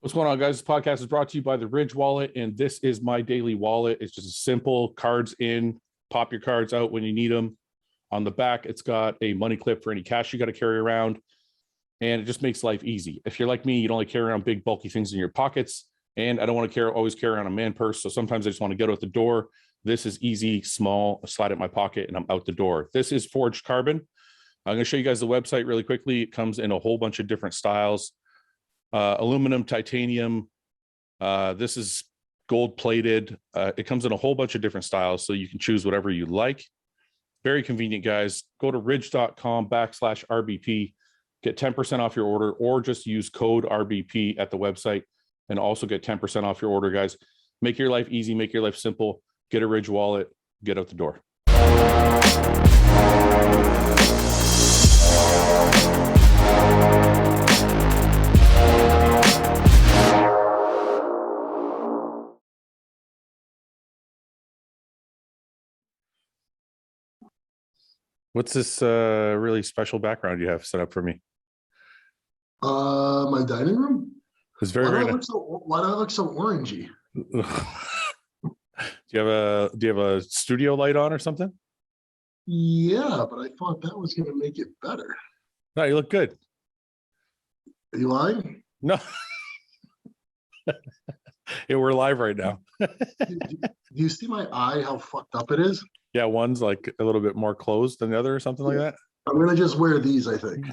What's going on, guys? This podcast is brought to you by the Ridge Wallet, and this is my daily wallet. It's just a simple cards in, pop your cards out when you need them. On the back, it's got a money clip for any cash you got to carry around, and it just makes life easy. If you're like me, you don't like carry around big, bulky things in your pockets, and I don't want to always carry around a man purse, so sometimes I just want to get out the door. This is easy, small, I slide it in my pocket, and I'm out the door. This is Forged Carbon. I'm going to show you guys the website really quickly. It comes in a whole bunch of different styles. Aluminum, titanium. This is gold plated. It comes in a whole bunch of different styles, so you can choose whatever you like. Very convenient, guys. Go to ridge.com/RBP, get 10% off your order, or just use code RBP at the website and also get 10% off your order, guys. Make your life easy, make your life simple. Get a Ridge wallet, get out the door. What's this really special background you have set up for me? My dining room. It's very why do random. why do I look so orangey? Do you have a studio light on or something? Yeah, but I thought that was going to make it better. No, you look good. Are you lying? No. Yeah, we're live right now. do you see my eye? How fucked up it is? Yeah, one's like a little bit more closed than the other or something like that. I'm gonna just wear these, I think.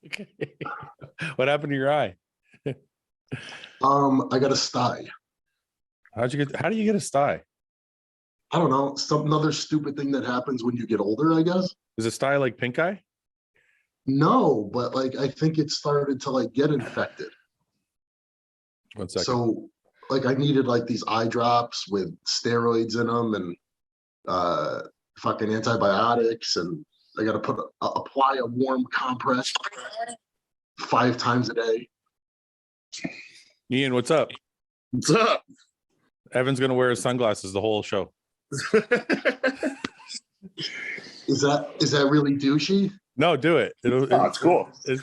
Okay. What happened to your eye? I got a sty. How do you get a sty? I don't know. Another stupid thing that happens when you get older, I guess. Is a sty like pink eye? No, but like I think it started to like get infected. 1 second. So like I needed like these eye drops with steroids in them and fucking antibiotics, and I got to apply a warm compress 5 times a day. Ian, what's up? What's up? Evan's gonna wear his sunglasses the whole show. Is that really douchey? No, do it. It's cool. I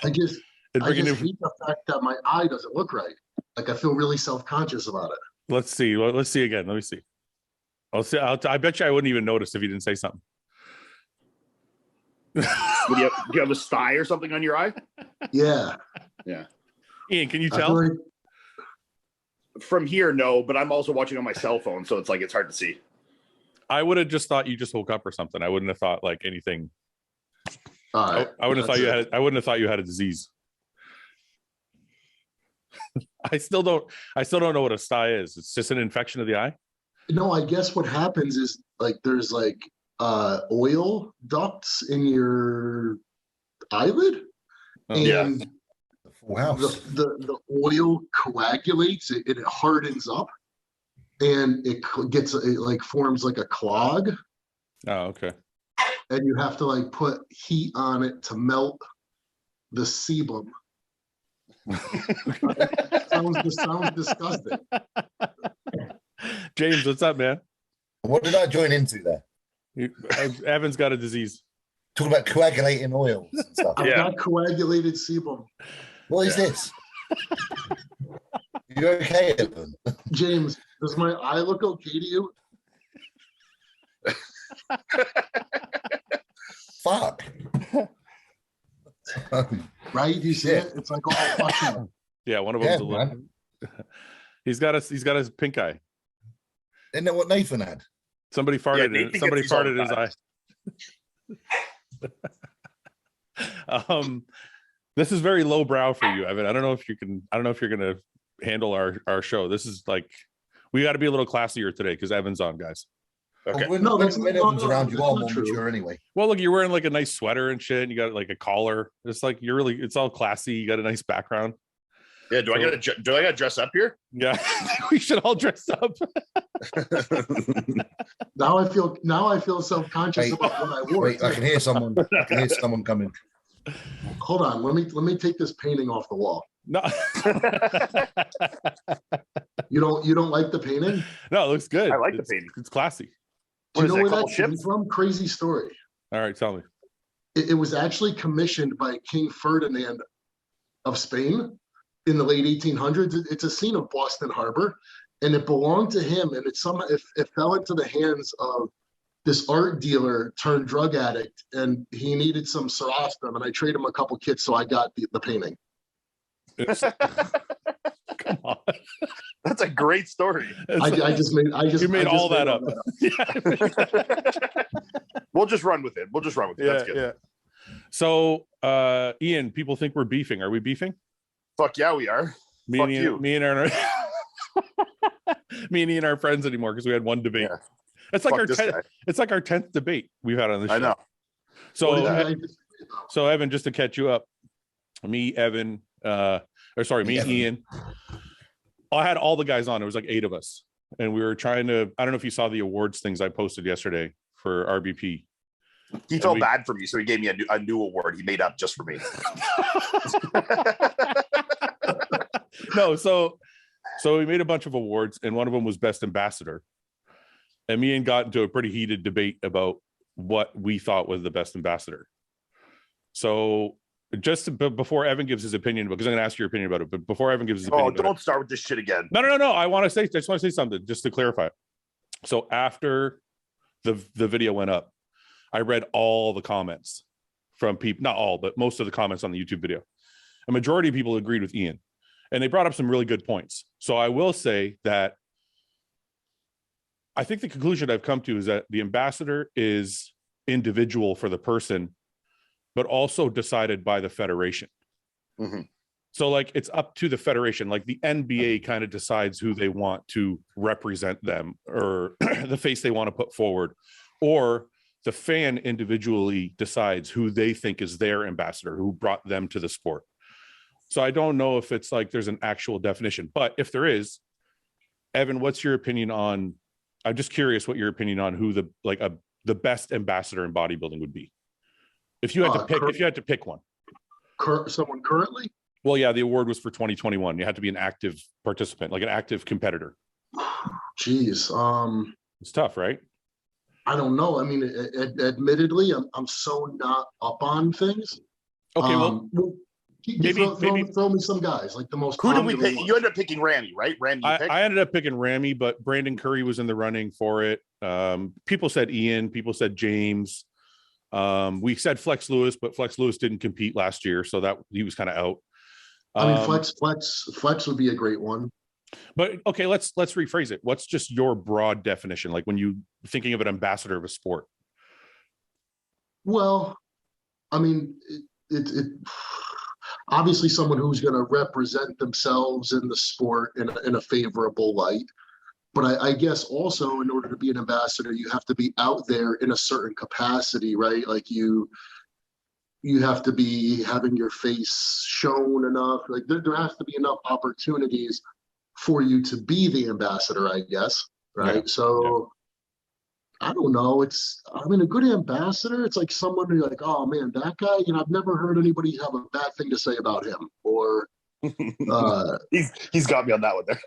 just hate the fact that my eye doesn't look right. Like I feel really self-conscious about it. Let's see. Let's see again. Let me see. I'll see. I bet you I wouldn't even notice if you didn't say something. Do you have a sty or something on your eye? Yeah. Yeah. Ian, can you tell? Like, From here, no, but I'm also watching on my cell phone, so it's like it's hard to see. I would have just thought you just woke up or something. I wouldn't have thought like anything. right, I wouldn't have thought you had. I wouldn't have thought you had a disease. I still don't know what a sty is. It's just an infection of the eye. No, I guess what happens is like there's like oil ducts in your eyelid, and the oil coagulates, it hardens up, and it like forms like a clog. Oh, okay. And you have to like put heat on it to melt the sebum. sounds disgusting. James, what's up, man? What did I join into there? Evan's got a disease. Talking about coagulating oils and stuff. I've got coagulated sebum. What is this? You okay, Evan? James, does my eye look okay to you? Fuck. Right? You see it? It's like all fucking. Yeah, one of them's a little. He's got his pink eye. Isn't that what Nathan had? Somebody farted. Somebody farted in his eye. This is very low brow for you, Evan. I don't know if you're gonna handle our show. This is like, we got to be a little classier today because Evan's on, guys. Okay. When Evan's around, you are more mature anyway. Well, look, you're wearing like a nice sweater and shit, and you got like a collar. It's like it's all classy. You got a nice background. Yeah. Do I gotta dress up here? Yeah, we should all dress up. Now I feel self-conscious about what I wore. Wait, I can hear someone. I can hear someone coming. Hold on, let me take this painting off the wall. No. You don't like the painting? No, it looks good. I like the painting. It's classy. Do you know where that came from? Crazy story. All right, tell me. It was actually commissioned by King Ferdinand of Spain. in the late 1800s. It's a scene of Boston Harbor, and it belonged to him. And it fell into the hands of this art dealer turned drug addict, and he needed some cerastrum, and I traded him a couple kits, so I got the painting. Come on. That's a great story. You made all that up. We'll just run with it. That's good. Yeah. So, Iain, people think we're beefing. Are we beefing? Fuck yeah, we are. Me and Iain aren't friends anymore because we had one debate. Yeah. It's like our 10th debate we've had on this show. I know. So Evan, just to catch you up, me, Evan, Iain. I had all the guys on. It was like 8 of us, and we were trying to. I don't know if you saw the awards things I posted yesterday for RBP. He felt bad for me, so he gave me a new award he made up just for me. No, so we made a bunch of awards, and one of them was Best Ambassador. And me and got into a pretty heated debate about what we thought was the best ambassador. So before Evan gives his opinion, because I'm going to ask your opinion about it, but before Evan gives his opinion, don't start with this shit again. No. I just want to say something just to clarify. So after the video went up, I read all the comments from people, not all, but most of the comments on the YouTube video. A majority of people agreed with Iain, and they brought up some really good points. So I will say that I think the conclusion I've come to is that the ambassador is individual for the person, but also decided by the federation. Mm-hmm. So like it's up to the federation. Like the NBA kind of decides who they want to represent them, or the face they want to put forward, or the fan individually decides who they think is their ambassador, who brought them to the sport. So I don't know if it's like there's an actual definition, but if there is, Evan, what's your opinion on? I'm just curious what your opinion on who the best ambassador in bodybuilding would be. If you had to pick one. Someone currently? Well, yeah, the award was for 2021. You had to be an active participant, like an active competitor. Jeez. It's tough, right? I don't know. I mean, admittedly, I'm so not up on things. Okay, well maybe throw me some guys, like the most. Who did we pick? You ended up picking Ramy, right? I ended up picking Ramy, but Brandon Curry was in the running for it. People said Iain, people said James. We said Flex Lewis, but Flex Lewis didn't compete last year, so that he was kind of out. I mean, Flex would be a great one. But okay, let's rephrase it. What's just your broad definition, like when you thinking of an ambassador of a sport? Well, I mean, it obviously someone who's going to represent themselves in the sport in a favorable light. But I guess also in order to be an ambassador, you have to be out there in a certain capacity, right? Like you have to be having your face shown enough. Like there has to be enough opportunities for you to be the ambassador, I guess, right? Yeah. So I don't know. I mean, a good ambassador, it's like someone who's like, oh man, that guy, I've never heard anybody have a bad thing to say about him. Or he's got me on that one there.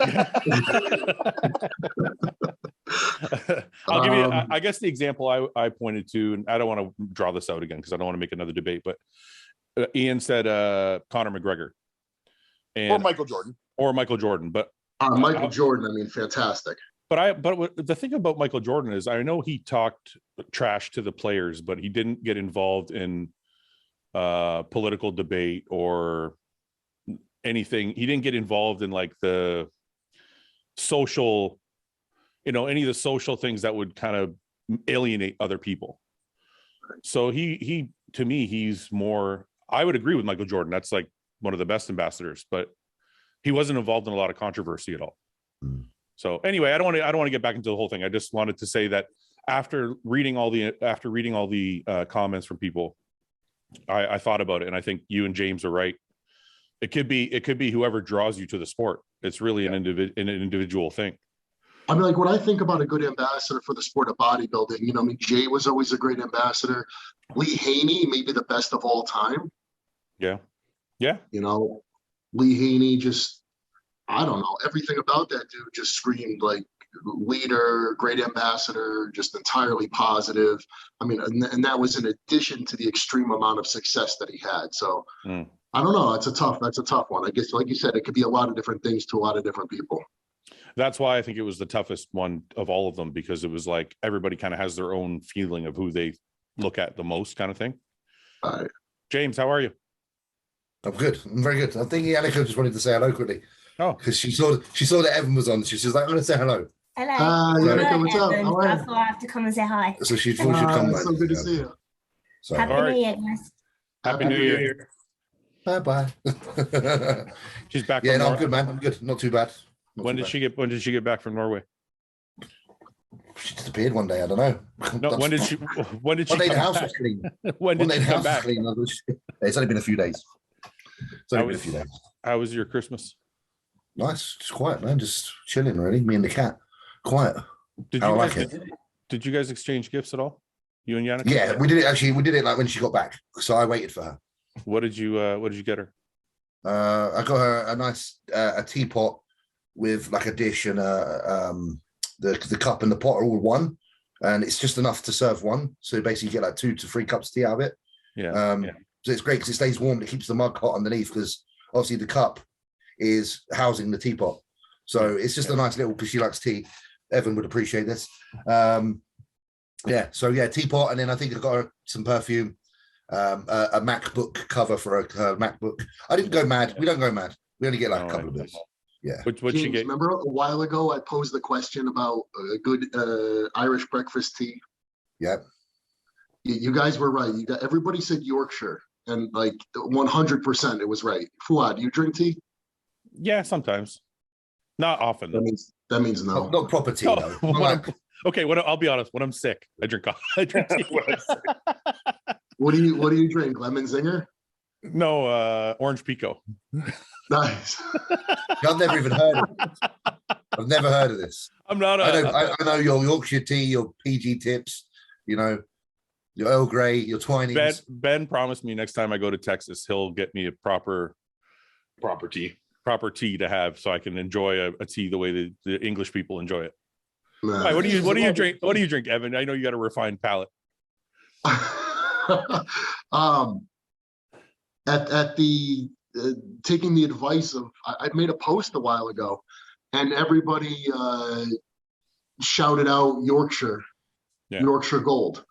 I'll give you, I guess the example I pointed to, and I don't want to draw this out again because I don't want to make another debate, but Iain said Conor McGregor. Or Michael Jordan. But Michael Jordan, I mean, fantastic. But the thing about Michael Jordan is, I know he talked trash to the players, but he didn't get involved in political debate or anything. He didn't get involved in like the social, any of the social things that would kind of alienate other people. So he to me, he's more. I would agree with Michael Jordan. That's like one of the best ambassadors, but he wasn't involved in a lot of controversy at all. So anyway, I don't want to get back into the whole thing. I just wanted to say that after reading all the comments from people, I thought about it, and I think you and James are right. It could be whoever draws you to the sport. It's really an individual thing. I mean, like when I think about a good ambassador for the sport of bodybuilding, I mean, Jay was always a great ambassador. Lee Haney, maybe the best of all time. Yeah. Lee Haney just, I don't know, everything about that dude just screamed like leader, great ambassador, just entirely positive. I mean, and that was in addition to the extreme amount of success that he had. So I don't know. That's a tough one. I guess, like you said, it could be a lot of different things to a lot of different people. That's why I think it was the toughest one of all of them, because it was like everybody kind of has their own feeling of who they look at the most, kind of thing. All right. James, how are you? I'm good. I'm very good. I think Annika just wanted to say hello quickly. Oh, because she saw that Evan was on. She was like, I'm going to say hello. Hello. Annika, what's up? How are you? I thought I have to come and say hi. So she thought she'd come back. So good to see you. So, Happy All right. New Year, guys. Happy New Year. bye. She's back. Yeah, from no, I'm Nor- good, man. I'm good. Not too bad. When did she get back from Norway? She disappeared one day. I don't know. No, when did she One day come the house back? was clean. When One did day she the come house was back? clean. It's only been a few days. It's only been a few days. How was your Christmas? Nice. Just quiet, man. Just chilling, really. Me and the cat. Quiet. Did I you like guys, it. did you guys exchange gifts at all? You and Yannick? Yeah, we did it actually. We did it like when she got back. So I waited for her. What did you get her? I got her a nice a teapot with like a dish and the cup and the pot are all one, and it's just enough to serve one. So basically, you get like 2 to 3 cups of tea out of it. Yeah. So it's great because it stays warm. It keeps the mug hot underneath because obviously the cup is housing the teapot. So it's just a nice little, because she likes tea. Evan would appreciate this. Teapot, and then I think I got her some perfume, a MacBook cover for her MacBook. I didn't go mad. We don't go mad. We only get like a couple of bits. Yeah. What'd James, she get? remember a while ago I posed the question about a good Irish breakfast tea? Yeah. You guys were right. Everybody said Yorkshire, and like 100% it was right. Fouad, do you drink tea? Yeah, sometimes. Not often. That means no. Not proper tea, No, though. okay, I'll be honest. When I'm sick, I drink coffee. I drink tea. What do you drink? Lemon zinger? No, orange pico. Nice. I've never even heard of it. I've never heard of this. I'm not. I know your Yorkshire tea, your PG tips, your Earl Grey, your Twinings. Ben promised me next time I go to Texas, he'll get me a proper tea to have, so I can enjoy a tea the way the English people enjoy it. Nice. Right, what do you drink? What do you drink, Evan? I know you got a refined palate. At the taking the advice of, I made a post a while ago, and everybody shouted out Yorkshire Gold.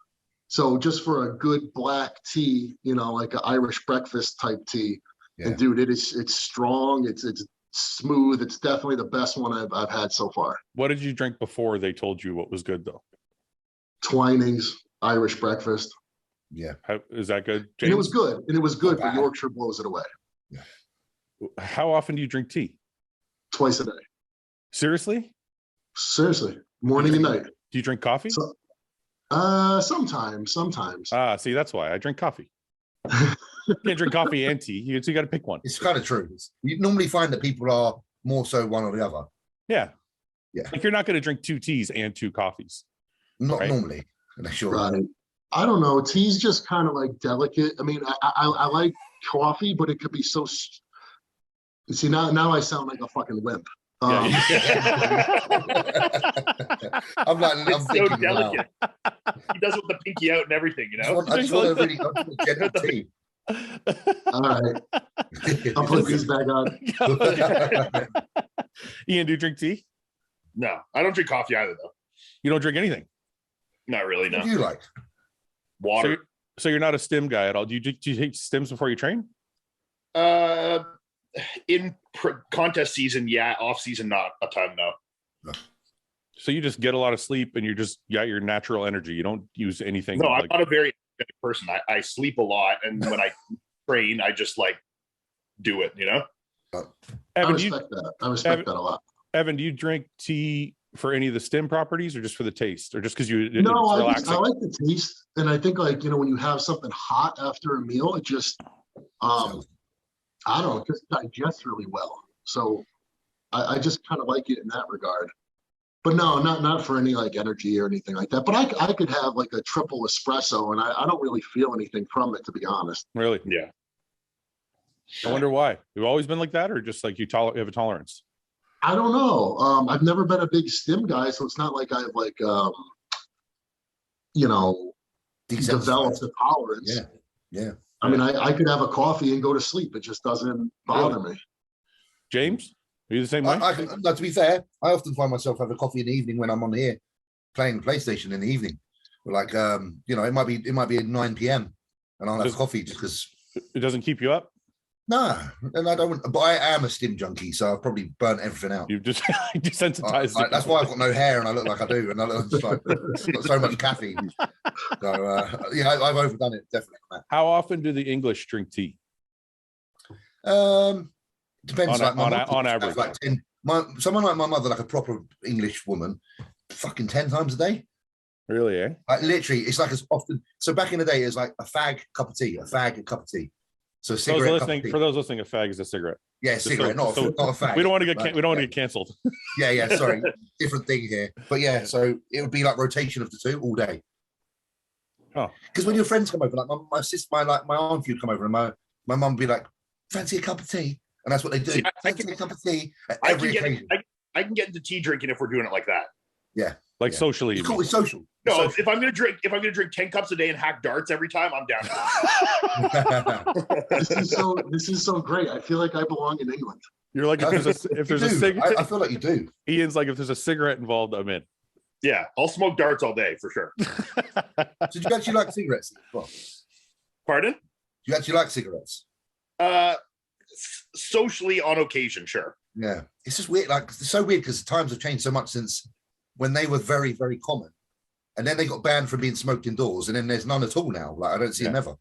So just for a good black tea, like an Irish breakfast type tea, and dude, it's strong, it's smooth, it's definitely the best one I've had so far. What did you drink before they told you what was good though? Twinings Irish breakfast. Yeah. Is that good, James? And it was good, but Yorkshire blows it away. Yeah. How often do you drink tea? Twice a day. Seriously, morning and night. do you drink coffee? Sometimes. See, that's why I drink coffee. You can't drink coffee and tea. You got to pick one. It's kind of true. You normally find that people are more so one or the other. Yeah. Yeah. Like you're not going to drink 2 teas and 2 coffees. Not right? normally. Sure. Right. I don't know. Tea's just kind of like delicate. I mean, I like coffee, but it could be so. See, now I sound like a fucking wimp. I'm so delicate. He does it with the pinky out and everyting, I just want a really gentle tea. All right. I'll put these back on. Iain, do you drink tea? No, I don't drink coffee either, though. You don't drink anything? Not really, no. What do you like? Water. So you're not a stim guy at all. Do you take stims before you train? In contest season, yeah. Off season, not a ton, no. So you just get a lot of sleep and you're just got your natural energy. You don't use anything. No, I'm not a very energetic person. I sleep a lot, and when I train, I just like do it. Evan, I respect that a lot. Evan, do you drink tea for any of the stim properties, or just for the taste, or just because you? No, I like the taste, and I think when you have something hot after a meal, it just I don't know, it just digests really well. So I just kind of like it in that regard. But no, not for any like energy or anything like that. But I could have like a triple espresso, and I don't really feel anything from it, to be honest. Really? Yeah. I wonder why. You've always been like that, or just like you have a tolerance? I don't know. I've never been a big stim guy, so it's not like I've like developed a tolerance. Yeah. I mean, I could have a coffee and go to sleep. It just doesn't bother me. James, are you the same way? No, to be fair, I often find myself having coffee in the evening when I'm on here playing PlayStation in the evening. Like, you know, it might be at 9 p.m. and I'll have coffee just because it doesn't keep you up. No, and I don't. But I am a stim junkie, so I've probably burnt everything out. You've just desensitized. That's why I've got no hair and I look like I do, and I look just like got so much caffeine. So yeah, I've overdone it definitely. How often do the English drink tea? Depends. On average, like 10. Someone like my mother, like a proper English woman, fucking 10 times a day. Really? Eh? Like literally, it's like as often. So back in the day, it was like a fag cup of tea, a fag a cup of tea. So a cigarette. For those listening, a fag is a cigarette. Yeah, a cigarette, not a fag. We don't want to get we don't want to get cancelled. Yeah. Sorry, different thing here. But yeah, so it would be like rotation of the two all day. Oh, because when your friends come over, like my sister, my aunt would come over, and my mum would be like, "Fancy a cup of tea," and that's what they do. See, Fancy a cup of tea at I every occasion. I can get into tea drinking if we're doing it like that. Yeah, like socially. It's cool. It's social. No, if I'm gonna drink 10 cups a day and hack darts every time, I'm down. This is so great. I feel like I belong in England. You're like if there's a cigarette. I feel like you do. Ian's like if there's a cigarette involved, I'm in. Yeah, I'll smoke darts all day for sure. So do you actually like cigarettes? Well, Pardon? do you actually like cigarettes? Socially on occasion, sure. Yeah, it's just weird. Like it's so weird because times have changed so much since when they were very, very common, and then they got banned from being smoked indoors, and then there's none at all now. Like I don't see them ever.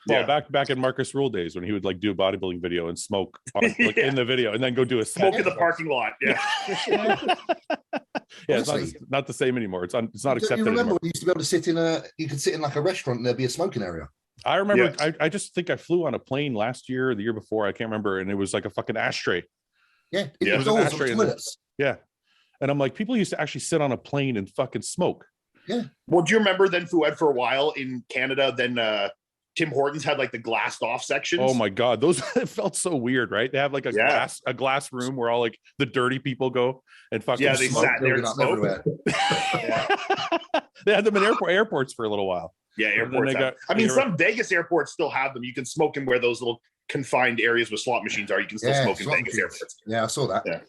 Well, back in Marcus Rule days when he would like do a bodybuilding video and smoke in the video, and then go do a smoke in the parking lot. Yeah, yeah, it's not the same anymore. It's not accepted. You remember anymore. when you used to be able to sit you could sit in like a restaurant and there'd be a smoking area. I remember. Yeah. I just think I flew on a plane last year or the year before. I can't remember, and it was like a fucking ashtray. Yeah, it was always on toilets. Yeah, and I'm like, people used to actually sit on a plane and fucking smoke. Yeah. Well, do you remember then, Fouad, for a while in Canada, then Tim Hortons had like the glassed off sections? Oh my God, those it felt so weird, right? They have like a glass room where all like the dirty people go and fucking they smoke. sat there and smoked. They had them in airports for a little while. Yeah, airports. Some Vegas airports still have them. You can smoke in where those little confined areas with slot machines are. You can still smoke in Vegas airports. Yeah, I saw that. Yeah.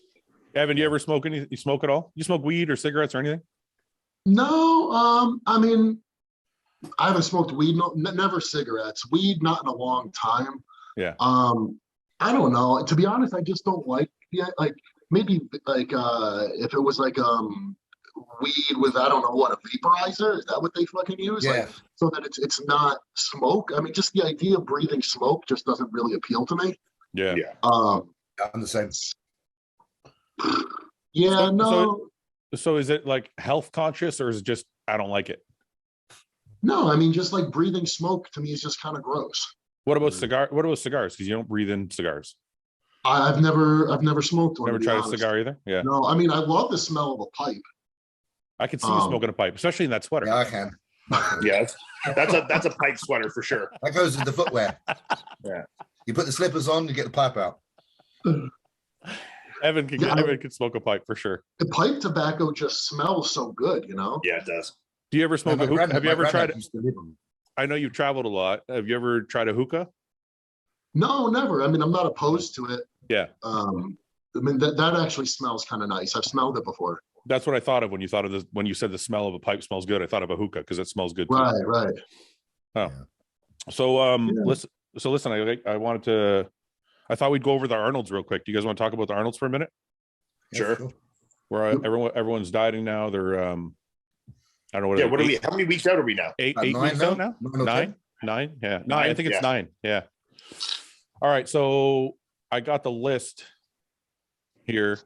Evan, do you ever smoke anything? You smoke at all? You smoke weed or cigarettes or anything? No, I mean, I haven't smoked weed, never cigarettes. Weed, not in a long time. Yeah. I don't know. To be honest, I just don't like. Yeah, like maybe like if it was like weed with I don't know what, a vaporizer, is that what they fucking use? Yeah. Like, so that it's not smoke. I mean, just the idea of breathing smoke just doesn't really appeal to me. Yeah. I'm the same. Yeah. So is it like health conscious or is it just I don't like it? No, I mean just like breathing smoke to me is just kind of gross. What about cigars? Because you don't breathe in cigars. I've never smoked one. Never tried a cigar either. Yeah. No, I mean I love the smell of a pipe. I can see you smoking a pipe, especially in that sweater. Yeah, I can. Yeah, that's a pipe sweater for sure. That goes with the footwear. Yeah. You put the slippers on, you get the pipe out. Evan can smoke a pipe for sure. The pipe tobacco just smells so good, you know? Yeah, it does. Do you ever smoke a hookah? Have you ever tried it? I know you've traveled a lot. Have you ever tried a hookah? No, never. I mean, I'm not opposed to it. Yeah. I mean, that actually smells kind of nice. I've smelled it before. That's what I thought of when you said the smell of a pipe smells good. I thought of a hookah because it smells good too. Right. Oh. So listen, I thought we'd go over the Arnolds real quick. Do you guys want to talk about the Arnolds for a minute? Sure. Where everyone's dieting now. They're I don't know what. Yeah, what are we? How many weeks out are we now? Eight weeks out now. Nine. Yeah. Nine. I think it's 9. Yeah. All right. So I got the list here.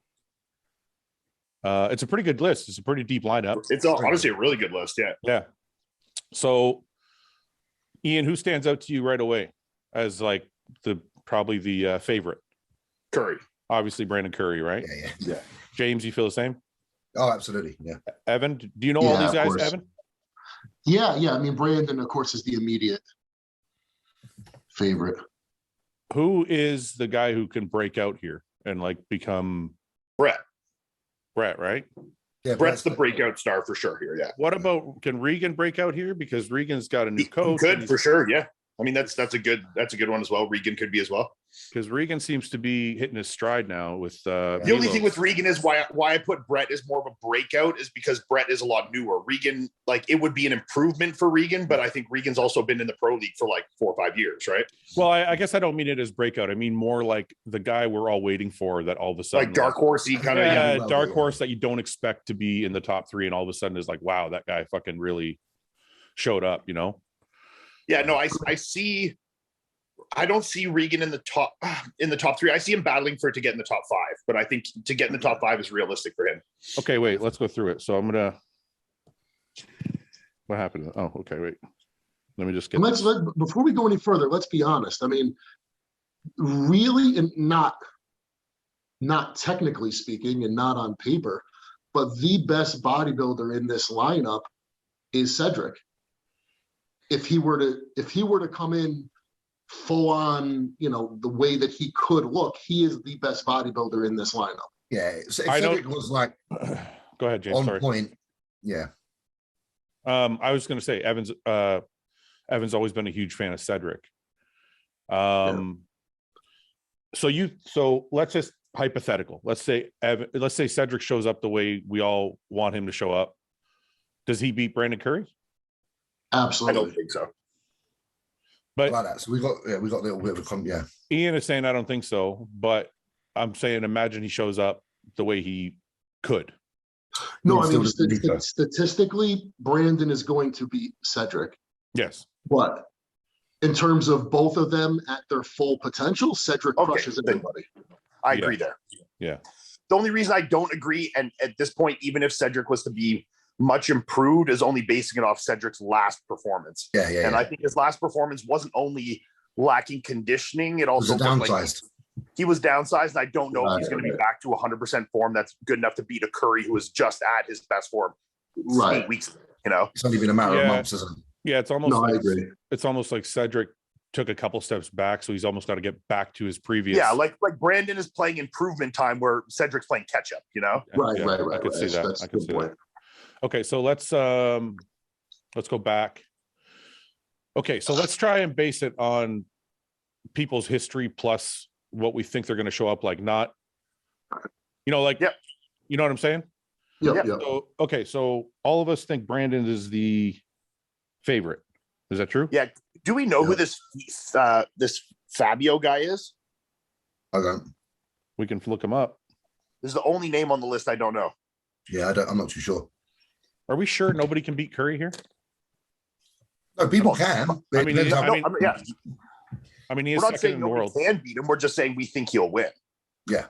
It's a pretty good list. It's a pretty deep lineup. It's honestly a really good list. Yeah. Yeah. So, Ian, who stands out to you right away as like probably the favorite? Curry. Obviously, Brandon Curry, right? Yeah. James, you feel the same? Oh, absolutely. Yeah. Evan, do you know all these guys, Evan? Yeah. I mean, Brandon, of course, is the immediate favorite. Who is the guy who can break out here and like become Brett, right? Yeah, Brett's the breakout star for sure here. Yeah. What about, can Regan break out here? Because Regan's got a new coach. Good for sure. Yeah. I mean, that's a good one as well. Regan could be as well. Because Regan seems to be hitting his stride now with the only thing with Regan is why I put Brett as more of a breakout is because Brett is a lot newer. Regan, like, it would be an improvement for Regan, but I think Regan's also been in the pro league for like 4 or 5 years, right? Well, I guess I don't mean it as breakout. I mean more like the guy we're all waiting for that all of a sudden, like dark horsey kind of dark horse that you don't expect to be in the top 3, and all of a sudden is like, wow, that guy fucking really showed up, you know? Yeah, no, I don't see Regan in the top 3. I see him battling for it to get in the top 5, but I think to get in the top 5 is realistic for him. Okay, wait, let's go through it. So I'm gonna. What happened? Oh, okay, wait. Let me just get. Before we go any further, let's be honest. I mean, really, and not technically speaking, and not on paper, but the best bodybuilder in this lineup is Cedric. If he were to come in full on, you know, the way that he could look, he is the best bodybuilder in this lineup. Yeah, so if Cedric was like, go ahead, James. On point. Yeah. I was going to say Evan's always been a huge fan of Cedric. So let's just hypothetical. Let's say Cedric shows up the way we all want him to show up. Does he beat Brandon Curry? Absolutely. I don't think so. But like that. So we got a little bit of a Ian is saying I don't think so, but I'm saying imagine he shows up the way he could. No, I mean statistically, Brandon is going to beat Cedric. Yes. But in terms of both of them at their full potential, Cedric crushes everybody. I agree there. Yeah. The only reason I don't agree, and at this point, even if Cedric was to be much improved, is only basing it off Cedric's last performance. And I think his last performance wasn't only lacking conditioning, it also was downsized. He was downsized, and I don't know if he's going to be back to 100% form that's good enough to beat a Curry who was just at his best form 8 weeks ago, you know? It's only been a matter of months, isn't it? Yeah, it's almost I agree. It's almost like Cedric took a couple steps back, so he's almost got to get back to his previous. Yeah, like Brandon is playing improvement time where Cedric's playing catch up, you know? Right. I could see that. I could see that. Okay, so let's go back. Okay, so let's try and base it on people's history plus what we think they're going to show up like. Not, you know, like, you know what I'm saying? Yeah. So, okay, so all of us think Brandon is the favorite. Is that true? Yeah. Do we know who this Fabio guy is? I don't. We can look him up. This is the only name on the list I don't know. Yeah, I'm not too sure. Are we sure nobody can beat Curry here? No, people can. I mean, we're he's not saying in the world. Can beat him. We're just saying we think he'll win. Yeah.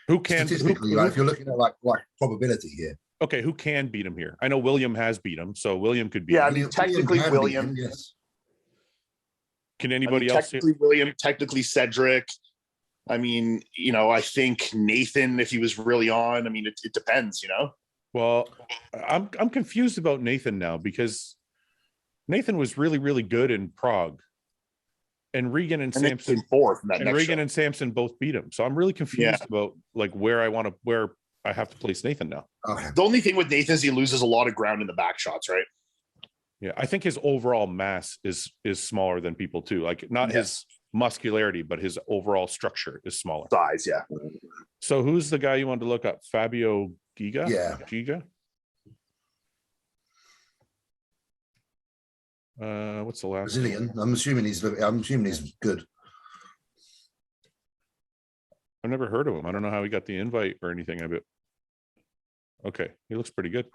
Who can statistically? If you're looking at like probability here. Okay, who can beat him here? I know William has beat him, so William could beat him. I mean, technically William. Yes. Can anybody else? Technically William, technically Cedric. I mean, you know, I think Nathan, if he was really on. I mean, it depends, you know. Well, I'm confused about Nathan now because Nathan was really, really good in Prague, and Regan and Samson and Samson both beat him. So I'm really confused about like where I have to place Nathan now. Okay. The only thing with Nathan is he loses a lot of ground in the back shots, right? Yeah, I think his overall mass is smaller than people too. Like not his muscularity, but his overall structure is smaller. Size, yeah. So who's the guy you wanted to look up? Fabio Giga? Yeah. Giga? What's the last Brazilian? One? I'm assuming he's good. I've never heard of him. I don't know how he got the invite or anything of it. Okay, he looks pretty good.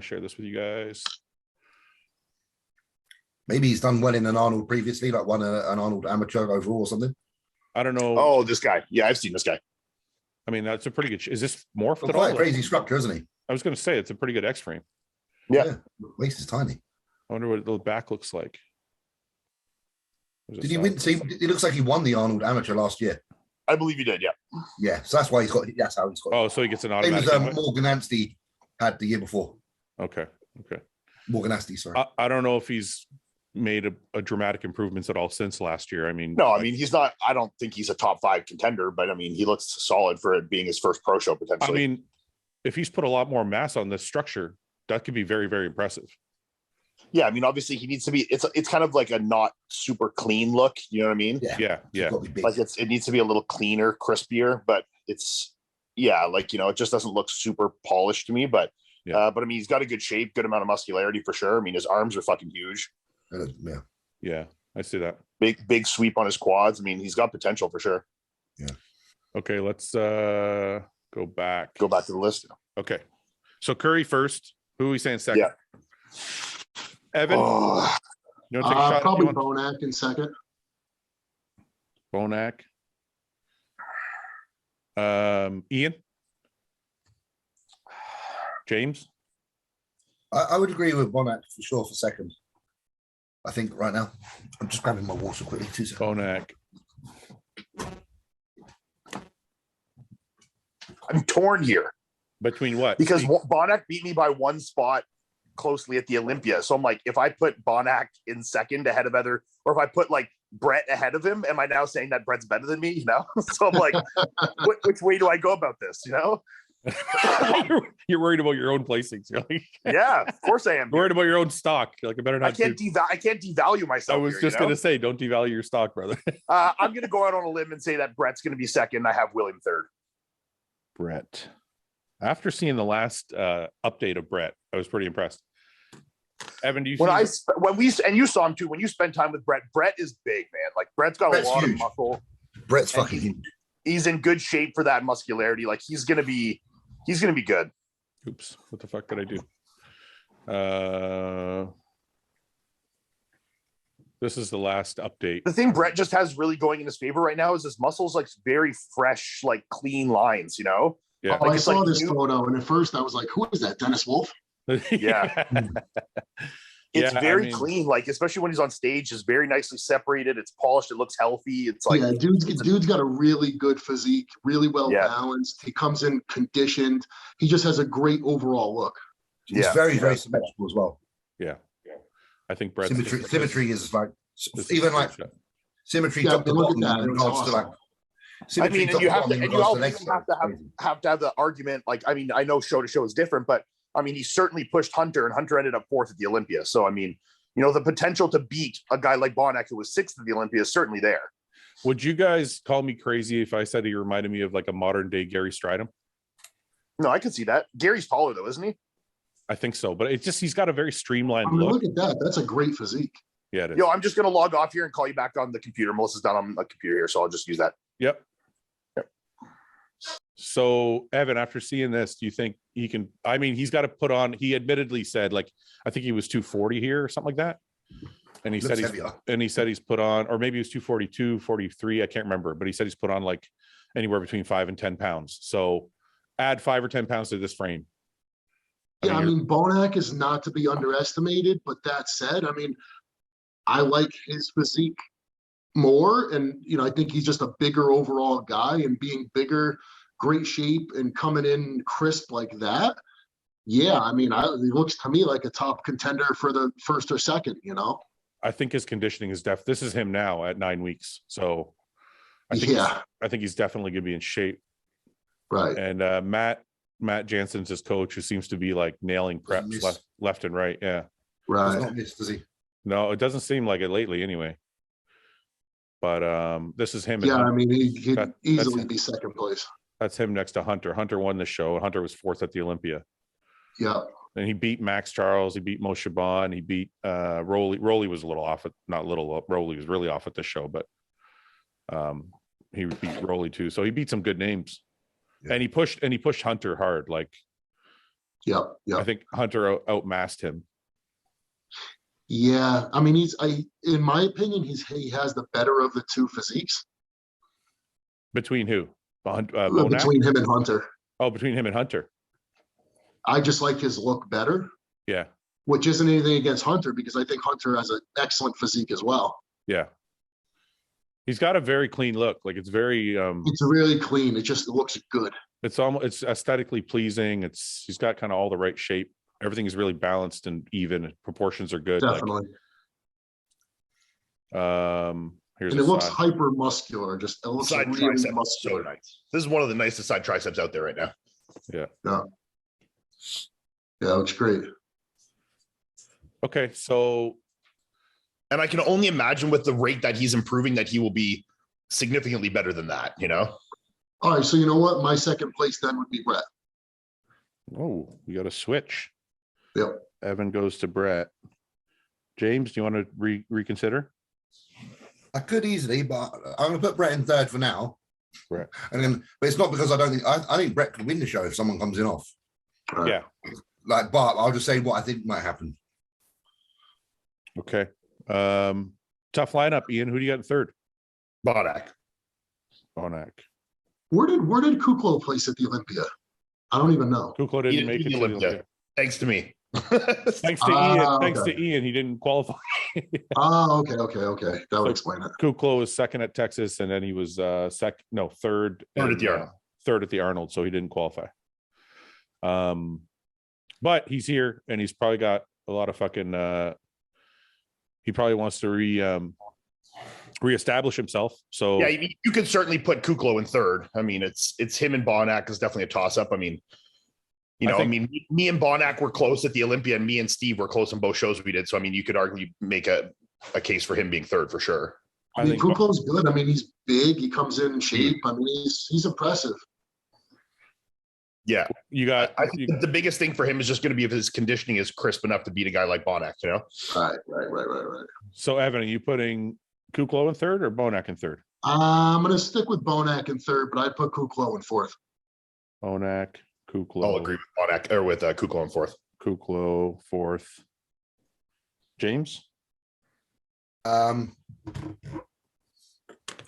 Share this with you guys. Maybe he's done well in an Arnold previously, like won an Arnold amateur overall or something. I don't know. Oh, this guy. Yeah, I've seen this guy. I mean, that's a pretty good. Is this morphed at quite all? A crazy structure, isn't he? I was going to say it's a pretty good X frame. Yeah. Waist is tiny. I wonder what the back looks like. Did he win? See, it looks like he won the Arnold amateur last year. I believe he did. Yeah. Yeah. So that's why he's got. That's how he's got. Oh, so he gets an automatic. Same as Morgan Anstey had the year before. Okay. Morgan Anstey, sorry. I don't know if he's made a dramatic improvements at all since last year. I mean, no, I mean he's not. I don't think he's a top 5 contender, but I mean he looks solid for it being his first pro show potentially. I mean, if he's put a lot more mass on this structure, that could be very, very impressive. Yeah, I mean, obviously he needs to be. It's kind of like a not super clean look. You know what I mean? Yeah. Like it needs to be a little cleaner, crispier. But it's like it just doesn't look super polished to me. But but I mean, he's got a good shape, good amount of muscularity for sure. I mean, his arms are fucking huge. Yeah, I see that. Big sweep on his quads. I mean, he's got potential for sure. Yeah. Okay, let's go back. Go back to the list. Okay, so Curry first. Who are we saying second? Yeah. Evan, you want to take a shot? Probably Bonac in second. Bonac. Iain. James. I would agree with Bonac for sure for second. I think right now. I'm just grabbing my water quickly. 2 seconds. Bonac. I'm torn here. Between what? Because Bonac beat me by 1 spot closely at the Olympia. So I'm like, if I put Bonac in second ahead of or if I put like Brett ahead of him, am I now saying that Brett's better than me? So I'm like, which way do I go about this? You're worried about your own placings. You're like, yeah, of course I am. Worried about your own stock. You're like, I better not. I can't devalue myself. I was just gonna say, don't devalue your stock, brother. I'm gonna go out on a limb and say that Brett's gonna be second. I have William third. Brett. After seeing the last update of Brett, I was pretty impressed. Evan, do you you saw him too, when you spend time with Brett is big, man. Like Brett's got a lot of muscle. Brett's fucking huge. He's in good shape for that muscularity. Like he's gonna be good. Oops, what the fuck did I do? This is the last update. The thing Brett just has really going in his favor right now is his muscles like very fresh, like clean lines, Yeah. I saw this photo, and at first I was like, "Who is that? Dennis Wolf?" Yeah. It's very clean, like especially when he's on stage, it's very nicely separated. It's polished. It looks healthy. It's like dude's got a really good physique, really well balanced. He comes in conditioned. He just has a great overall look. He's very symmetrical as well. Yeah. I think Brett's symmetry is like even like symmetry. Yeah, look at that. It was awesome. I mean, and you have to have the argument. Like, I mean, I know show to show is different, but I mean, he certainly pushed Hunter, and Hunter ended up 4th at the Olympia. So, I mean, the potential to beat a guy like Bonac, who was 6th at the Olympia, is certainly there. Would you guys call me crazy if I said he reminded me of like a modern day Gary Stridham? No, I could see that. Gary's taller though, isn't he? I think so, but it's just he's got a very streamlined look. Look at that. That's a great physique. Yeah, it is. Yo, I'm just going to log off here and call you back on the computer. Melissa's done on the computer here, so I'll just use that. Yep. So, Evan, after seeing this, do you think he can? I mean, he's got to put on. He admittedly said, like, I think he was 240 here or something like that. And he said he's put on, or maybe he was 242, 43. I can't remember, but he said he's put on like anywhere between 5 and 10 pounds. So, add 5 or 10 pounds to this frame. I mean, Bonac is not to be underestimated, but that said, I mean, I like his physique more, and I think he's just a bigger overall guy, and being bigger, great shape, and coming in crisp like that. Yeah, I mean, he looks to me like a top contender for the first or second. I think his conditioning is this is him now at 9 weeks, so I think he's definitely gonna be in shape. Right. And Matt Jansen's his coach, who seems to be like nailing preps left and right. Yeah. Right. Does not miss, does he? No, it doesn't seem like it lately anyway. But this is him. Yeah, I mean, he'd easily be second place. That's him next to Hunter. Hunter won the show. Hunter was 4th at the Olympia. Yeah. And he beat Max Charles. He beat Moshe Shaban. He beat Rolly. Rolly was a little off. Rolly was really off at this show, but he beat Rolly too. So he beat some good names. Yeah. And he pushed Hunter hard. Like, yeah. I think Hunter outmassed him. Yeah, I mean, in my opinion, he has the better of the two physiques. Between who? Between him and Hunter. Oh, between him and Hunter. I just like his look better. Yeah. Which isn't anything against Hunter, because I think Hunter has an excellent physique as well. Yeah. He's got a very clean look. Like, it's very it's really clean. It just looks good. It's aesthetically pleasing. He's got kind of all the right shape. Everything is really balanced and even. Proportions are good. Definitely. Here's and it looks hyper muscular. Just it looks side really tricep muscular. So nice. This is one of the nicest side triceps out there right now. Yeah. Yeah. Yeah, it looks great. Okay, so. And I can only imagine with the rate that he's improving that he will be significantly better than that, you know? All right, so you know what? My second place then would be Brett. Oh, we got a switch. Yep. Evan goes to Brett. James, do you want to reconsider? I could easily, but I'm going to put Brett in third for now. Brett. And then, but it's not because I don't think I think Brett could win the show if someone comes in off. Right. Yeah. Like, but I'll just say what I think might happen. Okay. Tough lineup, Iain. Who do you got in third? Bodak. Where did Kuklo place at the Olympia? I don't even know. Kuklo didn't make it to the Olympia. Thanks to me. Thanks to Iain. Thanks to Iain, he didn't qualify. Okay. That would explain it. Kuklo was second at Texas, and then he was third at the Arnold. Third at the Arnold, so he didn't qualify. But he's here, and he's probably got a lot of fucking. He probably wants to reestablish himself. So yeah, you could certainly put Kuklo in third. I mean, it's him and Bonak is definitely a toss up. I mean. Me and Bonak were close at the Olympia, and me and Steve were close in both shows we did. So, I mean, you could argue make a case for him being third for sure. I mean, Kuklo's good. I mean, he's big. He comes in shape. I mean, he's impressive. Yeah. I think you, the biggest thing for him is just going to be if his conditioning is crisp enough to beat a guy like Bonak, you know? Right. So, Evan, are you putting Kuklo in third or Bonak in third? I'm going to stick with Bonak in third, but I'd put Kuklo in fourth. Bonak. Kuklo. I'll agree with Bonak or with Kuklo in fourth. Kuklo fourth. James? I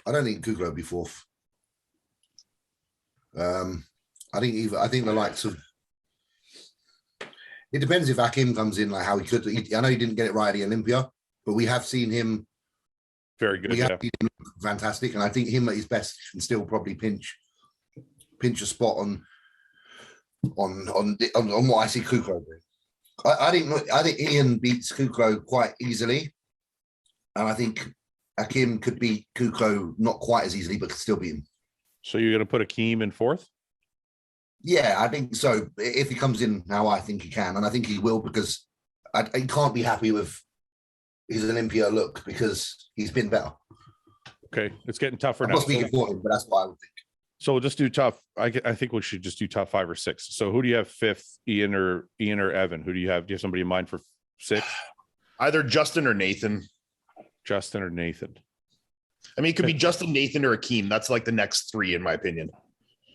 don't think Kuklo will be fourth. I think the likes of. It depends if Hakim comes in, like how he could. I know he didn't get it right at the Olympia, but we have seen him very good. We have seen him fantastic, and I think him at his best can still probably pinch a spot on what I see Kuklo doing. I think Iain beats Kuklo quite easily, and I think Hakim could beat Kuklo not quite as easily, but could still beat him. So you're going to put Hakim in fourth? Yeah, I think so. If he comes in how I think he can, and I think he will, because he can't be happy with his Olympia look because he's been better. Okay, it's getting tougher now. I'm not speaking for him, but that's what I would think. So we'll just do tough. I think we should just do top 5 or 6. So who do you have fifth, Iain or Evan? Who do you have? Do you have somebody in mind for 6? Either Justin or Nathan. Justin or Nathan. I mean, it could be Justin, Nathan, or Hakeem. That's like the next 3, in my opinion.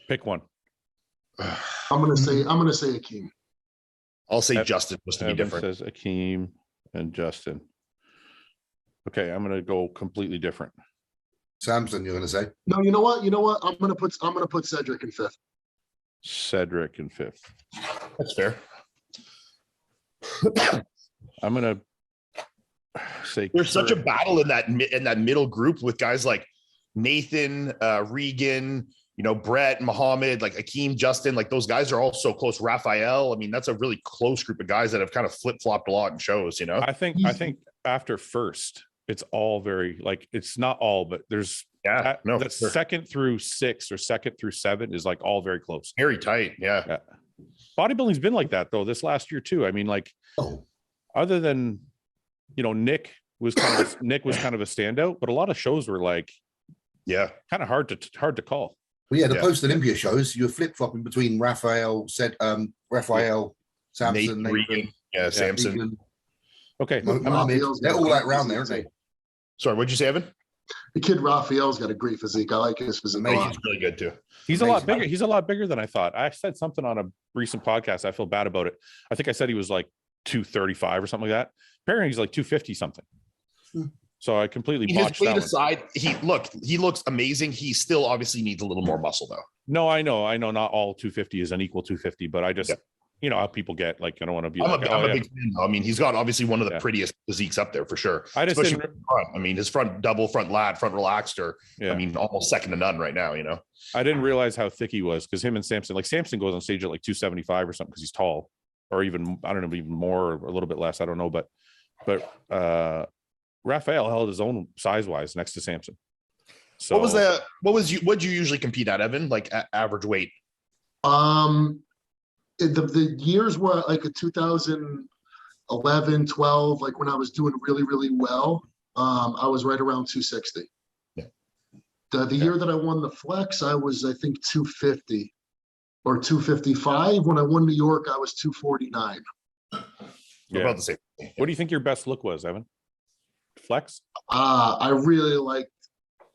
Pick one. I'm gonna say Hakeem. I'll say Justin just to be different. Says Hakeem and Justin. Okay, I'm gonna go completely different. Samson, you're gonna say? No, you know what? I'm gonna put Cedric in fifth. Cedric in fifth. That's fair. I'm gonna say there's such a battle in that middle group with guys like Nathan, Regan, Brett, Muhammad, like Hakeem, Justin, like those guys are all so close. Raphael, I mean, that's a really close group of guys that have kind of flip-flopped a lot in shows, I think after first, it's all very, like, it's not all, but there's second through 6 or second through 7 is like all very close. Very tight. Yeah. Bodybuilding's been like that though this last year too. I mean, like, other than, Nick was kind of a standout, but a lot of shows were like, kind of hard to call. Well, yeah, the post-Olympia shows, you're flip-flopping between Raphael, Samson, Nathan, Regan, Samson. Regan. Okay. They're all like around there, aren't they? Sorry, what'd you say, Evan? The kid Raphael's got a great physique. I like his physique. He's really good too. He's a lot bigger. He's a lot bigger than I thought. I said something on a recent podcast. I feel bad about it. I think I said he was like 235 or something like that. Apparently he's like 250 something. So I completely botched that aside, he looks amazing. He still obviously needs a little more muscle though. No, I know not all 250 is an equal 250, but I just how people get, like, I don't want to be I'm a big fan though. I mean, he's got obviously one of the prettiest physiques up there for sure. I just front. I mean, his front double, front lat, front relaxed, I mean, almost second to none right now, I didn't realize how thick he was, because him and Samson goes on stage at like 275 or something because he's tall, or even, I don't know, even more or a little bit less. I don't know, but Raphael held his own size-wise next to Samson. So what'd you usually compete at, Evan? Like average weight? The years were like a 2000, 11, 12, like when I was doing really, really well, I was right around 260. Yeah. The year that I won the flex, I was, I think, 250 or 255. When I won New York, I was 249. Yeah. About the same. What do you think your best look was, Evan? Flex? I really liked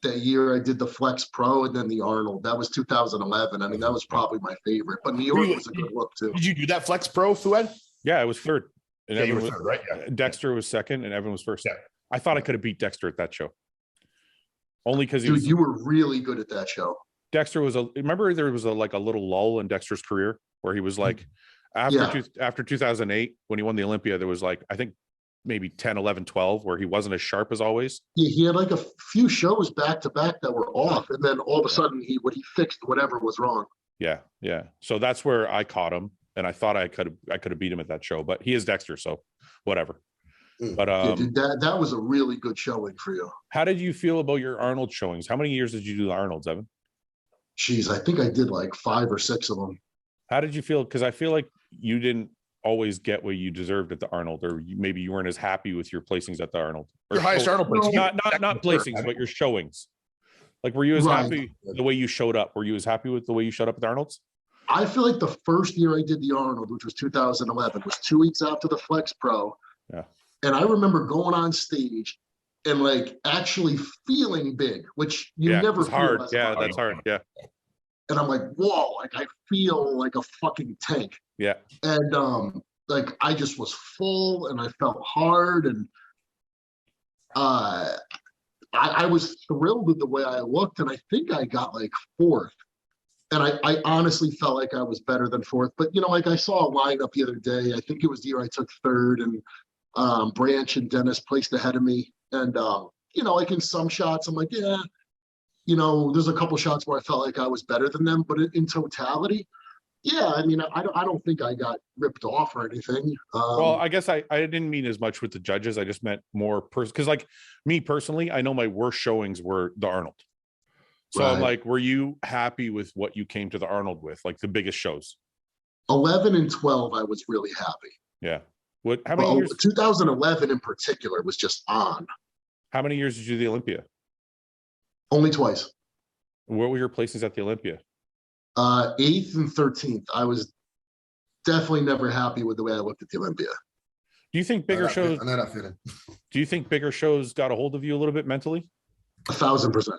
that year I did the Flex Pro and then the Arnold. That was 2011. I mean, that was probably my favorite. But New York was a good look too. Did you do that Flex Pro, Fouad? Yeah, I was third. And Yeah, Evan you were was, third, right? Yeah. Dexter was second, and Evan was first. Yeah. I thought I could have beat Dexter at that show. Only because Dude, you were really good at that show. Dexter was remember there was like a little lull in Dexter's career where he was like after 2008 when he won the Olympia, there was like I think maybe 10, 11, 12 where he wasn't as sharp as always. Yeah, he had like a few shows back to back that were off, and then all of a sudden he fixed whatever was wrong. Yeah. So that's where I caught him, and I thought I could have beat him at that show, but he is Dexter, so whatever. But yeah, dude, that was a really good showing for you. How did you feel about your Arnold showings? How many years did you do the Arnolds, Evan? Jeez, I think I did like 5 or 6 of them. How did you feel? Because I feel like you didn't always get what you deserved at the Arnold, or maybe you weren't as happy with your placings at the Arnold. Or Your highest Arnold placing. Not placings, but your showings. Like, were you as happy the way you showed up? Were you as happy with the way you showed up at the Arnolds? I feel like the first year I did the Arnold, which was 2011, was 2 weeks after the Flex Pro. Yeah. And I remember going on stage and like actually feeling big, which you never feel. Hard. Yeah, that's hard. Yeah. And I'm like, whoa, like I feel like a fucking tank. Yeah. And like I just was full and I felt hard, and I was thrilled with the way I looked, and I think I got like 4th. And I honestly felt like I was better than 4th. But you know, like I saw a lineup the other day. I think it was the year I took 3rd, and Branch and Dennis placed ahead of me. And you know, like in some shots, I'm like, yeah, you know, there's a couple shots where I felt like I was better than them, but in totality, yeah, I mean, I don't think I got ripped off or anything. Well, I guess I didn't mean as much with the judges. I just meant more because like me personally, I know my worst showings were the Arnold. So I'm like, were you happy with what you came to the Arnold with, like the biggest shows? 11 and 12, I was really happy. Yeah. How many years? 2011 in particular was just on. How many years did you do the Olympia? Only twice. What were your places at the Olympia? 8th and 13th. I was definitely never happy with the way I looked at the Olympia. Do you think bigger shows? I know that feeling. Do you think bigger shows got a hold of you a little bit mentally? 1,000%.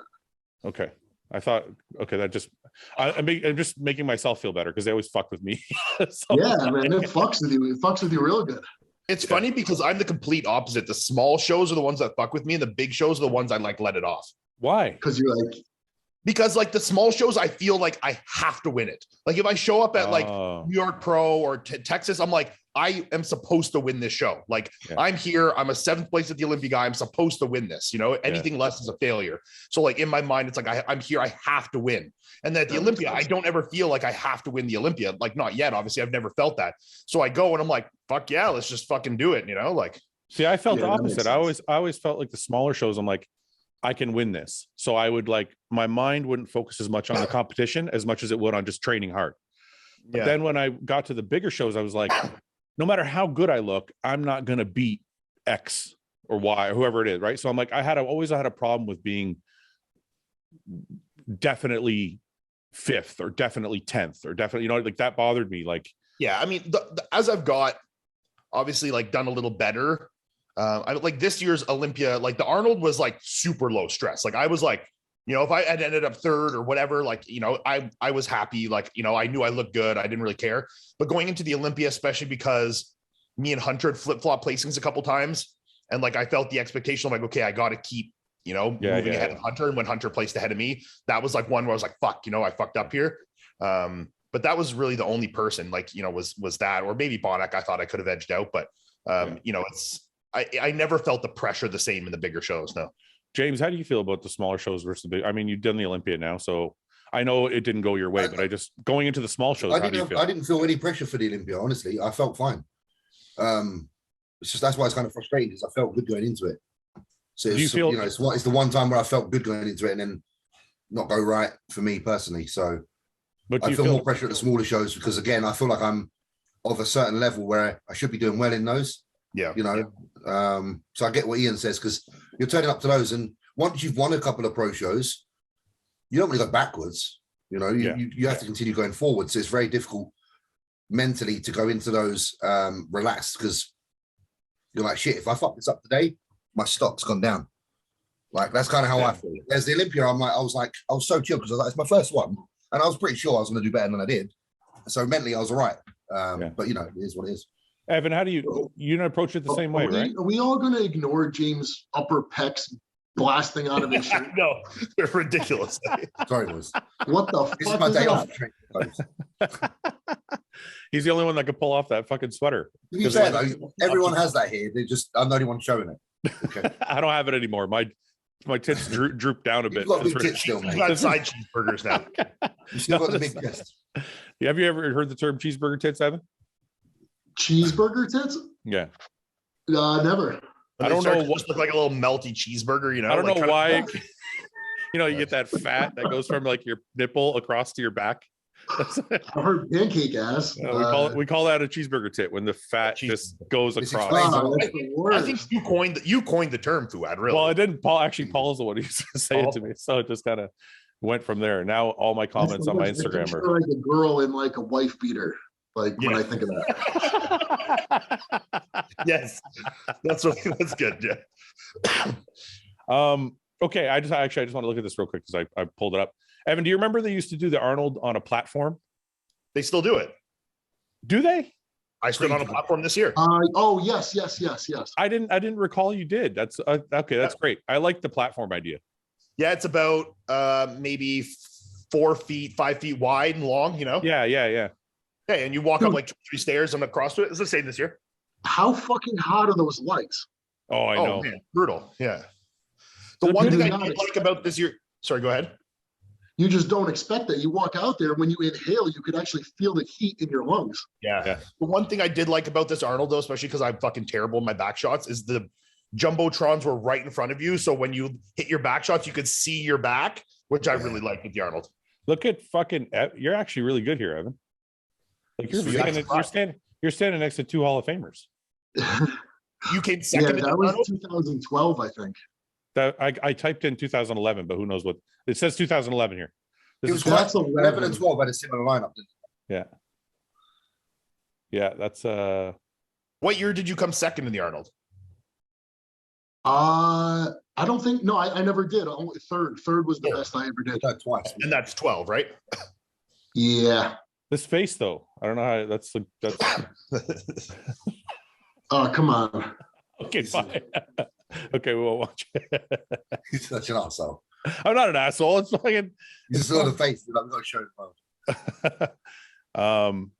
Okay. I thought, okay, that just, I'm just making myself feel better because they always fuck with me. So, yeah, man, it fucks with you. It fucks with you real good. It's funny because I'm the complete opposite. The small shows are the ones that fuck with me, and the big shows are the ones I like let it off. Why? Because you're like, because like the small shows, I feel like I have to win it. Like if I show up at like New York Pro or Texas, I'm like, I am supposed to win this show. Like I'm here, I'm a 7th place at the Olympia guy. I'm supposed to win this, you know, anything less is a failure. So like in my mind, it's like, I'm here, I have to win. And then at the Olympia, I don't ever feel like I have to win the Olympia. Like not yet, obviously I've never felt that. So I go and I'm like, fuck yeah, let's just fucking do it. You know, like, see, I felt the opposite. I always felt like the smaller shows, I'm like, I can win this. So I would like, my mind wouldn't focus as much on the competition as much as it would on just training hard. But then when I got to the bigger shows, I was like, no matter how good I look, I'm not going to beat X or Y or whoever it is. Right. So I'm like, I always had a problem with being definitely 5th or definitely 10th or definitely, you know, like that bothered me. Like, yeah, I mean, as I've got obviously like done a little better, I like this year's Olympia, like the Arnold was like super low stress. Like I was like, you know, if I had ended up 3rd or whatever, like, you know, I was happy. Like, you know, I knew I looked good. I didn't really care. But going into the Olympia, especially because me and Hunter had flip-flop placings a couple times. And like, I felt the expectation of like, okay, I got to keep, you know, moving ahead of Hunter. And when Hunter placed ahead of me, that was like one where I was like, fuck, you know, I fucked up here. But that was really the only person like, you know, was that, or maybe Bonak, I thought I could have edged out, but you know, I never felt the pressure the same in the bigger shows. No. James, how do you feel about the smaller shows versus the big? I mean, you've done the Olympia now, so I know it didn't go your way, but I just going into the small shows. I didn't feel any pressure for the Olympia. Honestly, I felt fine. It's just that's why it's kind of frustrating because I felt good going into it. So it's, you know, it's the one time where I felt good going into it and then not go right for me personally. So, but I feel more pressure at the smaller shows because again, I feel like I'm of a certain level where I should be doing well in those. Yeah. You know, so I get what Iain says, because you're turning up to those, and once you've won a couple of pro shows, you don't want to go backwards. You know, you have to continue going forward. So it's very difficult mentally to go into those relaxed, because you're like, shit, if I fuck this up today, my stock's gone down. Like, that's kind of how I feel. There's the Olympia, I was so chill, because I was like, it's my first one, and I was pretty sure I was going to do better than I did. So mentally, I was all right. But you know, it is what it is. Evan, how do you approach it the same way, right? Are we all going to ignore James' upper pecs blasting out of his shirt? No, they're ridiculous. Sorry, boys. What the This fuck is my day off. He's the only one that could pull off that fucking sweater. To be fair, though, everyone has that here. I'm the only one showing it. Okay. I don't have it anymore. My tits droop down a bit. You've got big tits still, mate. You've got side cheeseburgers now. You still got the big chest. Have you ever heard the term cheeseburger tits, Evan? Cheeseburger tits? Yeah. Never. I don't know what look like a little melty cheeseburger, you know. I don't like know why. You know, you get that fat that goes from like your nipple across to your back. I heard pancake ass. We call that a cheeseburger tit, when the fat just goes across. I think you coined the term, Fouad. Really? Well, I didn't. Paul's the one who used to say it to me, so it just kind of went from there. Now all my comments on my Instagram are like a girl in like a wife beater. Like when I think of that. Yes, that's good. Yeah. Okay, I just want to look at this real quick, because I pulled it up. Evan, do you remember they used to do the Arnold on a platform? They still do it. Do they? I stood on a platform this year. Oh yes. I didn't recall you did. That's okay. That's great. I like the platform idea. Yeah, it's about maybe 5 feet wide and long. You know. Yeah. Hey, and you walk up like 2 or 3 stairs and across to it. It's the same this year. How fucking hot are those lights? Oh, I know. Man, brutal. Yeah. The one thing I did like about this year. Sorry, go ahead. You just don't expect that. You walk out there, when you inhale, you could actually feel the heat in your lungs. Yeah. The one thing I did like about this Arnold, though, especially because I'm fucking terrible in my back shots, is the jumbotrons were right in front of you. So when you hit your back shots, you could see your back, which I really like with the Arnold. Look at you're actually really good here, Evan. Like you're standing next to 2 Hall of Famers. You came second. Yeah, that was 2012, I think. That I typed in 2011, but who knows what it says. 2011 here. It was 11 and 12 had a similar lineup. Yeah, that's What year did you come second in the Arnold? I don't think. No, I never did. Only third. Third was the best I ever did. Twice, and that's 12, right? Yeah. This face, though, I don't know how that's. Oh, come on. Okay, fine. Okay, we won't watch it. He's such an asshole. I'm not an asshole. It's fucking. You just saw the face. I'm not showing it.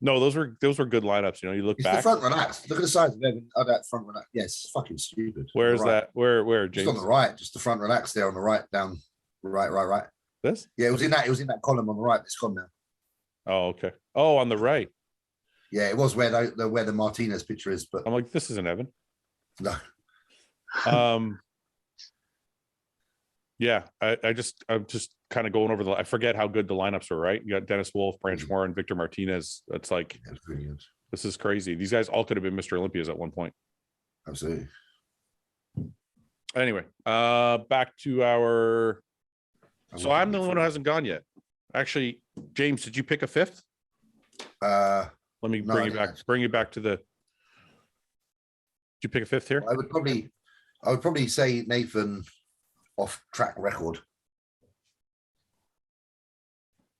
No, those were good lineups. You know, you look back. The front relax. Look at the size of that front relax. Yes, fucking stupid. Where's that? Where, James? Just on the right, just the front relax there on the right, down right. This? Yeah, it was in that column on the right. It's gone now. Oh, okay. Oh, on the right. Yeah, it was where the Martinez picture is, but I'm like, this isn't Evan. No. Yeah, I'm just kind of going over I forget how good the lineups were, right? You got Dennis Wolf, Branch Moore, and Victor Martinez. It's like, this is crazy. These guys all could have been Mr. Olympias at one point. Absolutely. Anyway, back to our. So I'm the one who hasn't gone yet. Actually, James, did you pick a fifth? Let me bring you back. Bring you back to the. Did you pick a fifth here? I would probably say Nathan off track record.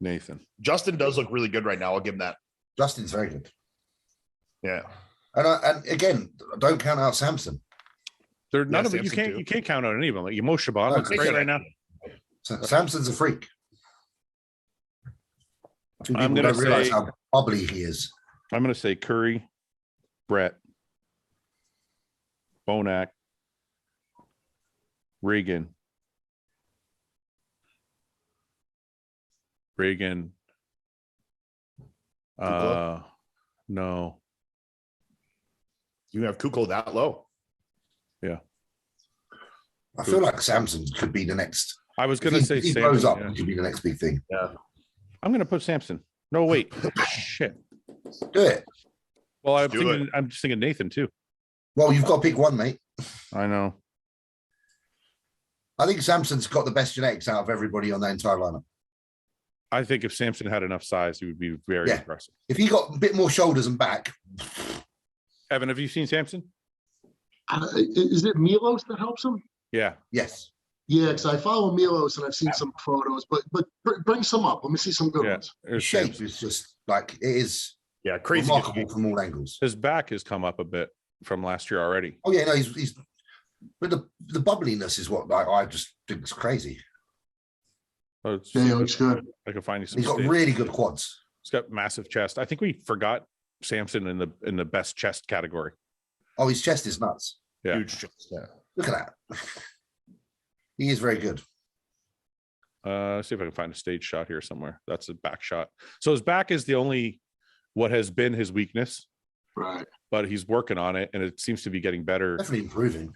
Nathan. Justin does look really good right now. I'll give him that. Justin's very good. Yeah. And again, don't count out Samson. They're none of them. You can't count out any of them. Like Mo Shaban looks great right now. Samson's a freak. I think I'm going to realize how bubbly he is. I'm going to say Curry, Brett, Bonac, Reagan. No. You have Kukoc that low? Yeah. I feel like Samson could be the next. I was going to say he grows up, he could be the next big thing. Yeah. I'm going to put Samson. No, wait. Shit. Do it. Well, I'm just thinking Nathan too. Well, you've got to pick one, mate. I know. I think Samson's got the best genetics out of everybody on that entire lineup. I think if Samson had enough size, he would be very impressive. If he got a bit more shoulders and back. Evan, have you seen Samson? Is it Milos that helps him? Yeah. Yes. Yeah, because I follow Milos and I've seen some photos, but bring some up. Let me see some good ones. His shape is just like it is. Yeah, crazy, remarkable from all angles. His back has come up a bit from last year already. Oh yeah, no, he's. But the bubbliness is what I just think is crazy. Oh, yeah, he looks good. I can find you some. He's got really good quads. He's got massive chest. I think we forgot Samson in the best chest category. Oh, his chest is nuts. Yeah. Huge chest. Yeah. Look at that. He is very good. Let's see if I can find a stage shot here somewhere. That's a back shot. So his back is the only what has been his weakness. Right. But he's working on it, and it seems to be getting better. Definitely improving.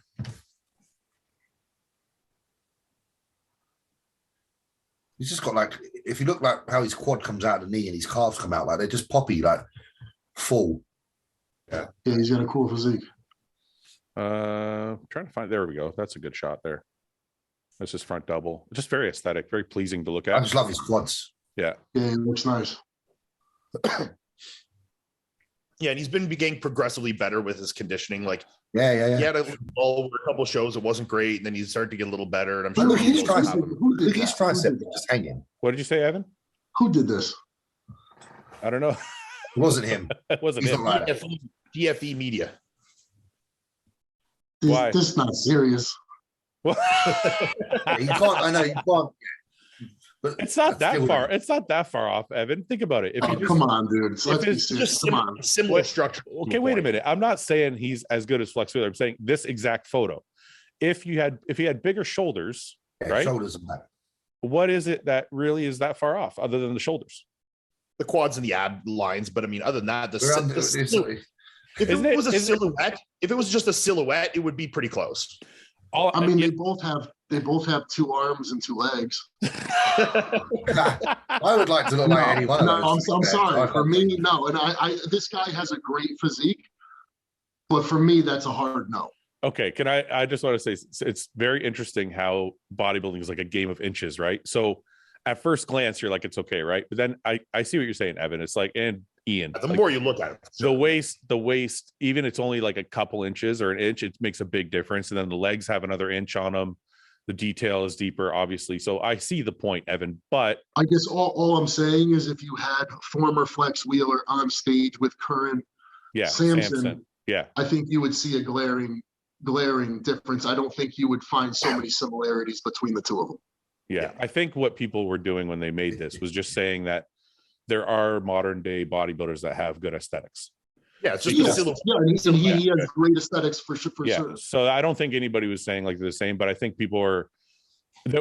He's just got like, if you look like how his quad comes out of the knee and his calves come out, like they're just poppy, like full. Yeah, he's got a cool physique. Trying to find. There we go. That's a good shot there. That's his front double. Just very aesthetic, very pleasing to look at. I just love his quads. Yeah. Yeah, he looks nice. Yeah, and he's been getting progressively better with his conditioning. Like, yeah. He had a couple shows, it wasn't great, and then he started to get a little better. And I'm sure look, his tricep just hanging. What did you say, Evan? Who did this? I don't know. It wasn't him. It wasn't him. DFE Media. Why? This is not serious. Well, You can't. I know you can't. But it's not that far. It's not that far off, Evan. Think about it. If you come on, dude. Let's be serious. Come on. Similar structure. Okay, wait a minute. I'm not saying he's as good as Flex Wheeler. I'm saying this exact photo. If he had bigger shoulders, right? Shoulders and back. What is it that really is that far off, other than the shoulders? The quads and the ab lines, but I mean, other than that, if it was just a silhouette, it would be pretty close. I mean, they both have 2 arms and 2 legs. I would like to look like any one of those. I'm sorry. For me, no. And I this guy has a great physique, but for me, that's a hard no. Okay, I just want to say it's very interesting how bodybuilding is like a game of inches, right? So at first glance, you're like, it's okay, right? But then I see what you're saying, Evan. It's like, and Ian, the more you look at it, the waist, even it's only like a couple inches or an inch, it makes a big difference. And then the legs have another inch on them. The detail is deeper, obviously. So I see the point, Evan, but I guess all I'm saying is if you had former Flex Wheeler on stage with current Samson, I think you would see a glaring difference. I don't think you would find so many similarities between the two of them. Yeah, I think what people were doing when they made this was just saying that there are modern day bodybuilders that have good aesthetics. Yeah, it's just he has great aesthetics for sure. So I don't think anybody was saying like the same, but I think people were.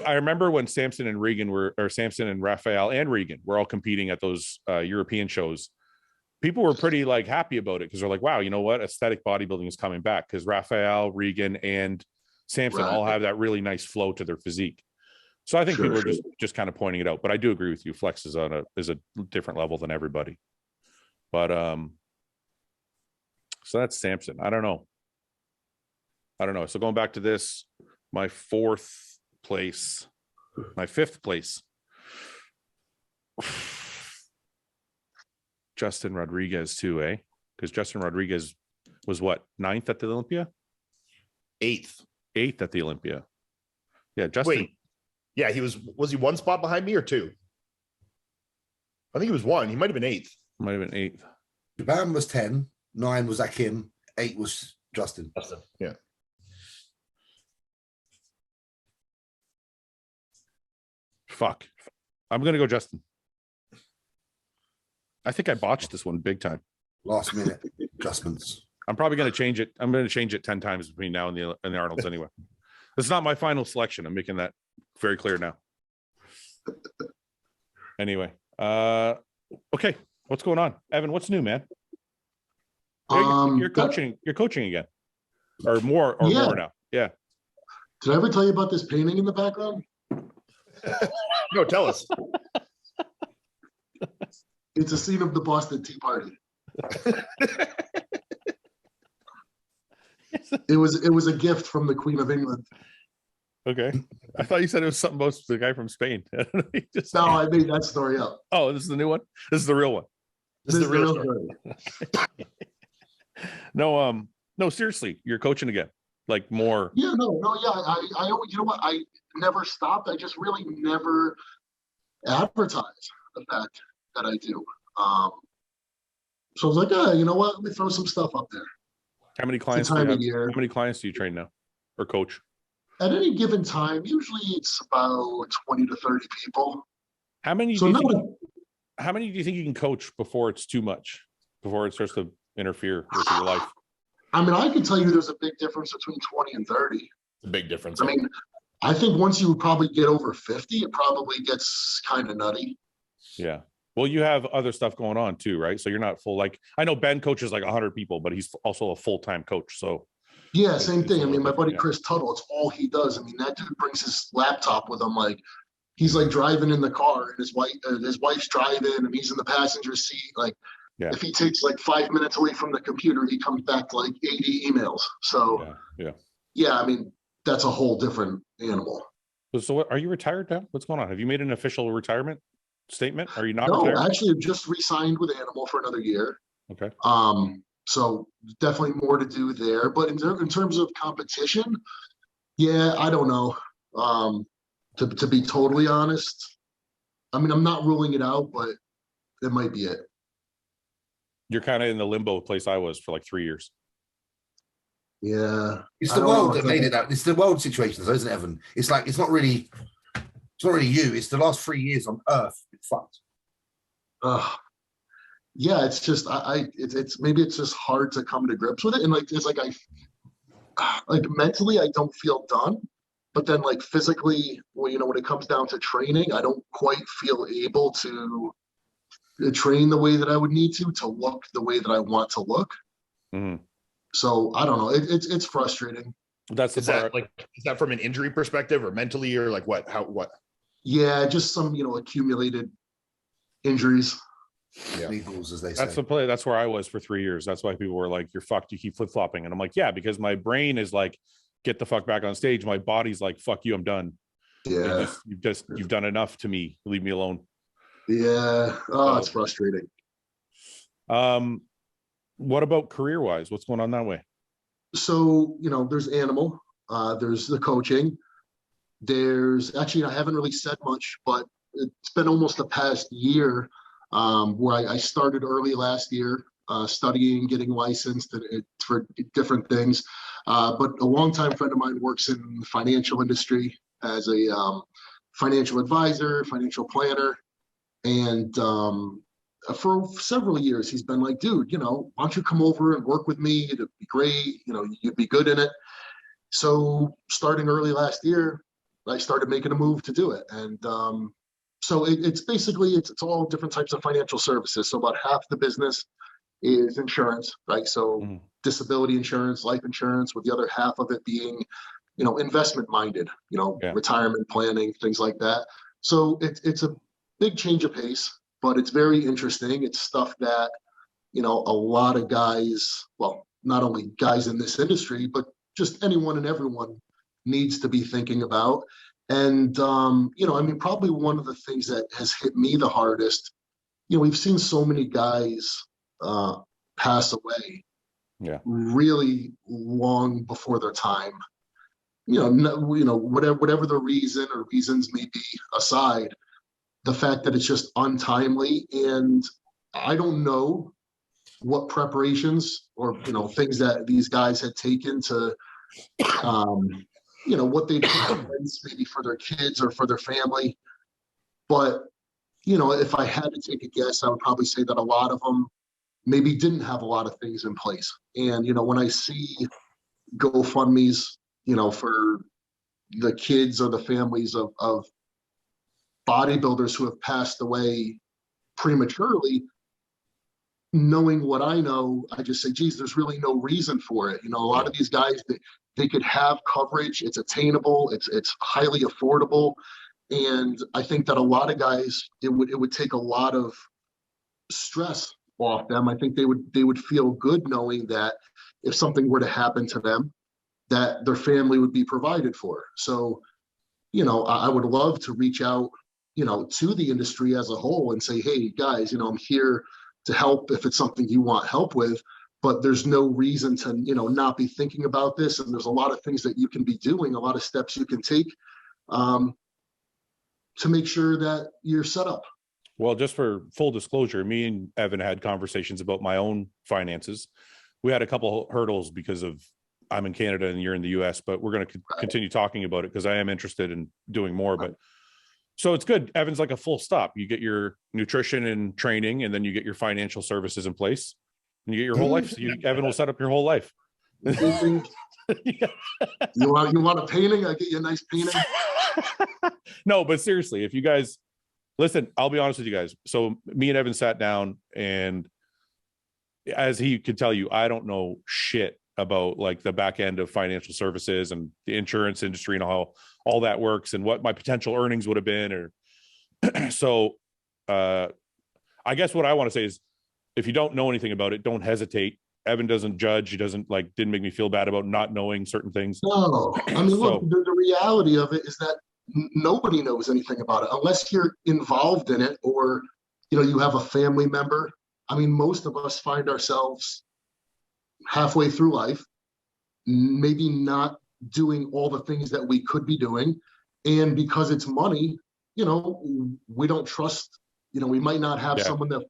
I remember when Samson and Raphael and Regan were all competing at those European shows. People were pretty like happy about it because they're like, wow, you know what? Aesthetic bodybuilding is coming back because Raphael, Regan, and Samson all have that really nice flow to their physique. So I think people were just kind of pointing it out. But I do agree with you. Flex is a different level than everybody. But so that's Samson. I don't know. So going back to this, my 5th place. Justin Rodriguez too, eh? Because Justin Rodriguez was what, 9th at the Olympia? 8th at the Olympia. Yeah, Justin. Wait. Yeah, was he 1 spot behind me or 2? I think he was 1. He might have been 8th. Might have been 8th. Japan was 10, 9 was Akim, 8 was Justin. Yeah. Fuck. I'm gonna go Justin. I think I botched this one big time. Last minute adjustments. I'm probably going to change it. I'm going to change it 10 times between now and the Arnolds anyway. It's not my final selection. I'm making that very clear now. Anyway, okay. What's going on? Evan, what's new, man? You're coaching. You're coaching again. Or more now. Yeah. Did I ever tell you about this painting in the background? No, tell us. It's a scene of the Boston Tea Party. It was a gift from the Queen of England. Okay. I thought you said it was something about the guy from Spain. No, I made that story up. Oh, this is the new one? This is the real one. This is the real story. No, seriously, you're coaching again. Like more. Yeah, I you know what? I never stopped. I just really never advertise the fact that I do. So I was like, you know what? Let me throw some stuff up there. How many clients do you have? How many clients do you train now or coach? At any given time, usually it's about 20 to 30 people. How many do you think you can coach before it's too much? Before it starts to interfere with your life? I mean, I can tell you there's a big difference between 20 and 30. A big difference. I mean, I think once you probably get over 50, it probably gets kind of nutty. Yeah. Well, you have other stuff going on too, right? So you're not full. Like, I know Ben coaches like 100 people, but he's also a full-time coach. So yeah, same thing. I mean, my buddy Chris Tuttle, it's all he does. I mean, that dude brings his laptop with him. Like, he's like driving in the car, and his wife's driving, and he's in the passenger seat. Like, if he takes like 5 minutes away from the computer, he comes back to like 80 emails. So yeah. I mean, that's a whole different animal. So what, are you retired now? What's going on? Have you made an official retirement statement? Are you not retired? No, actually, I've just re-signed with Animal for another year. Okay. So definitely more to do there. But in terms of competition, yeah, I don't know. To be totally honest, I mean, I'm not ruling it out, but it might be it. You're kind of in the limbo place I was for like 3 years. Yeah. It's the world that made it out. It's the world situation, isn't it, Evan? It's like, it's not really you. It's the last 3 years on Earth. It's fucked. Yeah, it's just it's maybe it's just hard to come to grips with it, and like it's like like mentally I don't feel done, but then like physically, well, you know, when it comes down to training, I don't quite feel able to train the way that I would need to look the way that I want to look. Mm-hmm. So I don't know. It's frustrating. That's is that from an injury perspective or mentally or like what? Yeah, just some accumulated injuries. Yeah. Legals, as they say. That's the play. That's where I was for 3 years. That's why people were like, "You're fucked. You keep flip flopping," and I'm like, "Yeah," because my brain is like, "Get the fuck back on stage." My body's like, "Fuck you, I'm done." Yeah, you've done enough to me. Leave me alone. Yeah. It's frustrating. What about career wise? What's going on that way? So there's Animal. There's the coaching. There's actually, I haven't really said much, but it's been almost the past year where I started early last year, studying, getting licensed for different things. But a longtime friend of mine works in the financial industry as a financial advisor, financial planner. And for several years, he's been like, dude, why don't you come over and work with me? It'd be great. You'd be good in it. So starting early last year, I started making a move to do it. And so it's basically, it's all different types of financial services. So about half the business is insurance, right? So disability insurance, life insurance, with the other half of it being, investment minded, retirement planning, things like that. So it's a big change of pace, but it's very interesting. It's stuff that, a lot of guys, well, not only guys in this industry, but just anyone and everyone needs to be thinking about. And, I mean, probably one of the things that has hit me the hardest, we've seen so many guys pass away really long before their time. Whatever the reason or reasons may be aside, the fact that it's just untimely. And I don't know what preparations or, things that these guys had taken to, what they did maybe for their kids or for their family. But, if I had to take a guess, I would probably say that a lot of them maybe didn't have a lot of things in place. And, when I see GoFundMes, for the kids or the families of bodybuilders who have passed away prematurely, knowing what I know, I just say, geez, there's really no reason for it. A lot of these guys, they could have coverage. It's attainable. It's highly affordable. And I think that a lot of guys, it would take a lot of stress off them. I think they would feel good knowing that, if something were to happen to them, that their family would be provided for. So, I would love to reach out, to the industry as a whole and say, hey, guys, I'm here to help if it's something you want help with, but there's no reason to, not be thinking about this. And there's a lot of things that you can be doing, a lot of steps you can take to make sure that you're set up. Well, just for full disclosure, me and Evan had conversations about my own finances. We had a couple hurdles because of I'm in Canada and you're in the US, but we're going to continue talking about it because I am interested in doing more. But so it's good. Evan's like a full stop. You get your nutrition and training, and then you get your financial services in place, and you get your whole life. So Evan will set up your whole life. Yeah. You want a painting? I get you a nice painting. No, but seriously, if you guys listen, I'll be honest with you guys. So me and Evan sat down, and as he could tell you, I don't know shit about like the back end of financial services and the insurance industry and how all that works and what my potential earnings would have been. Or so I guess what I want to say is, if you don't know anything about it, don't hesitate. Evan doesn't judge. He doesn't didn't make me feel bad about not knowing certain things. No, I mean, look, the reality of it is that nobody knows anything about it unless you're involved in it, or, you have a family member. I mean, most of us find ourselves halfway through life, maybe not doing all the things that we could be doing. And because it's money, we don't trust, we might not have someone that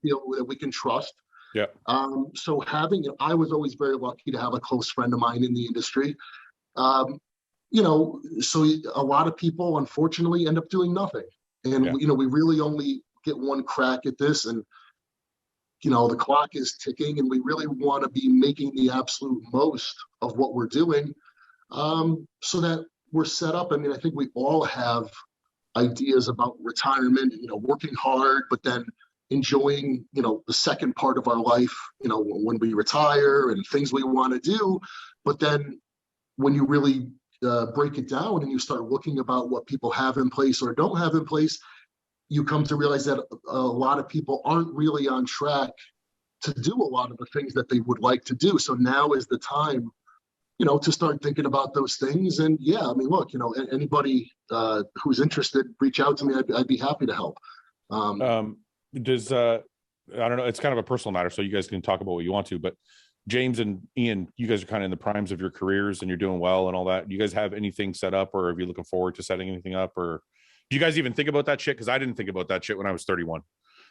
we can trust. Yeah. So I was always very lucky to have a close friend of mine in the industry. So a lot of people unfortunately end up doing nothing. And, we really only get one crack at this, and, the clock is ticking, and we really want to be making the absolute most of what we're doing, so that we're set up. I mean, I think we all have ideas about retirement, working hard, but then enjoying, the second part of our life, when we retire and things we want to do. But then when you really break it down and you start looking about what people have in place or don't have in place, you come to realize that a lot of people aren't really on track to do a lot of the things that they would like to do. So now is the time, to start thinking about those things. And yeah, I mean, look, anybody who's interested, reach out to me. I'd be happy to help. I don't know, it's kind of a personal matter, so you guys can talk about what you want to, but James and Iain, you guys are kind of in the primes of your careers and you're doing well and all that. Do you guys have anything set up, or are you looking forward to setting anything up, or do you guys even think about that shit? Because I didn't think about that shit when I was 31.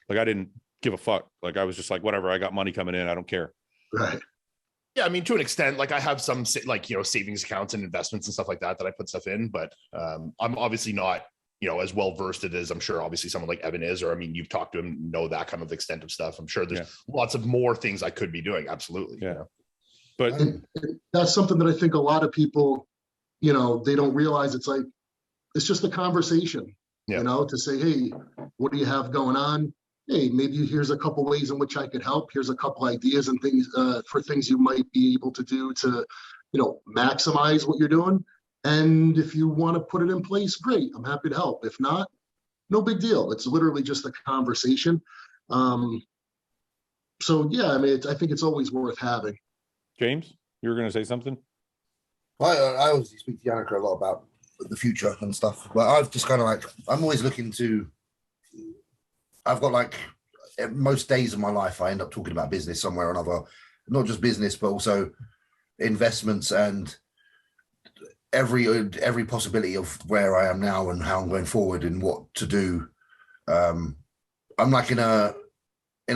Like, I didn't give a fuck. Like, I was just like, whatever, I got money coming in, I don't care. Right. Yeah, I mean, to an extent, like I have some savings accounts and investments and stuff like that I put stuff in, but I'm obviously not, as well versed as I'm sure obviously someone like Evan is, or I mean, you've talked to him, know that kind of extent of stuff. I'm sure there's lots of more things I could be doing. Absolutely. Yeah. But and that's something that I think a lot of people, they don't realize. It's like, it's just a conversation, to say, hey, what do you have going on? Hey, maybe here's a couple ways in which I could help. Here's a couple ideas and things for things you might be able to do to, maximize what you're doing. And if you want to put it in place, great, I'm happy to help. If not, no big deal. It's literally just a conversation. So yeah, I mean, I think it's always worth having. James, you were going to say something? Well, I obviously speak to Yannicka a lot about the future and stuff, but I've just kind of like, I'm always looking to, I've got like, most days of my life, I end up talking about business somewhere or another, not just business, but also investments and every possibility of where I am now and how I'm going forward and what to do. I'm like in a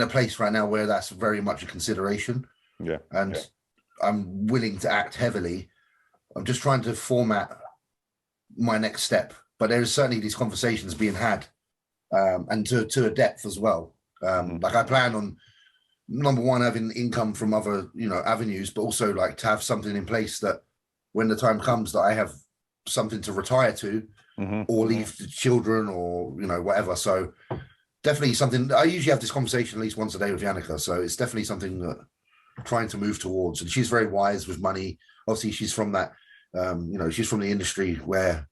place right now where that's very much a consideration. Yeah. And I'm willing to act heavily. I'm just trying to format my next step, but there is certainly these conversations being had, and to a depth as well. Like I plan on, number one, having income from other, avenues, but also like to have something in place that when the time comes that I have something to retire to or leave to children or, whatever. So definitely something, I usually have this conversation at least once a day with Yannicka. So it's definitely something that I'm trying to move towards. And she's very wise with money. Obviously she's from that, she's from the industry where,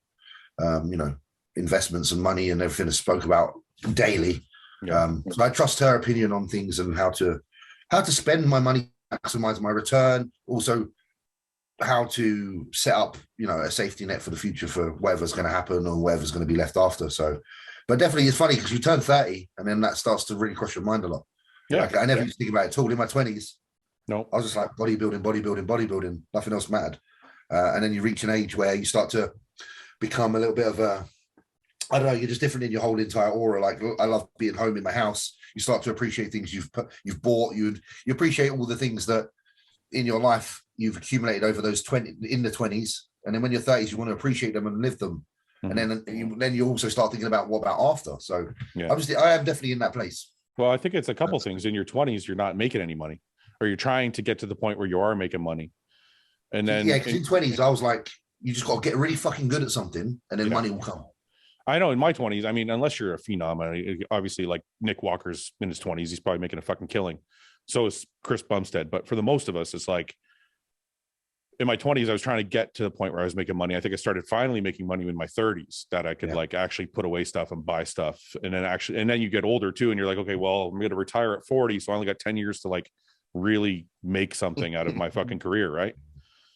investments and money and everything is spoke about daily. So I trust her opinion on things and how to spend my money maximize my return, also how to set up, a safety net for the future for whatever's going to happen or whatever's going to be left after. So, but definitely it's funny because you turn 30 and then that starts to really cross your mind a lot. Yeah. Like, I never used to think about it at all in my 20s. No, I was just like bodybuilding. Nothing else mattered. And then you reach an age where you start to become a little bit of I don't know, you're just different in your whole entire aura. Like, I love being home in my house. You start to appreciate things you've bought. You appreciate all the things that in your life you've accumulated over those 20s. And then when you're 30s, you want to appreciate them and live them. And then you also start thinking about what about after. So obviously I am definitely in that place. Well, I think it's a couple things. In your 20s, you're not making any money, or you're trying to get to the point where you are making money. And then because in 20s, I was like, you just got to get really fucking good at something and then money will come. I know in my 20s, I mean, unless you're a phenom, obviously like Nick Walker's in his 20s, he's probably making a fucking killing. So is Chris Bumstead. But for the most of us, it's like in my 20s, I was trying to get to the point where I was making money. I think I started finally making money in my 30s that I could like actually put away stuff and buy stuff. And then you get older too. And you're like, okay, well, I'm going to retire at 40. So I only got 10 years to like really make something out of my fucking career. Right.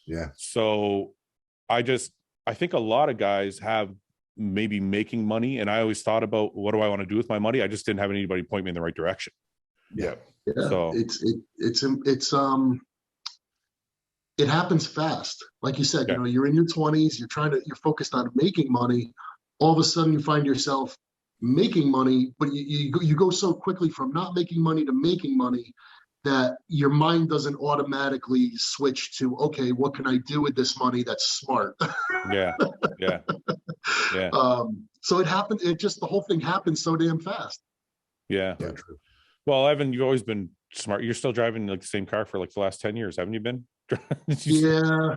Yeah. So I think a lot of guys have maybe making money. And I always thought about what do I want to do with my money? I just didn't have anybody point me in the right direction. Yeah. So it happens fast. Like you said, you're in your 20s, you're focused on making money. All of a sudden you find yourself making money, but you go so quickly from not making money to making money that your mind doesn't automatically switch to, okay, what can I do with this money that's smart? Yeah. So it happened. The whole thing happened so damn fast. Yeah. Well, Evan, you've always been smart. You're still driving like the same car for like the last 10 years, haven't you been? Yeah.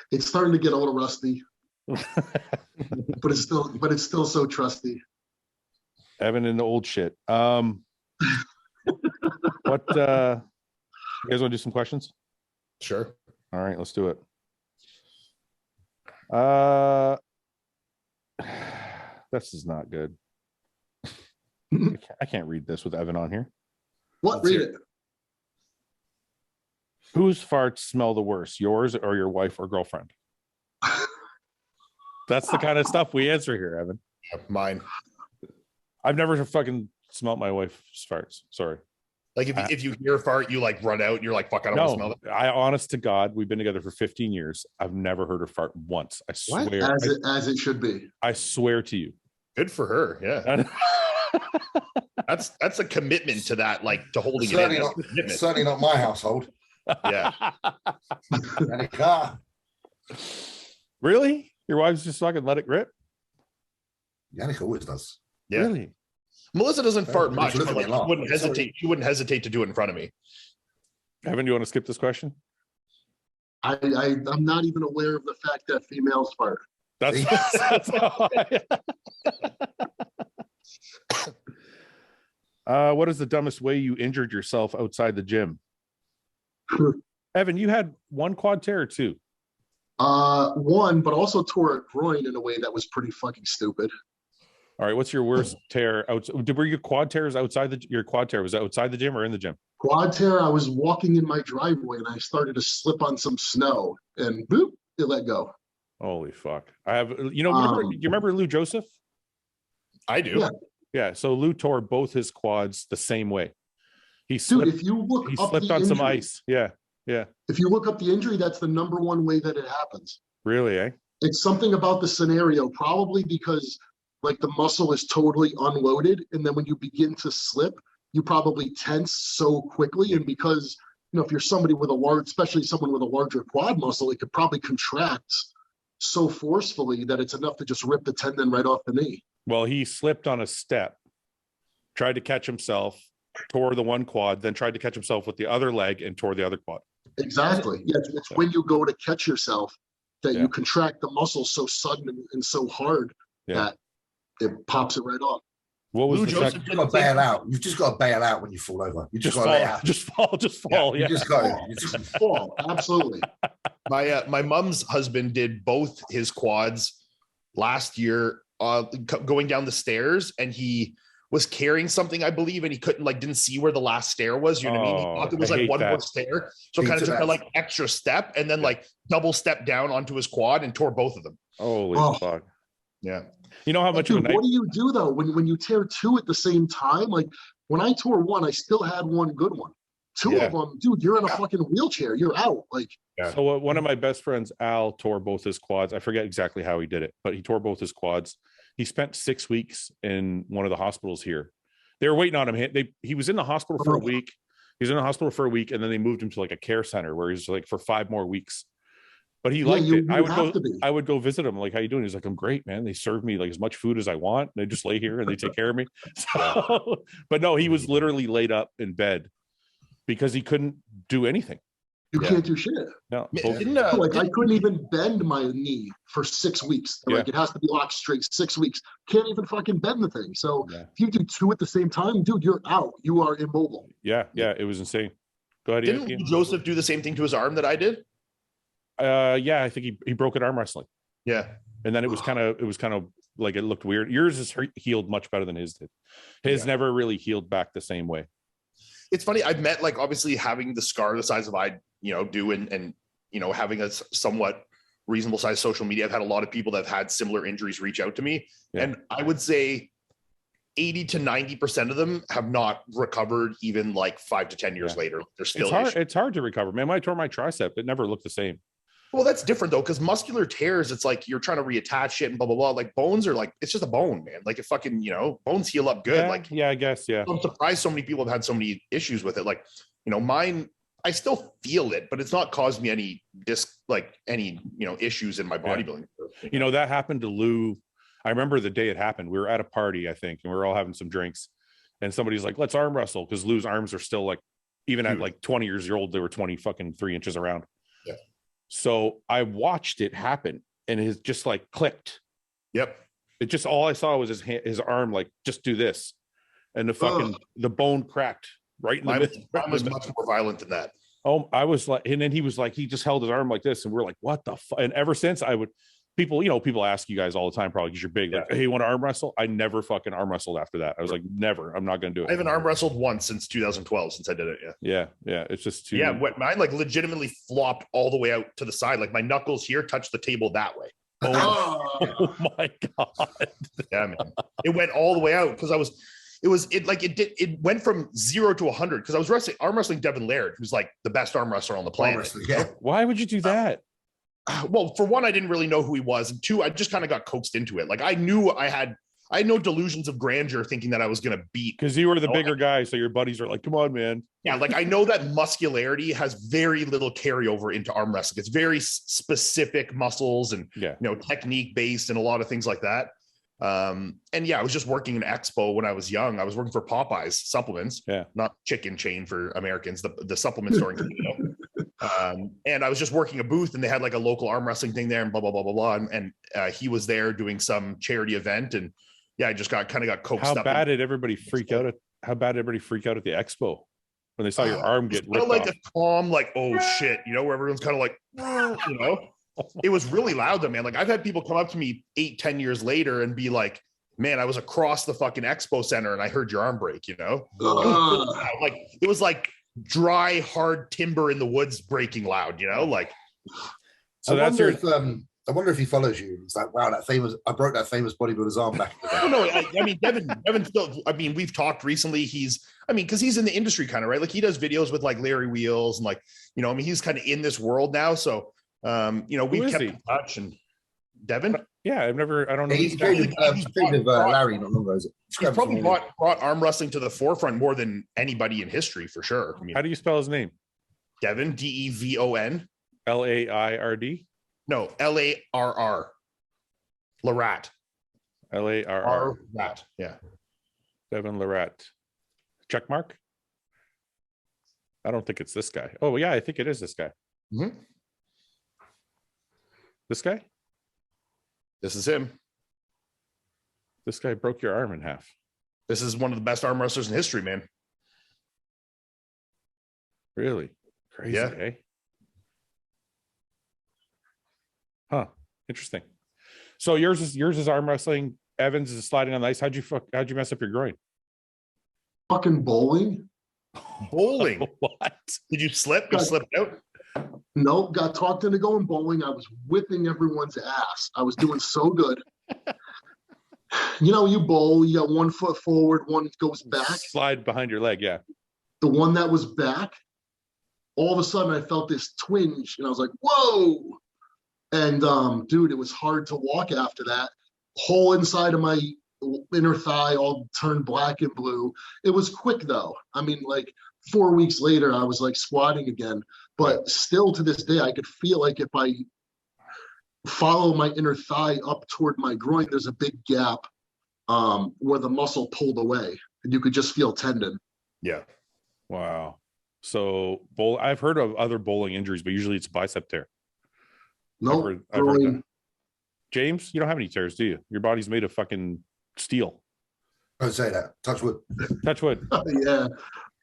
It's starting to get a little rusty. but it's still so trusty. Evan in the old shit. What you guys want to do some questions? Sure. All right, let's do it. This is not good. I can't read this with Evan on here. What? Read it. Whose farts smell the worst, yours or your wife or girlfriend? That's the kind of stuff we answer here, Evan. Mine. I've never fucking smelt my wife's farts. Sorry. Like if you hear a fart, you like run out. You're like, fuck, I don't want to smell it. I honest to God, we've been together for 15 years. I've never heard her fart once. I swear. As it should be. I swear to you. Good for her. Yeah. That's a commitment to that, like to holding certainly it in. Certainly not my household. Yeah. Really? Your wife's just fucking let it rip? Yannick always does. Yeah. Really? Melissa doesn't fart much, but like, she wouldn't hesitate to do it in front of me. Evan, you want to skip this question? I'm not even aware of the fact that females fart. That's how what is the dumbest way you injured yourself outside the gym? Evan, you had one quad tear or two? One, but also tore a groin in a way that was pretty fucking stupid. All right, what's your worst tear? Were your quad tears outside your quad tear? Was that outside the gym or in the gym? Quad tear, I was walking in my driveway and I started to slip on some snow and boop, it let go. Holy fuck. I have, you remember Lou Joseph? I do. Yeah. So Lou tore both his quads the same way. He slipped on some ice. Yeah. If you look up the injury, that's the number one way that it happens. Really, eh? It's something about the scenario, probably because like the muscle is totally unloaded. And then when you begin to slip, you probably tense so quickly. And because, if you're somebody with especially someone with a larger quad muscle, it could probably contract so forcefully that it's enough to just rip the tendon right off the knee. Well, he slipped on a step, tried to catch himself, tore the one quad, then tried to catch himself with the other leg and tore the other quad. Exactly. Yeah, it's when you go to catch yourself that you contract the muscle so sudden and so hard that it pops it right off. What was You've just got to bail out. You've just got to bail out when you fall over. You just got to fall. Just fall. Yeah. You just got to fall. Absolutely. My mom's husband did both his quads last year going down the stairs, and he was carrying something, I believe, and he couldn't didn't see where the last stair was. You know what I mean? He thought there was I like hate one more that. stair, so kind of took that extra step and then double step down onto his quad and tore both of them. Holy fuck! Yeah. You know how much Dude, of a night? what do you do though when you tear two at the same time? Like when I tore one, I still had one good one. Two of them, dude, you're in a fucking wheelchair. You're out. Like, so one of my best friends, Al, tore both his quads. I forget exactly how he did it, but he tore both his quads. He spent 6 weeks in one of the hospitals here. They were waiting on him. He was in the hospital for a week. He was in the hospital for a week, and then they moved him to like a care center where he's like for 5 more weeks. But he liked it. I would go visit him. Like, how you doing? He's like, I'm great, man. They serve me like as much food as I want. They just lay here and they take care of me. So, but no, he was literally laid up in bed because he couldn't do anything. You can't do shit. No, like I couldn't even bend my knee for 6 weeks. Like it has to be locked straight 6 weeks. Can't even fucking bend the thing. So if you do two at the same time, dude, you're out. You are immobile. Yeah, it was insane. Go ahead. Didn't Joseph do the same thing to his arm that I did? Yeah, I think he broke it arm wrestling. Yeah, and then it was kind of like it looked weird. Yours is healed much better than his did. His never really healed back the same way. It's funny. I've met obviously having the scar the size of I do and having a somewhat reasonable size social media. I've had a lot of people that have had similar injuries reach out to me, and I would say 80 to 90% of them have not recovered even like 5 to 10 years later. They're still it's hard to recover, man. When I tore my tricep, it never looked the same. Well, that's different though, because muscular tears, it's like you're trying to reattach it and blah blah blah. Like bones are like it's just a bone, man. Like it fucking bones heal up good. I guess I'm surprised so many people have had so many issues with it. Like mine, I still feel it, but it's not caused me any issues in my bodybuilding. That happened to Lou. I remember the day it happened. We were at a party, I think, and we were all having some drinks, and somebody's like, "Let's arm wrestle," because Lou's arms are still like, even at like 20 years old, they were 23 inches around. Yeah. So I watched it happen, and it just like clicked. Yep. It just all I saw was his arm like just do this, and the bone cracked right in the middle. Mine was much more violent than that. Oh, I was like, and then he was like, he just held his arm like this, and we're like, what the fuck? And ever since people ask you guys all the time, probably because you're big, like, hey, you want to arm wrestle? I never fucking arm wrestled after that. I was like, never. I'm not going to do it. I haven't arm wrestled once since 2012 since I did it. Yeah. It's just too. Yeah, mine like legitimately flopped all the way out to the side. Like my knuckles here touched the table that way. Oh my god. Yeah, man. It went all the way out because it went from 0 to 100 because I was arm wrestling Devin Laird, who's like the best arm wrestler on the planet. Why would you do that? Well, for one, I didn't really know who he was, and two, I just kind of got coaxed into it. Like I knew I had no delusions of grandeur, thinking that I was going to beat because you were the bigger guy. So your buddies are like, "Come on, man." Yeah, like I know that muscularity has very little carryover into arm wrestling. It's very specific muscles and technique based and a lot of things like that. And I was just working in Expo when I was young. I was working for Popeyes supplements, not chicken chain for Americans, the supplement store in Canada. And I was just working a booth, and they had like a local arm wrestling thing there, and blah blah blah blah blah. And he was there doing some charity event, and I just got coaxed up. How bad did everybody freak out at the Expo when they saw your arm get ripped like off? A calm, like, oh shit, where everyone's kind of like, It was really loud though, man. Like I've had people come up to me 8-10 years later and be like, man, I was across the fucking Expo Center and I heard your arm break, It was like dry, hard timber in the woods breaking loud, Like so I wonder if he follows you. It's like, wow, I broke that famous bodybuilder's arm back in the day. No, I mean, Devin still, we've talked recently. Because he's in the industry kind of, right? Like he does videos with like Larry Wheels and like, he's kind of in this world now. So, we've kept in touch. And Devin? Yeah, I don't know. He's trained with Larry not long ago. He's probably brought arm wrestling to the forefront more than anybody in history, for sure. How do you spell his name? Devin, Devon. Laird? No, Larr. Larat. Larr. Rat. Yeah. Devin Larat. Check mark? I don't think it's this guy. Oh, yeah, I think it is this guy. Mm-hmm. This guy? This is him. This guy broke your arm in half. This is one of the best arm wrestlers in history, man. Really? Crazy, eh? Huh. Interesting. So yours is arm wrestling. Evans is sliding on the ice. How'd you mess up your groin? Fucking bowling. Bowling? What? Did you slip? You slipped out? Nope, got talked into going bowling. I was whipping everyone's ass. I was doing so good. You know, you bowl, you got 1 foot forward, one goes back. Slide behind your leg, yeah. The one that was back, all of a sudden I felt this twinge and I was like, whoa. And dude, it was hard to walk after that. Whole inside of my inner thigh all turned black and blue. It was quick though. I mean, like 4 weeks later, I was like squatting again. But still to this day, I could feel like if I follow my inner thigh up toward my groin, there's a big gap where the muscle pulled away and you could just feel tendon. Yeah. Wow. So I've heard of other bowling injuries, but usually it's bicep tear. No, I've heard that. James, you don't have any tears, do you? Your body's made of fucking steel. Don't say that. Touch wood. Touch wood. Yeah,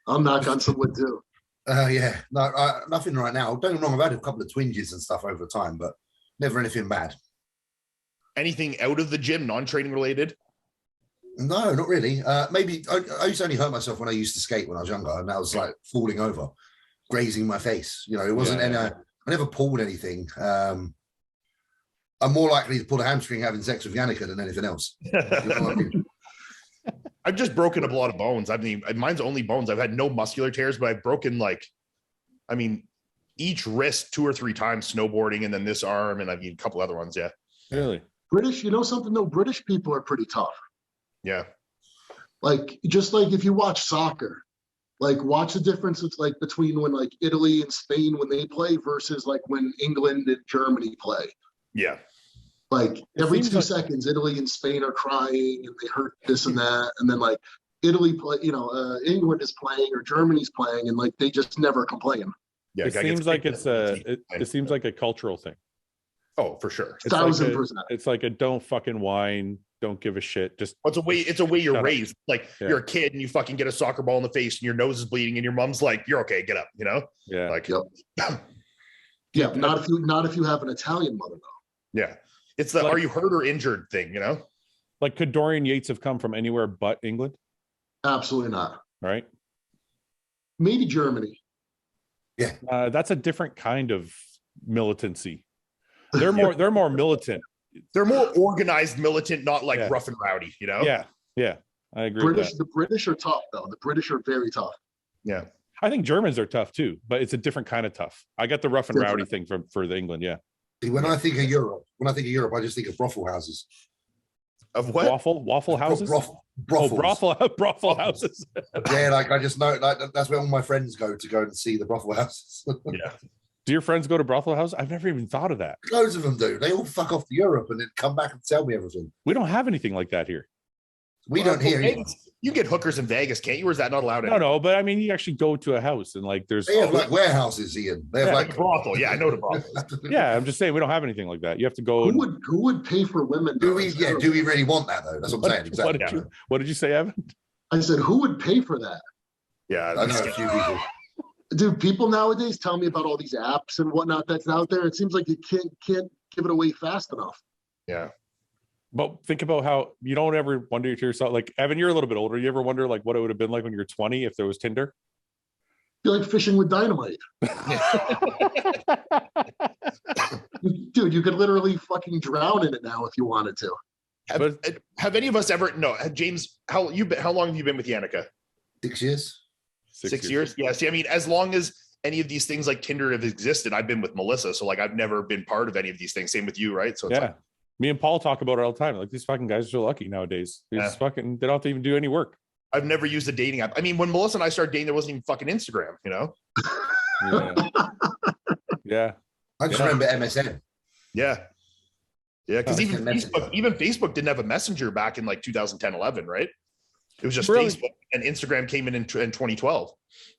I'll knock on some wood too. Yeah, no, nothing right now. Don't get me wrong, I've had a couple of twinges and stuff over time, but never anything bad. Anything out of the gym, non-training related? No, not really. Maybe I used to only hurt myself when I used to skate when I was younger, and that was like falling over, grazing my face. You know, it wasn't any. I never pulled anything. I'm more likely to pull a hamstring having sex with Yannicka than anything else. You know what I mean? I've just broken a lot of bones. I mean, mine's only bones. I've had no muscular tears, but I've broken each wrist 2 or 3 times snowboarding, and then this arm, and a couple other ones. Yeah. Really? British, you know something though? British people are pretty tough. Yeah. Like, just like if you watch soccer, like watch the difference it's like between when like Italy and Spain when they play versus like when England and Germany play. Yeah. Like every 2 seconds, Italy and Spain are crying and they hurt this and that. And then like Italy play, England is playing or Germany's playing and like they just never complain. Yeah, it seems like it seems like a cultural thing. Oh, for sure. 1000%. It's like a don't fucking whine, don't give a shit. Just it's a way you're raised. Like you're a kid and you fucking get a soccer ball in the face and your nose is bleeding and your mom's like, "You're okay, get up," Yeah. Like, yeah, not if you have an Italian mother though. Yeah. It's the are you hurt or injured thing, Like, could Dorian Yates have come from anywhere but England? Absolutely not. Right? Maybe Germany. Yeah. That's a different kind of militancy. They're more militant. They're more organized militant, not like rough and rowdy, Yeah. I agree. The British are tough though. The British are very tough. Yeah. I think Germans are tough too, but it's a different kind of tough. I got the rough and rowdy thing for the England, yeah. When I think of Europe, I just think of brothel houses. Of what? Waffle houses? Brothels. Brothel houses. Yeah, like I just know like that's where all my friends go and see the brothel houses. Yeah. Do your friends go to brothel houses? I've never even thought of that. Loads of them do. They all fuck off to Europe and then come back and tell me everything. We don't have anything like that here. We don't hear either. You get hookers in Vegas, can't you? Or is that not allowed? No, but I mean, you actually go to a house and like there's. They have like warehouses, Ian. They have like a brothel. Yeah, I know the brothel. Yeah, I'm just saying we don't have anything like that. You have to go. Who would pay for women? Do we really want that though? That's what I'm saying. Exactly. What did you say, Evan? I said, who would pay for that? Yeah, I know a few people. Dude, people nowadays tell me about all these apps and whatnot that's out there. It seems like you can't give it away fast enough. Yeah. But think about how you don't ever wonder to yourself, like, Evan, you're a little bit older. You ever wonder like what it would have been like when you're 20 if there was Tinder? You're like fishing with dynamite. Dude, you could literally fucking drown in it now if you wanted to. Have any of us ever? No, James. How long have you been with Yannicka? 6 years. 6 years. Yeah. See, I mean, as long as any of these things like Tinder have existed, I've been with Melissa. So like, I've never been part of any of these things. Same with you, right? So it's like, me and Paul talk about it all the time. Like, these fucking guys are so lucky nowadays. They don't have to even do any work. I've never used a dating app. I mean, when Melissa and I started dating, there wasn't even fucking Instagram, Yeah. I just remember MSN. Yeah. Because even Facebook didn't have a messenger back in like 2010, 11, right? It was just Facebook, and Instagram came in 2012.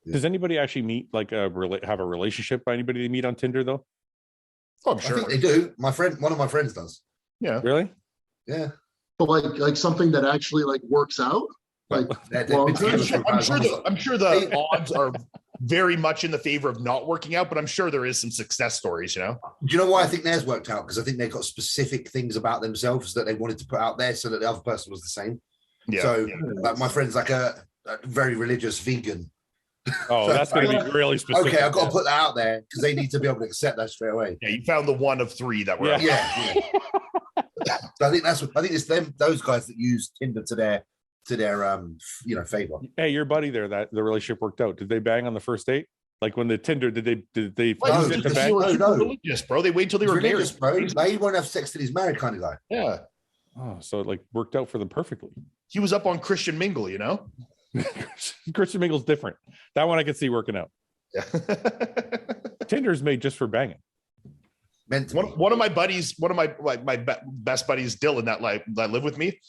Does anybody actually meet like have a relationship by anybody they meet on Tinder though? Oh, I'm sure. I think they do. One of my friends does. Yeah. Really? Yeah. But like something that actually like works out. Like I'm sure the odds are very much in the favor of not working out, but I'm sure there is some success stories, Do you know why I think theirs worked out? Because I think they've got specific things about themselves that they wanted to put out there so that the other person was the same. Yeah. So like my friend's like a very religious vegan. Oh, that's going to be really specific. Okay, I've got to put that out there because they need to be able to accept that straight away. Yeah, you found the one of 3 that were. Yeah. So I think it's those guys that use Tinder to their favor. Hey, your buddy there, that the relationship worked out. Did they bang on the first date? Like when the Tinder, did they No, use it to bang? No. Religious, bro. They wait till they were religious, married. bro. He won't have sex till he's married, kind of guy. Yeah. Oh, so it like worked out for them perfectly. He was up on Christian Mingle, you know? Christian Mingle's different. That one I could see working out. Yeah. Tinder's made just for banging. One of my buddies, my best buddies, Dylan, that live with me.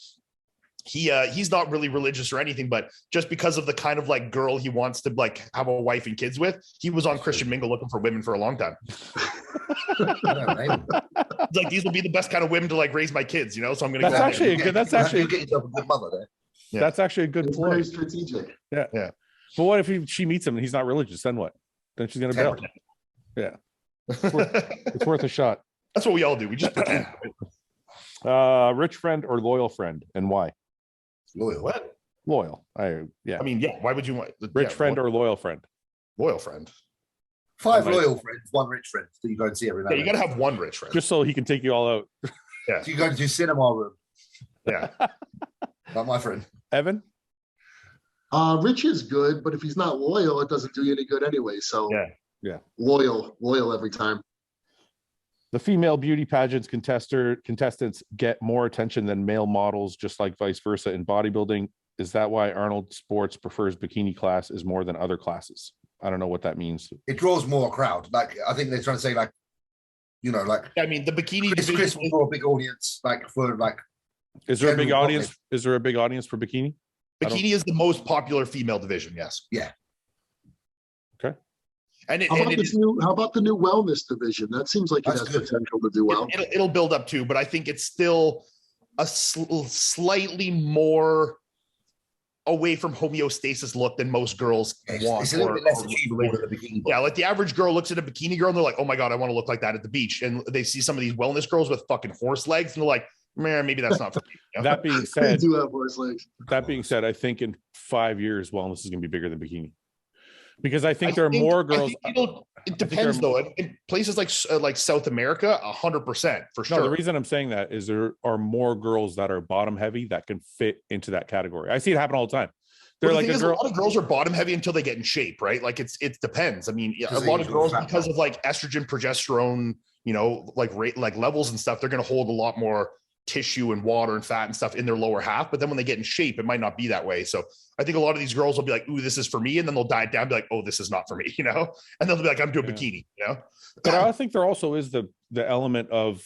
He's not really religious or anything, but just because of the kind of like girl he wants to like have a wife and kids with, he was on Christian Mingle looking for women for a long time. Like, these will be the best kind of women to like raise my kids, you know. So I'm gonna. That's actually a good. That's actually get yourself a good mother there. Yeah. That's actually a good It's point. very strategic. Yeah. But what if she meets him and he's not religious? Then what? Then she's gonna bail. Yeah. It's worth a shot. That's what we all do. We just pretend. Rich friend or loyal friend, and why? Loyal. What? Loyal. I mean, yeah. Why would you want rich friend or loyal friend? Loyal friend. 5 loyal friends, 1 rich friend that you go and see every night. Yeah, you gotta have 1 rich friend. Just so he can take you all out. Yeah. So you go into cinema room. Yeah. Not my friend. Evan? Rich is good, but if he's not loyal, it doesn't do you any good anyway. So yeah. Loyal every time. The female beauty pageants contestants get more attention than male models, just like vice versa in bodybuilding. Is that why Arnold Sports prefers bikini class is more than other classes? I don't know what that means. It draws more crowd. Like, I think they're trying to say, like, you know, like, I mean, the bikini Chris will draw a big audience, like, for like. Is there a big audience? Public. Is there a big audience for bikini? Bikini is the most popular female division. Yes. Yeah. Okay. And how about the new wellness division? That seems like it has potential to do well. It'll build up too, but I think it's still a slightly more away from homeostasis look than most girls want. It's a little bit less achievable than the bikini. Yeah, like the average girl looks at a bikini girl and they're like, "Oh my god, I want to look like that at the beach." And they see some of these wellness girls with fucking horse legs, and they're like, "Man, maybe that's not for me." You know? That being said, they do have horse legs. That being said, I think in 5 years, wellness is going to be bigger than bikini. Because I think there are more girls. It depends, though. In places like South America, 100% for sure. No, the reason I'm saying that is there are more girls that are bottom heavy that can fit into that category. I see it happen all the time. They're like a lot of girls are bottom heavy until they get in shape, right? Like it depends. I mean, a lot of girls, because of like estrogen, progesterone, you know, like levels and stuff, they're going to hold a lot more tissue and water and fat and stuff in their lower half, but then when they get in shape, it might not be that way. So I think a lot of these girls will be like, "Ooh, this is for me," and then they'll diet down, and be like, "Oh, this is not for me," you know, and they'll be like, "I'm doing bikini," you know. But I think there also is the element of,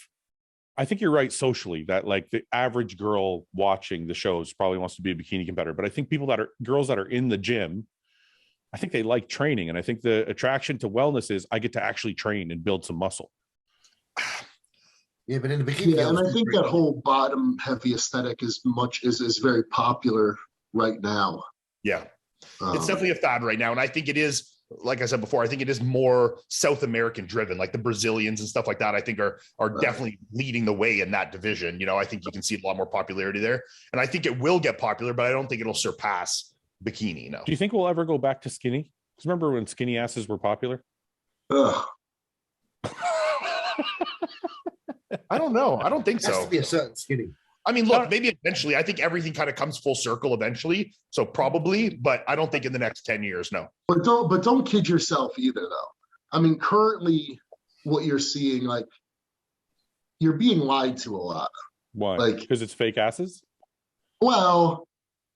I think you're right socially that like the average girl watching the shows probably wants to be a bikini competitor, but I think girls that are in the gym, I think they like training, and I think the attraction to wellness is I get to actually train and build some muscle. Yeah, but in the bikini, and I think that whole bottom heavy aesthetic is very popular right now. Yeah, it's definitely a fad right now, and I think it is. Like I said before, I think it is more South American driven, like the Brazilians and stuff like that. I think are definitely leading the way in that division. You know, I think you can see a lot more popularity there, and I think it will get popular, but I don't think it'll surpass bikini. No. Do you think we'll ever go back to skinny? Because remember when skinny asses were popular? Ugh. I don't know. I don't think so. It has to be a certain skinny. I mean, look, maybe eventually. I think everything kind of comes full circle eventually. So probably, but I don't think in the next 10 years, no. But don't kid yourself either, though. I mean, currently, what you're seeing, like, you're being lied to a lot. Why? Like, because it's fake asses? Well,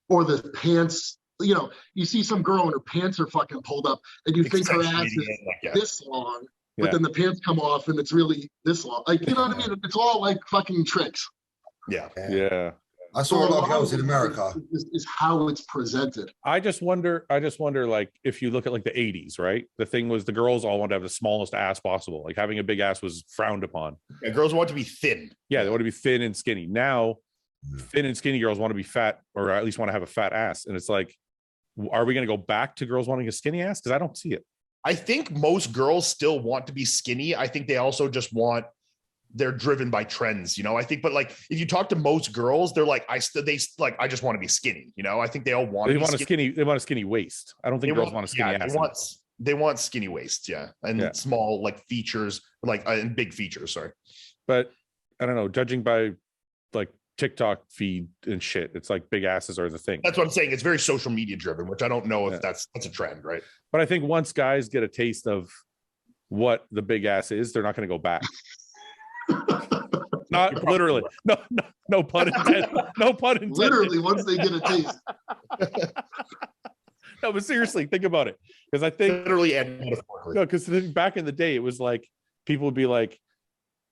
or the pants. You know, you see some girl and her pants are fucking pulled up, and you think her ass is this long. But then the pants come off and it's really this long. Like, you know what I mean? It's all like fucking tricks. Yeah. I saw a lot of girls in America. Is how it's presented. I just wonder, like, if you look at like the 80s, right? The thing was the girls all wanted to have the smallest ass possible. Like having a big ass was frowned upon. Yeah, girls want to be thin. Yeah, they want to be thin and skinny. Now, thin and skinny girls want to be fat, or at least want to have a fat ass. And it's like, are we going to go back to girls wanting a skinny ass? Because I don't see it. I think most girls still want to be skinny. I think they also just want they're driven by trends, you know. I think, but like if you talk to most girls, they're like, I just want to be skinny, you know. I think they all want. They want a skinny. They want a skinny waist. I don't think girls want a skinny ass. They want skinny waist, and small like features, like and big features. Sorry, but I don't know. Judging by like TikTok feed and shit, it's like big asses are the thing. That's what I'm saying. It's very social media driven, which I don't know if that's a trend, right? But I think once guys get a taste of what the big ass is, they're not going to go back. Not literally. No pun intended. No pun intended. Literally, once they get a taste. No, but seriously, think about it. Because I think literally and metaphorically. No, because back in the day, it was like people would be like,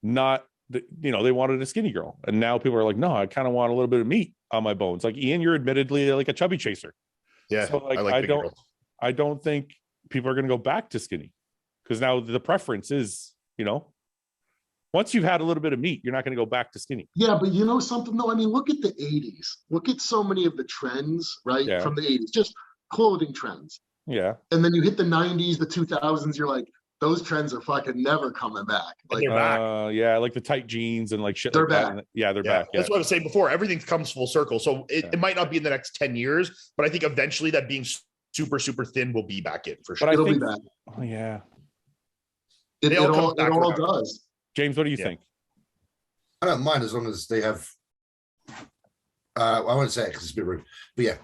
they wanted a skinny girl, and now people are like, no, I kind of want a little bit of meat on my bones. Like Iain, you're admittedly like a chubby chaser. Yeah, so like I don't think people are going to go back to skinny, because now the preference is, once you've had a little bit of meat, you're not going to go back to skinny. Yeah, but you know something though? I mean, look at the 80s. Look at so many of the trends, right? Yeah. From the 80s, just clothing trends. Yeah. And then you hit the 90s, the 2000s, you're like, those trends are fucking never coming back. Like, they're back. Yeah, like the tight jeans and like shit. They're like back. That. Yeah, they're back. Yeah. That's what I was saying before. Everything comes full circle. So it might not be in the next 10 years, but I think eventually that being super, super thin will be back in for sure. But it'll be back. Oh, yeah. It all does. James, what do you think? I don't mind as long as they have. I won't say it because it's a bit rude, but yeah.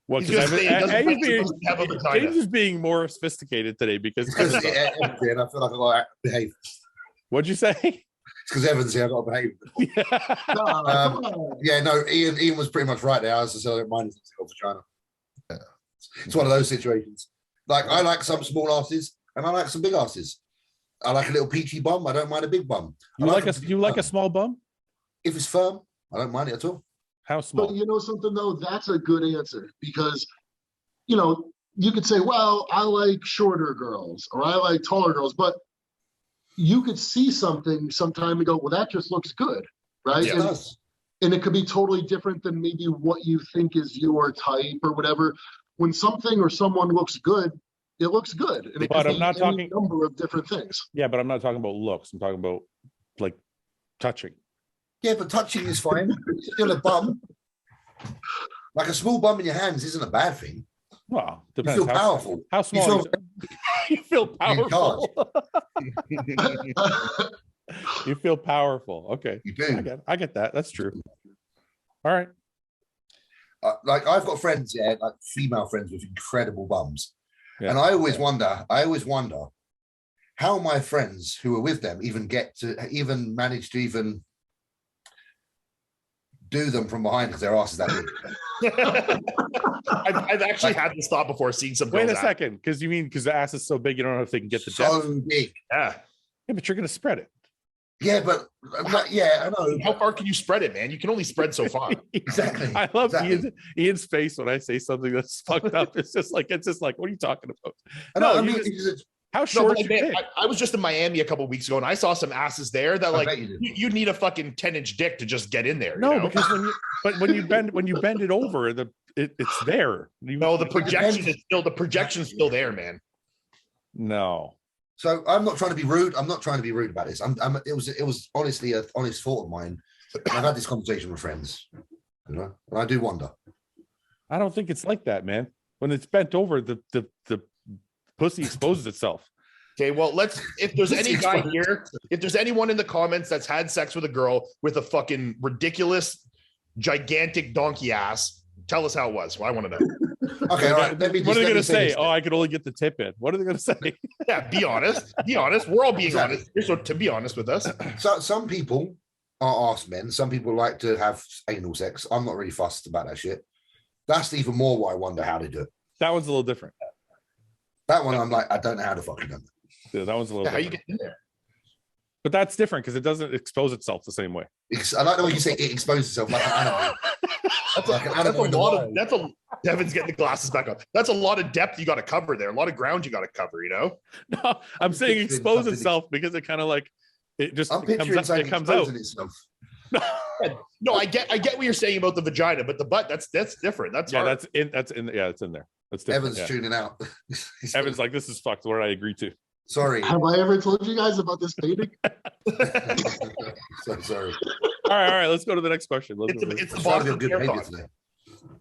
Well, because James is being more sophisticated today because and I feel like I got to behave. What'd you say? It's because Evan's here, I got to behave. No, Iain was pretty much right there. I was just, I don't mind a vagina. It's one of those situations. Like I like some small asses and I like some big asses. I like a little peachy bum. I don't mind a big bum. You like a small bum? If it's firm, I don't mind it at all. How small? But you know something though, that's a good answer because, you could say, well, I like shorter girls or I like taller girls, but you could see something sometime and go, well, that just looks good, right? Yeah, and it could be totally different than maybe what you think is your type or whatever. When something or someone looks good, it looks good. And but I'm not talking a number of different things. Yeah, but I'm not talking about looks. I'm talking about like touching. Yeah, but touching is fine. Still a bum. Like a small bum in your hands isn't a bad thing. Well, depends. You feel powerful. How small? You feel powerful. You feel powerful. Okay. You do. I get that. That's true. All right. Like I've got friends, like female friends with incredible bums. Yeah. And I always wonder how my friends who are with them even manage to even do them from behind because their ass is that big. I've actually had this thought before seeing some. Wait a second, because the ass is so big, you don't know if they can get the so depth. Big. Yeah, but you're gonna spread it. Yeah, but I know. How far can you spread it, man? You can only spread so far. Exactly. I love Ian's face when I say something that's fucked up. It's just like, what are you talking about? How short? I was just in Miami a couple of weeks ago, and I saw some asses there that you need a fucking 10-inch dick to just get in there. No, because when you bend it over, it's there. The projection's still there, man. No. So I'm not trying to be rude. I'm not trying to be rude about this. It was honestly an honest thought of mine. I've had this conversation with friends, and I do wonder. I don't think it's like that, man. When it's bent over, the pussy exposes itself. Okay, well, if there's any guy here, if there's anyone in the comments that's had sex with a girl with a fucking ridiculous, gigantic donkey ass, tell us how it was. Well, I want to know. Okay, all right. What are they going to say? Oh, I could only get the tip in. What are they going to say? Yeah, be honest. Be honest. We're all being honest. So to be honest with us. So some people are arse men. Some people like to have anal sex. I'm not really fussed about that shit. That's even more why I wonder how they do it. That one's a little different. That one, I'm like, I don't know how to fucking do it. Yeah, that one's a little different. How you get in there? But that's different because it doesn't expose itself the same way. I like the way you say it exposes itself like an animal. Devin's getting the glasses back on. That's a lot of depth you got to cover there. A lot of ground you got to cover, No, I'm saying expose itself because it kind of like it just it comes out. Itself. No, I get what you're saying about the vagina, but the butt that's different. It's in there. That's different. Evan's tuning out. Evan's like, this is fucked. What did I agree to? Sorry. Have I ever told you guys about this painting? So sorry. All right. Let's go to the next question. It's the Boston good behavior Marathon.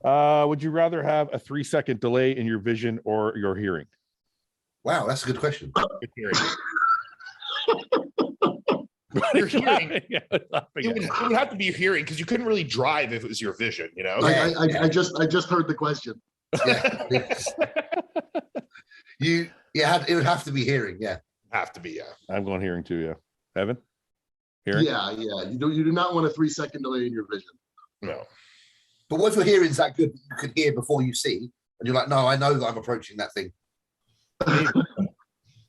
today. Would you rather have a 3-second delay in your vision or your hearing? Wow, that's a good question. Good hearing. Your hearing, it would have to be your hearing because you couldn't really drive if it was your vision, you know. I just heard the question. Yeah. It would have to be hearing, yeah. Have to be, yeah. I'm going hearing too, yeah. Evan? Hearing? Yeah. You do not want a 3-second delay in your vision. No. But what if your hearing's that good you can hear before you see? And you're like, no, I know that I'm approaching that thing.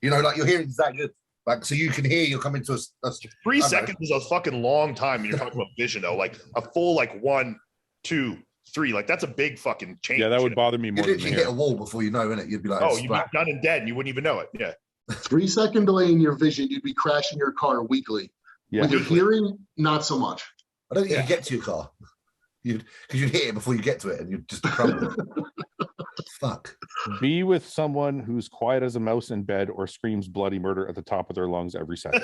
You know, like your hearing's that good. Like, so you can hear you're coming to a 3 seconds is a fucking long time when you're talking about vision, though. Like a full, 1, 2, 3. Like that's a big fucking change. Yeah, that would bother me more. You literally hit a wall before you know, innit? You'd be like, oh, you'd be done and dead, and you wouldn't even know it. Yeah. 3-second delay in your vision, you'd be crashing your car weekly. Yeah. With your hearing, not so much. I don't think you'd get to your car. Because you'd hit it before you get to it, and you'd just crumble. Fuck. Be with someone who's quiet as a mouse in bed or screams bloody murder at the top of their lungs every second.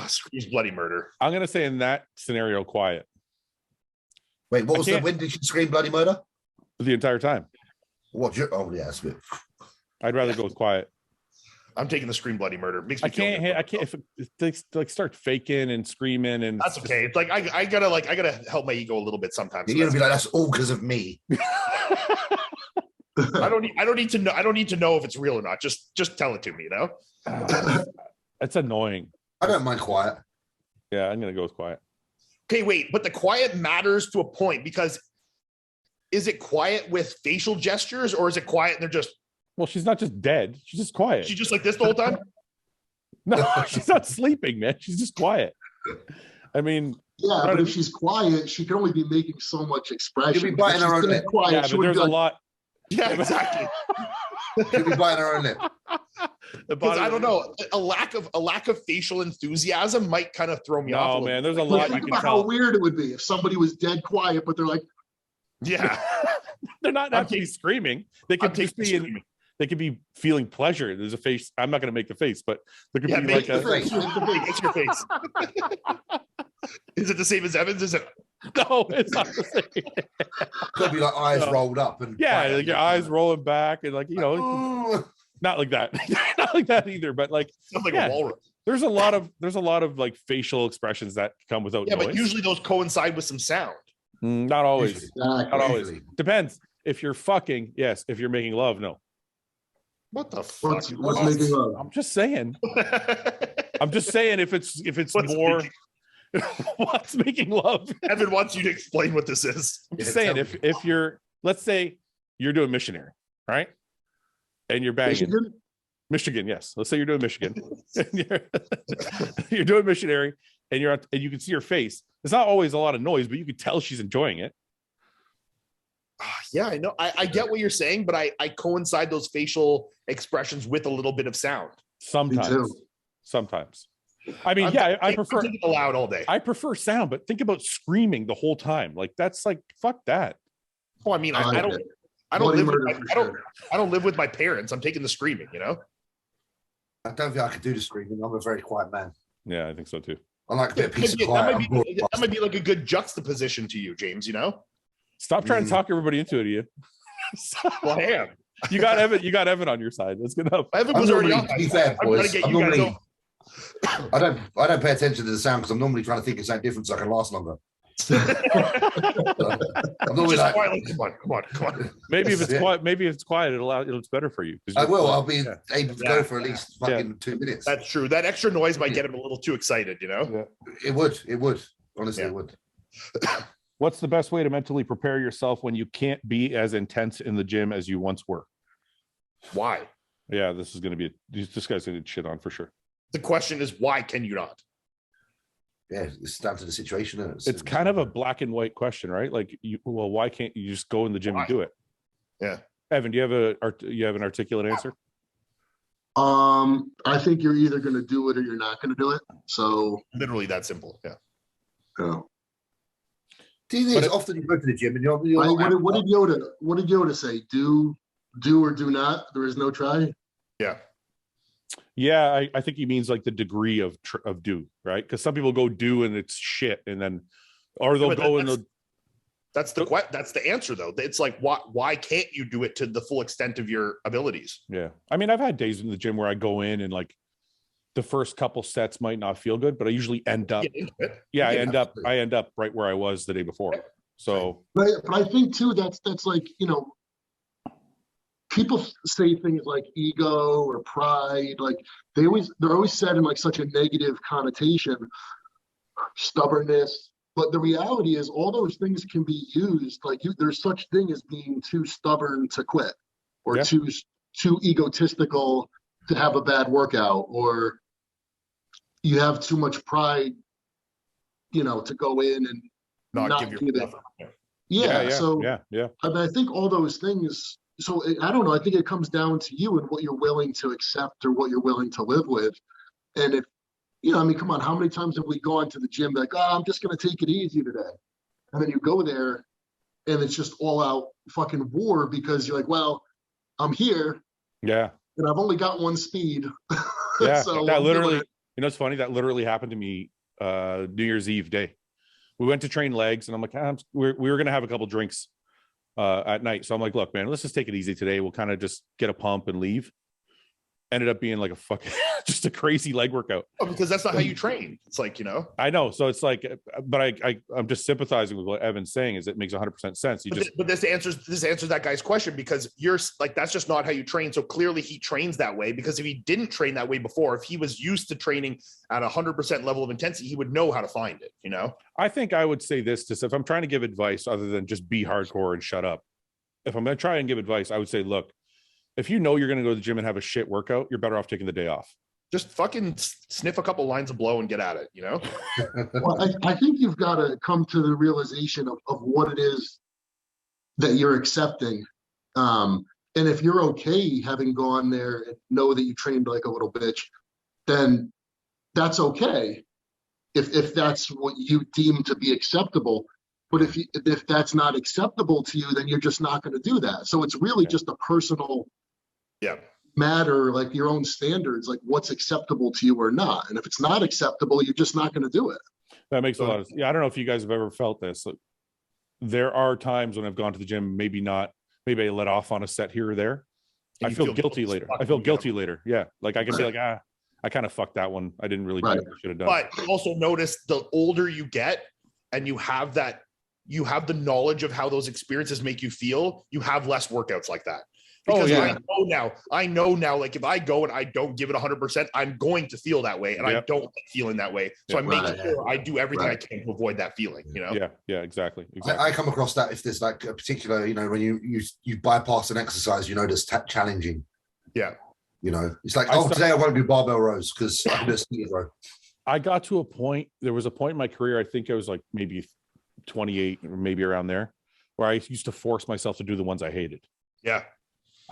Screams bloody murder. I'm gonna say in that scenario, quiet. Wait, what was when did you scream bloody murder? The entire time. What? Oh yeah, that's good. I'd rather go with quiet. I'm taking the scream bloody murder. Makes me I can't if it, they start faking and screaming and that's okay. It's like I gotta help my ego a little bit sometimes. You're gonna be like, that's all because of me. I don't need to know. I don't need to know if it's real or not. Just tell it to me, you know? It's annoying. I don't mind quiet. Yeah, I'm gonna go with quiet. Okay, wait, but the quiet matters to a point because is it quiet with facial gestures or is it quiet and they're just well, she's not just dead. She's just quiet. She's just like this the whole time? No, she's not sleeping, man. She's just quiet. I mean, yeah, but if she's quiet, she can only be making so much expression. She'll be biting her own lip. Quiet, yeah, but there's a lot. Yeah, exactly. She'll be biting her own lip. Because I don't know, a lack of facial enthusiasm might kind of throw me off. Oh man, there's a lot you can tell. How weird it would be if somebody was dead quiet, but they're like, yeah, they're not actually screaming. They could just be they could be feeling pleasure. There's a face. I'm not going to make the face, but there could be like a face. It's your face. Is it the same as Evan's? Is it? No, it's not the same. Could be like eyes rolled up and like your eyes rolling back and not like that. Not like that either. But like, sounds like a walrus. There's a lot of like facial expressions that come without noise. But usually those coincide with some sound. Not always. Exactly. Not always. Depends. If you're fucking, yes. If you're making love, no. What the fuck? What's making love? I'm just saying. I'm just saying if it's what's more what's making love. Evan wants you to explain what this is. I'm just saying if you're, let's say you're doing missionary, right? And you're bagging Michigan, yes. Let's say you're doing Michigan. And you're doing missionary and and you can see her face. There's not always a lot of noise, but you can tell she's enjoying it. Yeah, I know. I get what you're saying, but I coincide those facial expressions with a little bit of sound. Sometimes. I mean, I prefer it loud all day. I prefer sound, but think about screaming the whole time. Like that's like fuck that. Oh, I mean, I don't live with my parents. I'm taking the screaming, you know. I don't think I could do the screaming. I'm a very quiet man. Yeah, I think so too. I like a bit of peace and quiet. That might be like a good juxtaposition to you, James, you know? Stop trying to talk everybody into it, you. Well, I am. You got Evan on your side. That's good enough. Evan was already on. To be fair, boys, I don't pay attention to the sound because I'm normally trying to think of something different so I can last longer. I'm normally like, come on. Maybe if it's quiet, it's better for you. I will. I'll be able to go for at least fucking 2 minutes. That's true. That extra noise might get him a little too excited, you know? Yeah. It would. Honestly, it would. What's the best way to mentally prepare yourself when you can't be as intense in the gym as you once were? Why? Yeah, this guy's going to get shit on for sure. The question is, why can you not? Yeah, it's down to the situation. It's kind of a black and white question, right? Like, why can't you just go in the gym and do it? Yeah. Evan, do you have an articulate answer? I think you're either going to do it or you're not going to do it. So literally that simple. Yeah. Often you go to the gym and you're what did Yoda say? Do or do not. There is no try. Yeah. Yeah, I think he means like the degree of do, right? Because some people go do and it's shit, and then, or they'll go and they'll. That's the answer though. It's like, why can't you do it to the full extent of your abilities? Yeah, I mean, I've had days in the gym where I go in and like the first couple sets might not feel good, but I usually end up. Yeah, I end up right where I was the day before. So, but I think too that's like, you know, people say things like ego or pride, like they're always said in like such a negative connotation, stubbornness. But the reality is all those things can be used. Like there's such thing as being too stubborn to quit, or too egotistical to have a bad workout, or you have too much pride, you know, to go in and not give it. So I mean, I think all those things. So I don't know. I think it comes down to you and what you're willing to accept or what you're willing to live with. And if, you know, I mean, come on, how many times have we gone to the gym like, oh, I'm just going to take it easy today. And then you go there and it's just all out fucking war because you're like, well, I'm here. Yeah. And I've only got one speed. Yeah. So that literally, you know, it's funny. That literally happened to me New Year's Eve day. We went to train legs and I'm like, we were going to have a couple drinks at night. So I'm like, look, man, let's just take it easy today. We'll kind of just get a pump and leave. Ended up being like a fucking just a crazy leg workout. Oh, because that's not how you train. It's like, you know, I know. So it's like, but I'm just sympathizing with what Evan's saying. Is it makes 100% sense. But this answers that guy's question, because you're like, that's just not how you train. So clearly he trains that way, because if he didn't train that way before, if he was used to training at 100% level of intensity, he would know how to find it. You know, I think I would say this if I'm trying to give advice other than just be hardcore and shut up. If I'm going to try and give advice, I would say, look, if you know you're going to go to the gym and have a shit workout, you're better off taking the day off. Just fucking sniff a couple lines of blow and get at it, you know? Well, I think you've got to come to the realization of what it is that you're accepting. And if you're okay having gone there and know that you trained like a little bitch, then that's okay. If that's what you deem to be acceptable. But if that's not acceptable to you, then you're just not going to do that. So it's really just a personal matter, like your own standards, like what's acceptable to you or not. And if it's not acceptable, you're just not going to do it. That makes a lot of sense. Yeah, I don't know if you guys have ever felt this. Like, there are times when I've gone to the gym, maybe I let off on a set here or there. I feel guilty later. I feel guilty later. Yeah. Like I can be like, I kind of fucked that one. I didn't really do what I should have done. But also notice the older you get and you have the knowledge of how those experiences make you feel, you have less workouts like that. Because I know now, like if I go and I don't give it 100%, I'm going to feel that way. And I don't like feeling that way. So I'm making sure I do everything I can to avoid that feeling, you know? Yeah, exactly. I come across that if there's like a particular, you know, when you bypass an exercise, you know, that's challenging. Yeah. You know, it's like, today I won't do barbell rows because I just I got to a point, there was a point in my career, I think I was like maybe 28 or maybe around there, where I used to force myself to do the ones I hated. Yeah.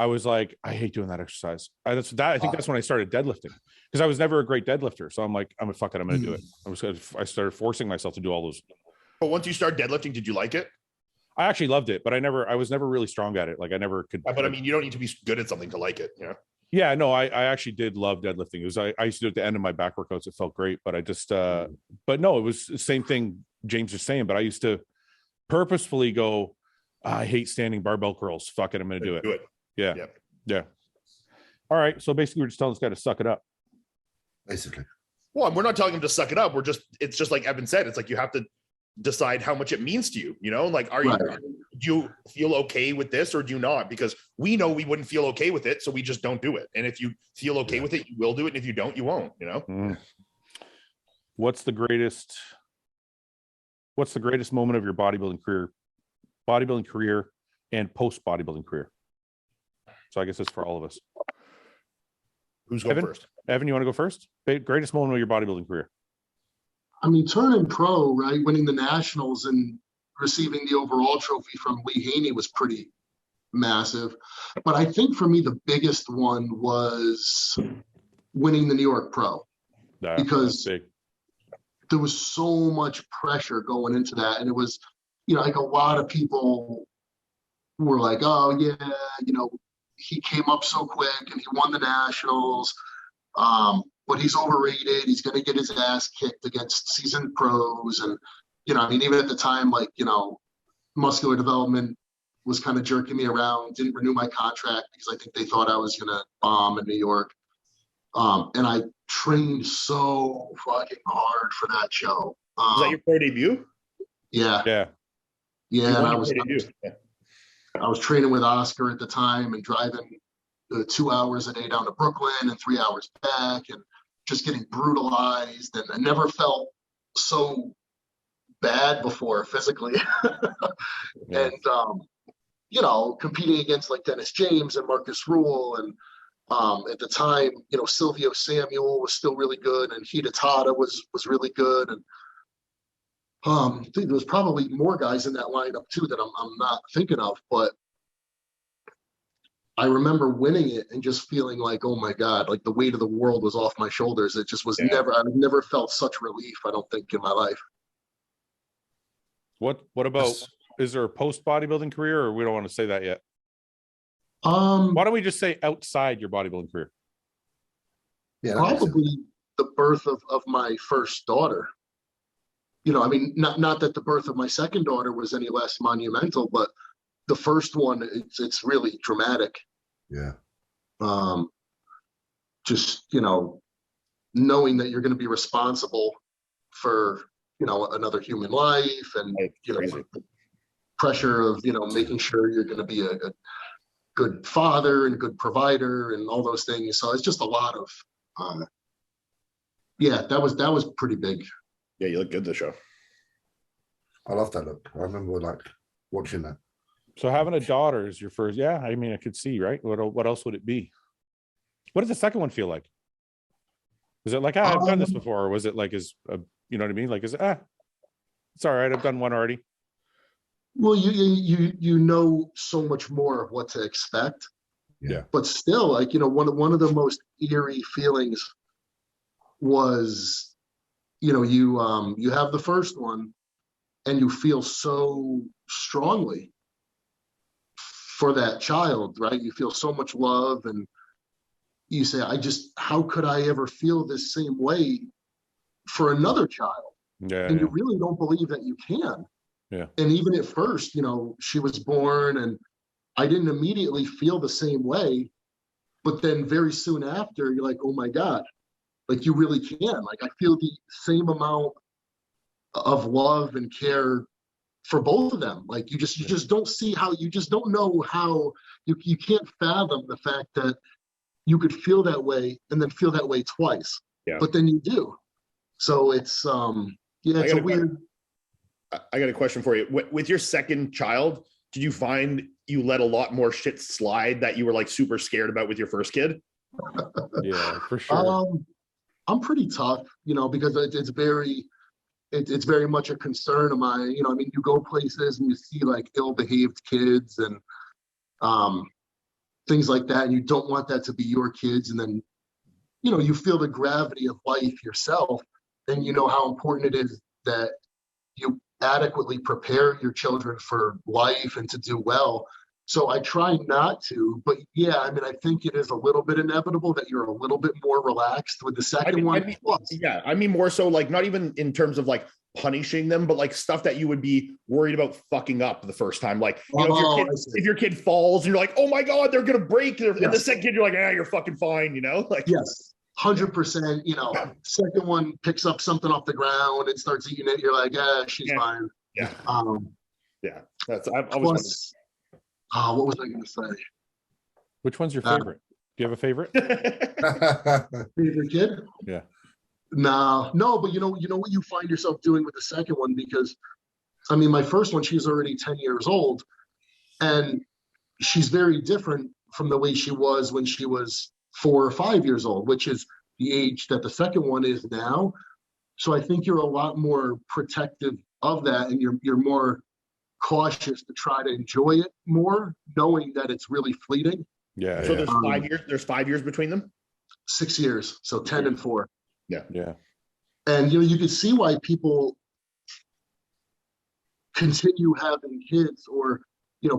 I was like, I hate doing that exercise. I think that's when I started deadlifting, because I was never a great deadlifter. So I'm like, fuck it, I'm going to do it. I started forcing myself to do all those. But once you start deadlifting, did you like it? I actually loved it, but I was never really strong at it. Like I never could. But I mean, you don't need to be good at something to like it, you know? Yeah, no, I actually did love deadlifting. It was, I used to do it at the end of my back workouts. It felt great, but I just, but no, it was the same thing James was saying, but I used to purposefully go, I hate standing barbell curls. Fuck it, I'm going to do it. Yeah. All right. So basically, we're just telling this guy to suck it up. Basically. Well, we're not telling him to suck it up. It's just like Evan said, it's like you have to decide how much it means to you, you know, like, do you feel okay with this or do you not? Because we know we wouldn't feel okay with it. So we just don't do it. And if you feel okay with it, you will do it. And if you don't, you won't, you know? What's the greatest moment of your bodybuilding career and post bodybuilding career? So I guess it's for all of us. Who's going first? Evan, you want to go first? Greatest moment of your bodybuilding career? I mean, turning pro, right? Winning the nationals and receiving the overall trophy from Lee Haney was pretty massive. But I think for me, the biggest one was winning the New York Pro, because there was so much pressure going into that. And it was, you know, like a lot of people were like, oh yeah, you know, he came up so quick and he won the nationals. But he's overrated. He's going to get his ass kicked against seasoned pros. And, you know, I mean, even at the time, like, you know, muscular development was kind of jerking me around, didn't renew my contract because I think they thought I was going to bomb in New York. And I trained so fucking hard for that show. Was that your pro debut? Yeah. Yeah. Yeah. And I was training with Oscar at the time and driving 2 hours a day down to Brooklyn and 3 hours back and just getting brutalized. And I never felt so bad before physically. And, you know, competing against like Dennis James and Marcus Rule. And at the time, you know, Silvio Samuel was still really good. And Hidetada was really good. And I think there was probably more guys in that lineup too that I'm not thinking of, but I remember winning it and just feeling like, oh my God, like the weight of the world was off my shoulders. It just was I've never felt such relief, I don't think, in my life. What about, is there a post bodybuilding career, or we don't want to say that yet? Why don't we just say outside your bodybuilding career? Yeah, probably the birth of my first daughter. You know, I mean, not that the birth of my second daughter was any less monumental, but the first one, it's really dramatic. Yeah. Just, you know, knowing that you're going to be responsible for, you know, another human life, and, you know, the pressure of, you know, making sure you're going to be a good father and a good provider and all those things. So it's just a lot of, yeah, that was pretty big. Yeah, you look good this show. I love that look. I remember like watching that. So having a daughter is your first. Yeah, I mean, I could see, right? What else would it be? What does the second one feel like? Is it like, I've done this before, or was it like, you know what I mean? Like, is it, it's all right, I've done one already. Well, you know so much more of what to expect. Yeah. But still, like, you know, one of the most eerie feelings was, you know, you have the first one and you feel so strongly for that child, right? You feel so much love, and you say, how could I ever feel this same way for another child? Yeah. And you really don't believe that you can. Yeah. And even at first, you know, she was born and I didn't immediately feel the same way, but then very soon after, you're like, oh my God, like you really can. Like I feel the same amount of love and care for both of them. Like you just don't see how, you just don't know how, you can't fathom the fact that you could feel that way and then feel that way twice. Yeah. But then you do. So it's it's a weird. I got a question for you. With your second child, did you find you let a lot more shit slide that you were like super scared about with your first kid? Yeah, for sure. I'm pretty tough, you know, because it's very much a concern of mine. You know, I mean, you go places and you see like ill-behaved kids and things like that, and you don't want that to be your kids. And then, you know, you feel the gravity of life yourself, and you know how important it is that you adequately prepare your children for life and to do well. So I try not to, but yeah, I mean, I think it is a little bit inevitable that you're a little bit more relaxed with the second one. Yeah, I mean, more so like not even in terms of like punishing them, but like stuff that you would be worried about fucking up the first time. Like, you know, if your kid falls and you're like, oh my God, they're going to break. And the second kid, you're like, you're fucking fine, you know? Like, yes. 100%, you know, second one picks up something off the ground and starts eating it. You're like, she's fine. Yeah. Yeah. That's, I was what was I going to say? Which one's your favorite? Do you have a favorite? Favorite kid? Yeah. No, but you know what you find yourself doing with the second one, because I mean, my first one, she's already 10 years old, and she's very different from the way she was when she was 4 or 5 years old, which is the age that the second one is now. So I think you're a lot more protective of that, and you're more cautious to try to enjoy it more, knowing that it's really fleeting. Yeah. So there's 5 years. There's 5 years between them. 6 years, so 10 and 4. Yeah. Yeah. And you know, you can see why people continue having kids, or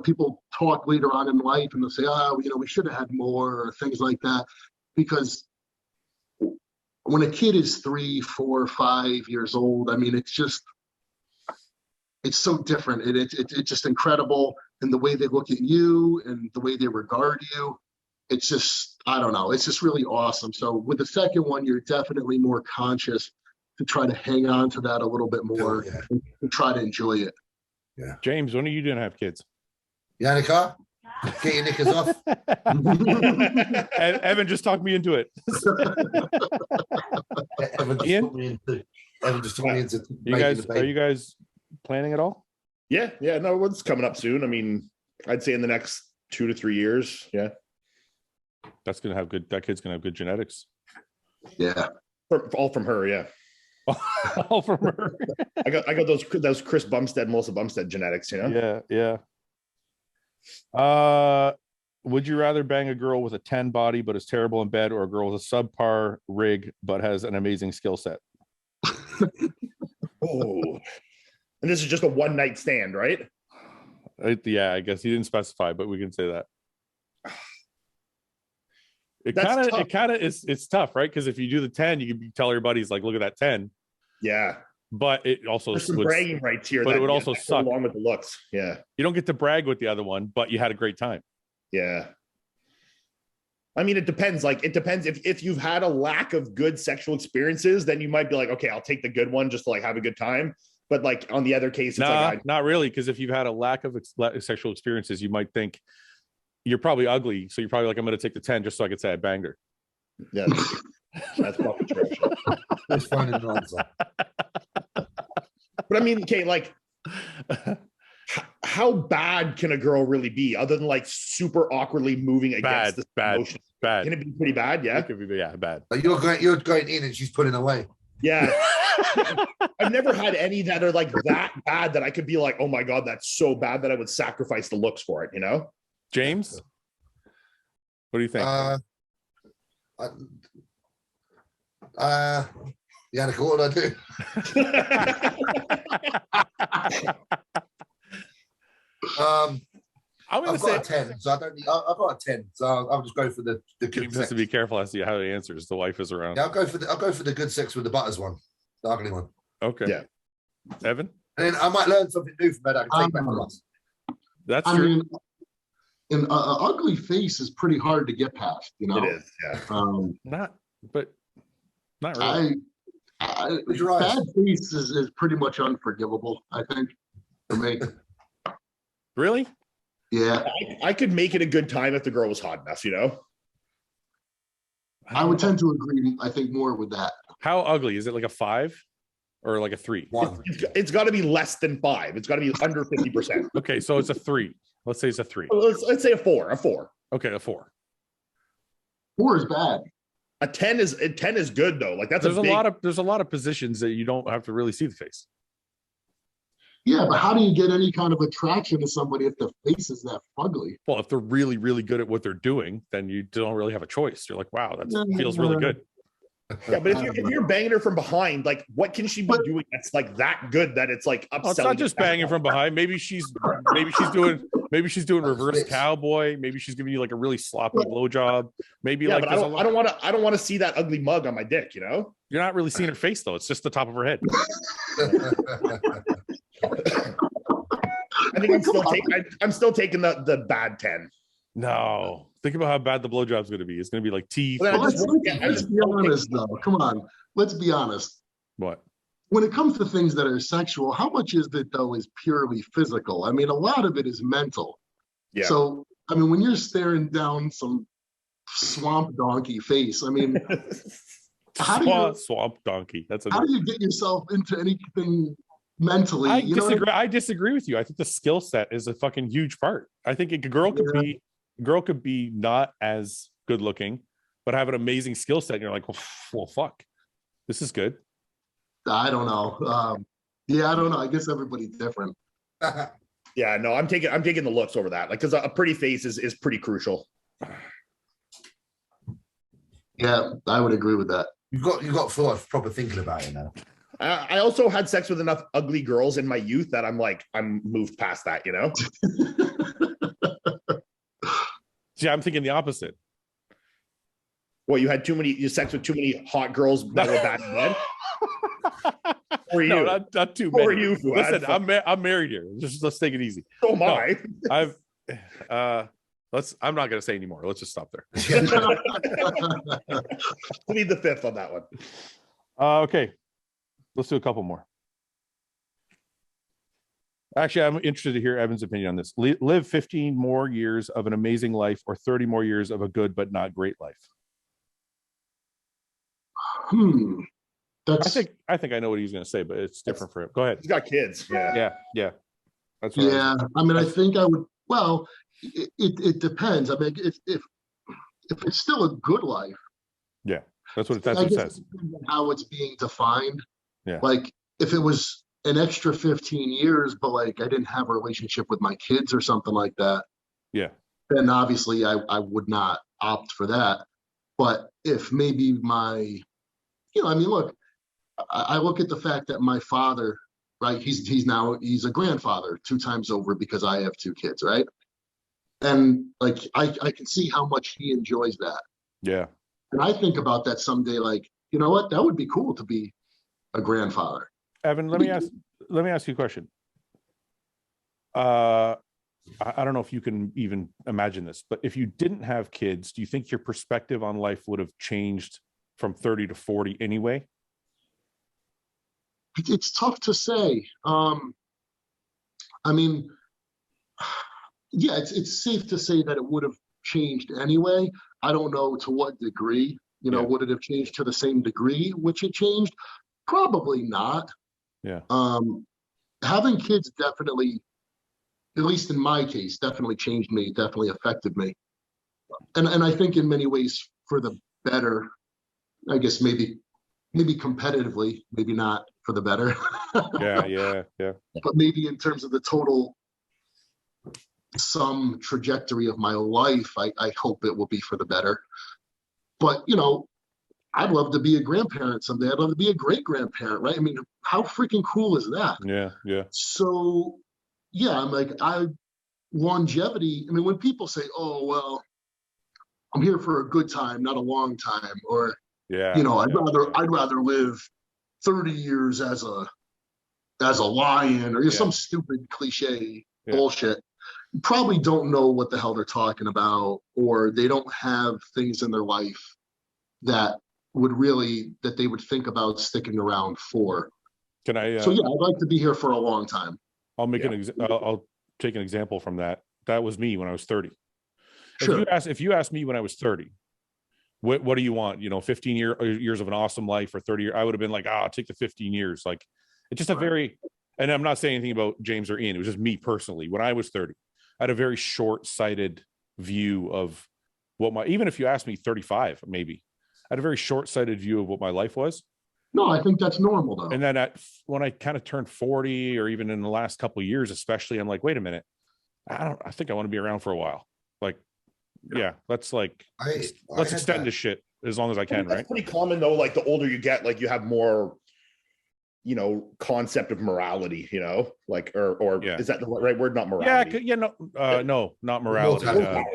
people talk later on in life and they'll say, oh, we should have had more or things like that. Because when a kid is 3, 4, 5 years old, I mean, it's so different. It's just incredible. And the way they look at you and the way they regard you, it's just, I don't know. It's just really awesome. So with the second one, you're definitely more conscious to try to hang on to that a little bit more and try to enjoy it. Yeah. James, when are you going to have kids? Yannicka, get your knickers off. Evan just talked me into it. Evan just told me into are you guys planning at all? Yeah. No, it's coming up soon. I mean, I'd say in the next 2 to 3 years. Yeah. That kid's gonna have good genetics. Yeah. All from her, yeah. All from her. I got those Chris Bumstead, Melissa Bumstead genetics, Yeah. Would you rather bang a girl with a 10 body but is terrible in bed, or a girl with a subpar rig but has an amazing skill set? Oh. And this is just a one night stand, right? Yeah, I guess he didn't specify, but we can say that. It's tough, right? Because if you do the 10, you can tell your buddies, like, look at that 10. Yeah. But it also there's some bragging rights here. But it would also suck along with the looks. Yeah. You don't get to brag with the other one, but you had a great time. Yeah. I mean, it depends. Like, it depends if you've had a lack of good sexual experiences, then you might be like, okay, I'll take the good one just to like have a good time. But like on the other case, it's not really, because if you've had a lack of sexual experiences, you might think you're probably ugly, so you're probably like, I'm going to take the 10 just so I could say I banged her. Yeah, that's probably true. It's fine and nonsense. But I mean, okay, like, how bad can a girl really be, other than like super awkwardly moving against the motion? Bad. Can it be pretty bad? Yeah, it could be. Yeah, bad. Like you're going in and she's pulling away. Yeah. I've never had any that are like that bad that I could be like, oh my God, that's so bad that I would sacrifice the looks for it, James, what do you think? Yannicka, what would I do? I'm going to say a 10, so I don't need. I've got a 10, so I'll just go for the good. James has to be careful as to how he answers. The wife is around. Yeah, I'll go for the good sex with the butters one, the ugly one. Okay. Yeah. Evan, and then I might learn something new from that. I can take back from us. That's true. Mean, an ugly face is pretty hard to get past. It is. Yeah. Not really. Bad face is pretty much unforgivable, I think, for me. Really? Yeah. I could make it a good time if the girl was hot enough, I would tend to agree, I think, more with that. How ugly? Is it like a 5 or like a 3? 1. It's got to be less than 5. It's got to be under 50%. Okay, so it's a 3. Let's say it's a 3. Let's say a 4. A 4. Okay, a 4. 4 is bad. A 10 is good though. Like there's a lot of positions that you don't have to really see the face. Yeah, but how do you get any kind of attraction to somebody if the face is that ugly? Well, if they're really, really good at what they're doing, then you don't really have a choice. You're like, wow, that feels really good. Yeah, but if you're banging her from behind, like, what can she be doing that's like that good that it's like upselling? It's not just banging from behind. Maybe she's doing reverse cowboy. Maybe she's giving you like a really sloppy blowjob. Maybe like but I don't want to see that ugly mug on my dick. You're not really seeing her face though. It's just the top of her head. I think I'm still taking the bad 10. No, think about how bad the blowjob's going to be. It's going to be like teeth. Let's be honest, though. Come on, let's be honest. What? When it comes to things that are sexual, how much is it though is purely physical? I mean, a lot of it is mental. Yeah. So, I mean, when you're staring down some swamp donkey face, I mean, swamp donkey. How do you get yourself into anything? Mentally, I disagree with you. I think the skill set is a fucking huge part. I think a girl could be not as good looking, but have an amazing skill set. And you're like, well, fuck, this is good. I don't know. I don't know. I guess everybody's different. Yeah, no, I'm taking the looks over that. Like, because a pretty face is pretty crucial. Yeah, I would agree with that. You've got Fouad proper thinking about it now. I also had sex with enough ugly girls in my youth that I'm moved past that, you know? See, I'm thinking the opposite. Well, you had sex with too many hot girls that were bad in bed? Or you? No, not too many. Or you, Fouad? Listen, I'm married here. Let's take it easy. So am I. I'm not gonna say anymore. Let's just stop there. Plead the fifth on that one. Okay. Let's do a couple more. Actually, I'm interested to hear Evan's opinion on this. Live 15 more years of an amazing life or 30 more years of a good but not great life. I think I know what he's going to say, but it's different for him. Go ahead. He's got kids. Yeah. That's what I mean, I think I would. Well, it depends. I mean, if it's still a good life. Yeah, that's what it says. How it's being defined. Yeah. Like if it was an extra 15 years, but like I didn't have a relationship with my kids or something like that. Yeah. Then obviously I would not opt for that. But if maybe I mean, look, I look at the fact that my father, right, he's a grandfather 2 times over because I have 2 kids, right? And like I can see how much he enjoys that. Yeah. And I think about that someday, like, you know what, that would be cool to be a grandfather. Evan, let me ask you a question. I don't know if you can even imagine this, but if you didn't have kids, do you think your perspective on life would have changed from 30 to 40 anyway? It's tough to say. I mean, yeah, it's safe to say that it would have changed anyway. I don't know to what degree, would it have changed to the same degree which it changed? Probably not. Yeah. Having kids definitely, at least in my case, definitely changed me, definitely affected me. And I think in many ways for the better. I guess maybe competitively, maybe not for the better. Yeah. But maybe in terms of the total sum trajectory of my life, I hope it will be for the better. But, I'd love to be a grandparent someday. I'd love to be a great grandparent, right? I mean, how freaking cool is that? Yeah. So, yeah, I'm like, longevity. I mean, when people say, "Oh, well, I'm here for a good time, not a long time," or I'd rather live 30 years as a lion, or some stupid cliche bullshit. You probably don't know what the hell they're talking about, or they don't have things in their life that they would think about sticking around for. Can I? So yeah, I'd like to be here for a long time. I'll make I'll take an example from that. That was me when I was 30. Sure. If you asked me when I was 30, what do you want? 15 years of an awesome life or 30 years? I would have been like, I'll take the 15 years. Like, it's just a very, and I'm not saying anything about James or Ian. It was just me personally. When I was 30, I had a very short-sighted view of even if you asked me 35, maybe, I had a very short-sighted view of what my life was. No, I think that's normal though. And then when I kind of turned 40, or even in the last couple of years, especially, I'm like, wait a minute, I think I want to be around for a while. Like, let's extend this shit as long as I can. That's right? Pretty common though. Like the older you get, like you have more, concept of morality. Like or is that the right word? Not morality. No, not morality.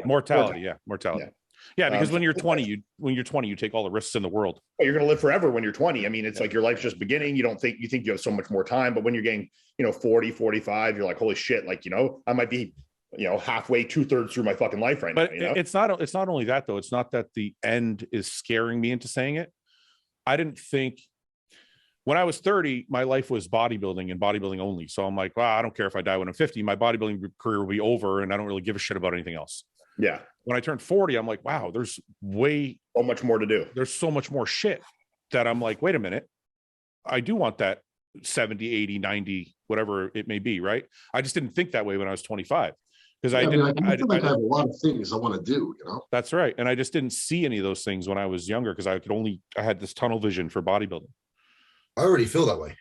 Mortality. Mortality. Yeah, because when you're 20, you take all the risks in the world. You're going to live forever when you're 20. I mean, it's like your life's just beginning. You think you have so much more time, but when you're getting, 40, 45, you're like, holy shit, like, I might be, halfway, 2/3 through my fucking life right now. But it's not only that though. It's not that the end is scaring me into saying it. I didn't think when I was 30, my life was bodybuilding and bodybuilding only. So I'm like, I don't care if I die when I'm 50, my bodybuilding career will be over and I don't really give a shit about anything else. Yeah. When I turned 40, I'm like, wow, there's so much more to do. There's so much more shit that I'm like, wait a minute. I do want that 70, 80, 90, whatever it may be. Right. I just didn't think that way when I was 25 because I feel like I have a lot of things I want to do, That's right. And I just didn't see any of those things when I was younger because I had this tunnel vision for bodybuilding. I already feel that way.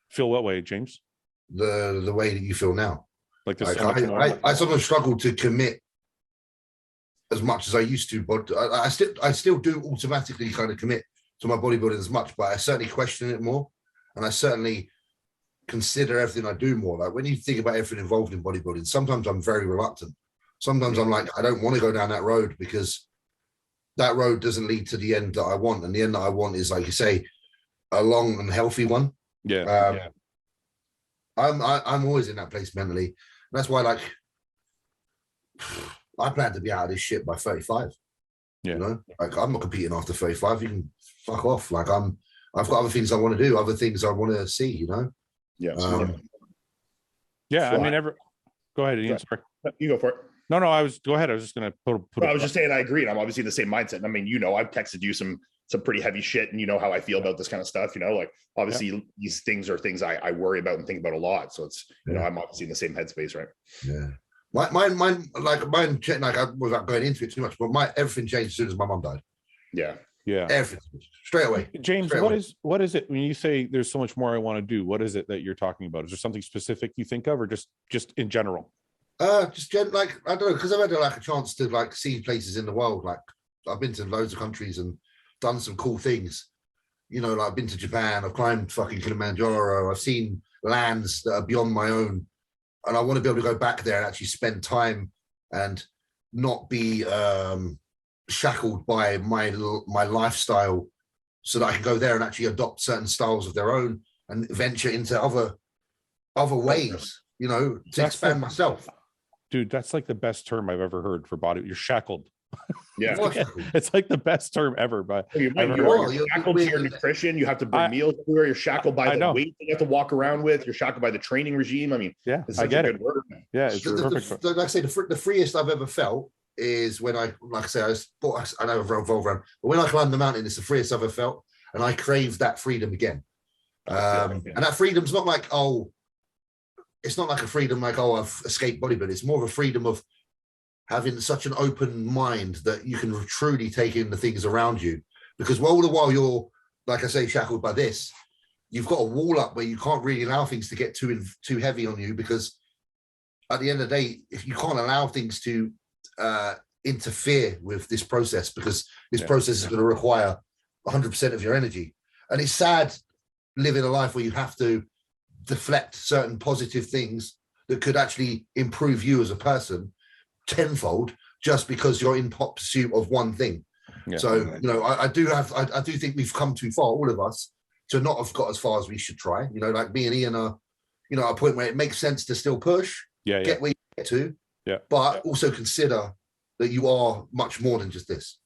Feel what way, James? The way that you feel now. Like this. I sometimes struggle to commit as much as I used to, but I still do automatically kind of commit to my bodybuilding as much, but I certainly question it more. and I certainly consider everything I do more. Like when you think about everything involved in bodybuilding, sometimes I'm very reluctant. Sometimes I'm like, I don't want to go down that road because that road doesn't lead to the end that I want. And the end that I want is, like you say, a long and healthy one. Yeah. I'm always in that place mentally. And that's why, like, I plan to be out of this shit by 35. Yeah. You know, like I'm not competing after 35. You can fuck off. Like I've got other things I want to do, other things I want to see, you know? Yeah. I mean, go ahead, Ian. Sorry. You go for it. No, go ahead. I was just going to put I was just saying, I agree. And I'm obviously in the same mindset. I mean, you know, I've texted you some pretty heavy shit, and you know how I feel about this kind of stuff, you know, like obviously these things are things I worry about and think about a lot. So it's, you know, I'm obviously in the same headspace, right? Yeah. Mine, like I wasn't going into it too much, but everything changed as soon as my mom died. Yeah. Everything straight away. James, what is it when you say there's so much more I want to do? What is it that you're talking about? Is there something specific you think of, or just in general? Like, I don't know, because I've had like a chance to like see places in the world. Like I've been to loads of countries and done some cool things. You know, like I've been to Japan, I've climbed fucking Kilimanjaro, I've seen lands that are beyond my own. And I want to be able to go back there and actually spend time and not be shackled by my lifestyle, so that I can go there and actually adopt certain styles of their own and venture into other ways, you know, to expand myself. Dude, that's like the best term I've ever heard for body. You're shackled. Yeah. It's like the best term ever. But you're shackled to your nutrition. You have to bring meals everywhere. You're shackled by the weight you have to walk around with. You're shackled by the training regime. I mean, it's I get it. Word. Yeah, it's perfect. Like I say, the freest I've ever felt is when I know I've revolved around, but when I climbed the mountain, it's the freest I've ever felt, and I crave that freedom again. And that freedom's not like, it's not like a freedom like, I've escaped bodybuilding. It's more of a freedom of having such an open mind that you can truly take in the things around you. Because all the while you're, like I say, shackled by this, you've got a wall up where you can't really allow things to get too heavy on you, because at the end of the day, if you can't allow things to interfere with this process, because this process is going to require 100% of your energy. And it's sad living a life where you have to deflect certain positive things that could actually improve you as a person tenfold, just because you're in pursuit of one thing. So, you know, I do think we've come too far, all of us, to not have got as far as we should try. You know, like me and Ian are, you know, at a point where it makes sense to still push, get where you get to, but also consider that you are much more than just this.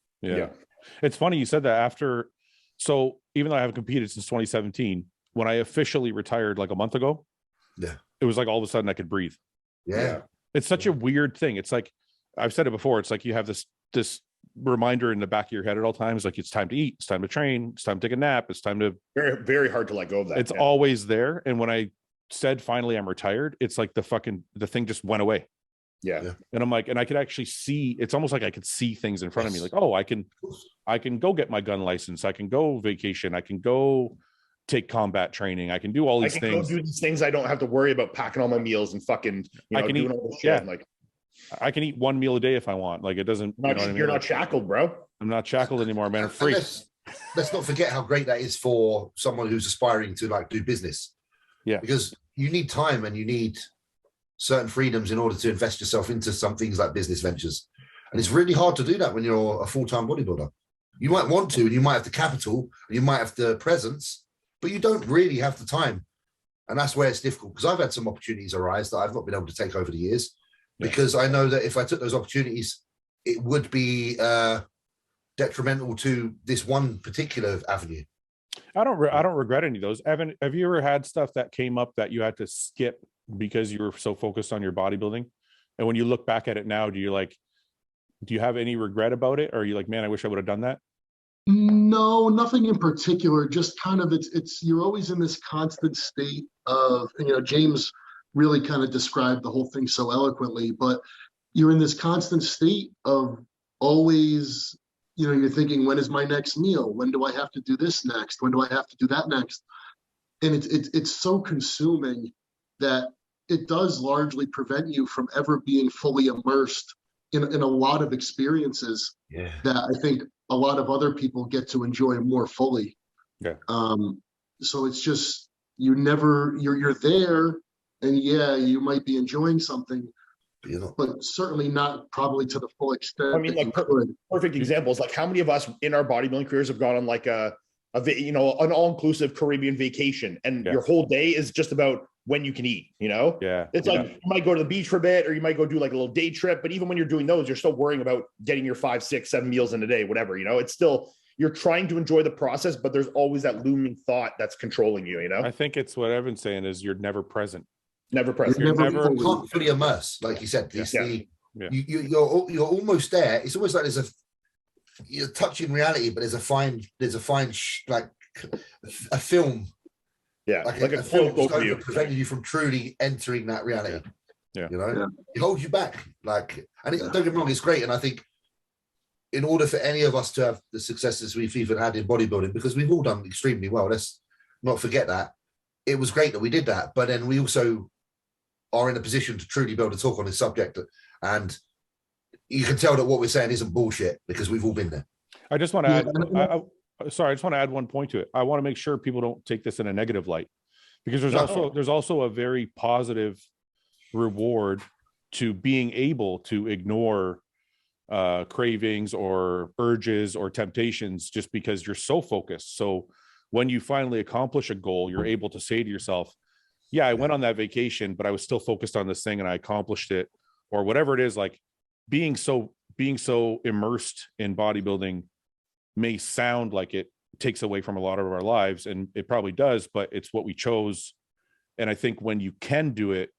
It's funny you said that after. So even though I haven't competed since 2017, when I officially retired like a month ago, it was like all of a sudden I could breathe. It's such a weird thing. It's like, I've said it before, it's like you have this reminder in the back of your head at all times, like it's time to eat, it's time to train, it's time to take a nap, it's time to... Very, very hard to let go of that. It's always there. And when I said finally I'm retired, it's like the thing just went away. And I'm like, and I could actually see, it's almost like I could see things in front of me, like, oh, I can go get my gun license, I can go vacation, I can go take combat training, I can do all these things. Go do these things. I don't have to worry about packing all my meals and fucking, I can eat all this shit. Like, I can eat one meal a day if I want. Like, it doesn't. You're not shackled, bro. I'm not shackled anymore, man. I'm free. Let's not forget how great that is for someone who's aspiring to like do business. Because you need time and you need certain freedoms in order to invest yourself into some things like business ventures. And it's really hard to do that when you're a full-time bodybuilder. You might want to, and you might have the capital, and you might have the presence, but you don't really have the time. And that's where it's difficult, because I've had some opportunities arise that I've not been able to take over the years, because I know that if I took those opportunities, it would be detrimental to this one particular avenue. I don't regret any of those. Evan, have you ever had stuff that came up that you had to skip because you were so focused on your bodybuilding? And when you look back at it now, do you have any regret about it? Or are you like, man, I wish I would have done that? No, nothing in particular. Just kind of, it's you're always in this constant state of, you know, James really kind of described the whole thing so eloquently, but you're in this constant state of always, you know, you're thinking, when is my next meal? When do I have to do this next? When do I have to do that next? And it's so consuming that it does largely prevent you from ever being fully immersed in a lot of experiences that I think a lot of other people get to enjoy more fully. So it's just, you're there, and yeah, you might be enjoying something, but certainly not probably to the full extent. I mean, like perfect examples. Like, how many of us in our bodybuilding careers have gone on like an all-inclusive Caribbean vacation, and your whole day is just about when you can eat, it's like you might go to the beach for a bit, or you might go do like a little day trip, but even when you're doing those, you're still worrying about getting your 5, 6, 7 meals in a day, whatever, it's still, you're trying to enjoy the process, but there's always that looming thought that's controlling you, I think it's what Evan's saying is you're never present. Never present. You can't fully immerse, like you said. You're almost there. It's almost like you're touching reality, but there's a fine like a film. Yeah, like a film preventing you from truly entering that reality. Yeah, it holds you back. Don't get me wrong, it's great, and I think in order for any of us to have the successes we've even had in bodybuilding, because we've all done extremely well, let's not forget that. It was great that we did that, but then we also are in a position to truly be able to talk on this subject, and you can tell that what we're saying isn't bullshit because we've all been there. I just want to add. I just want to add one point to it. I want to make sure people don't take this in a negative light, because there's also a very positive reward to being able to ignore cravings or urges or temptations just because you're so focused. So when you finally accomplish a goal, you're able to say to yourself, yeah, I went on that vacation, but I was still focused on this thing and I accomplished it, or whatever it is. Like being so immersed in bodybuilding may sound like it takes away from a lot of our lives, and it probably does, but it's what we chose. And I think when you can do it,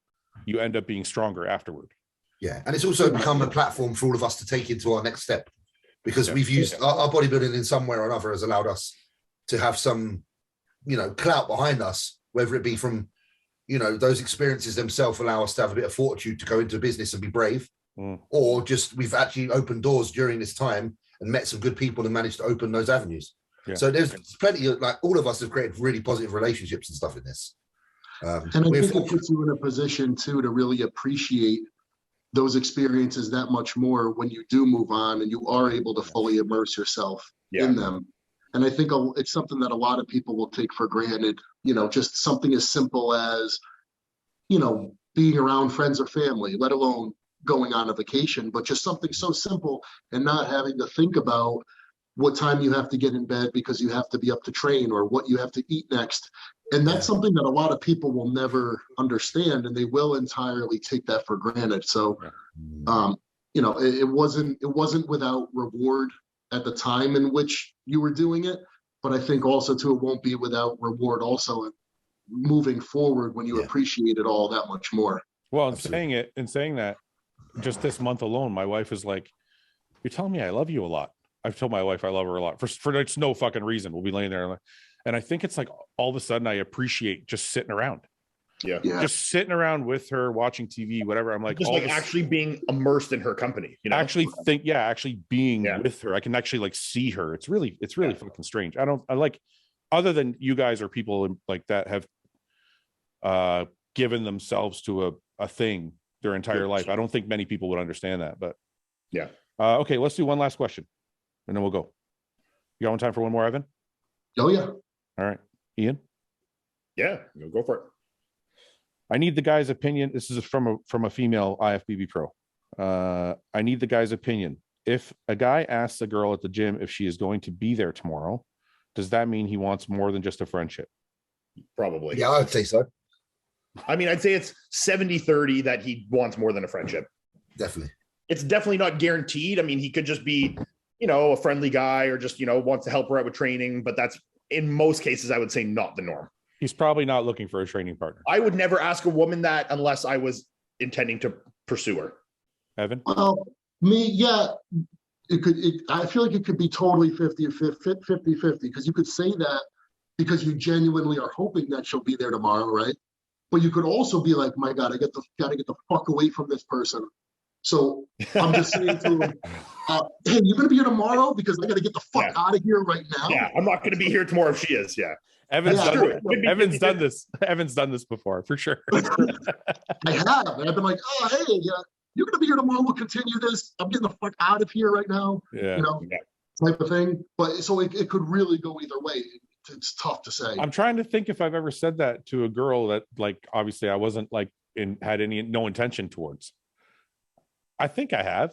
you end up being stronger afterward. Yeah. And it's also become a platform for all of us to take into our next step, because we've used our bodybuilding in some way or another has allowed us to have some, clout behind us, whether it be from, those experiences themselves allow us to have a bit of fortitude to go into business and be brave, or just we've actually opened doors during this time and met some good people and managed to open those avenues. Yeah. So there's plenty of, all of us have created really positive relationships and stuff in this. And I think it puts you in a position too to really appreciate those experiences that much more when you do move on and you are able to fully immerse yourself in them. And I think it's something that a lot of people will take for granted, just something as simple as, being around friends or family, let alone going on a vacation, but just something so simple and not having to think about what time you have to get in bed because you have to be up to train, or what you have to eat next. And that's something that a lot of people will never understand, and they will entirely take that for granted. So, it wasn't without reward at the time in which you were doing it, but I think also too, it won't be without reward also moving forward when you appreciate it all that much more. Well, saying that, just this month alone, my wife is like, "You're telling me I love you a lot." I've told my wife I love her a lot for like no fucking reason. We'll be laying there, and I think it's like all of a sudden I appreciate just sitting around. Yeah. Just sitting around with her, watching TV, whatever. I'm like, just actually being immersed in her company. Actually being with her. I can actually see her. It's really fucking strange. I like, other than you guys or people like that have given themselves to a thing their entire life. I don't think many people would understand that, but okay, let's do one last question and then we'll go. You got one time for one more, Evan? Oh yeah. All right. Iain? Yeah, go for it. I need the guy's opinion. This is from a female IFBB pro. I need the guy's opinion. If a guy asks a girl at the gym if she is going to be there tomorrow, does that mean he wants more than just a friendship? Probably. Yeah, I would say so. I mean, I'd say it's 70-30 that he wants more than a friendship. Definitely. It's definitely not guaranteed. I mean, he could just be, a friendly guy, or just, wants to help her out with training. But that's, in most cases, I would say, not the norm. He's probably not looking for a training partner. I would never ask a woman that unless I was intending to pursue her. Evan? Well, I feel like it could be totally 50-50, because you could say that because you genuinely are hoping that she'll be there tomorrow, right? But you could also be like, my God, gotta get the fuck away from this person. So I'm just saying to him, hey, you're gonna be here tomorrow because I gotta get the fuck out of here right now. Yeah, I'm not gonna be here tomorrow if she is. Yeah. Evan's done this. Evan's done this before, for sure. I have. And I've been like, oh, hey, you're gonna be here tomorrow. We'll continue this. I'm getting the fuck out of here right now. Yeah. Type of thing. But so it could really go either way. it's tough to say. I'm trying to think if I've ever said that to a girl that, like, obviously I wasn't like had no intention towards. I think I have.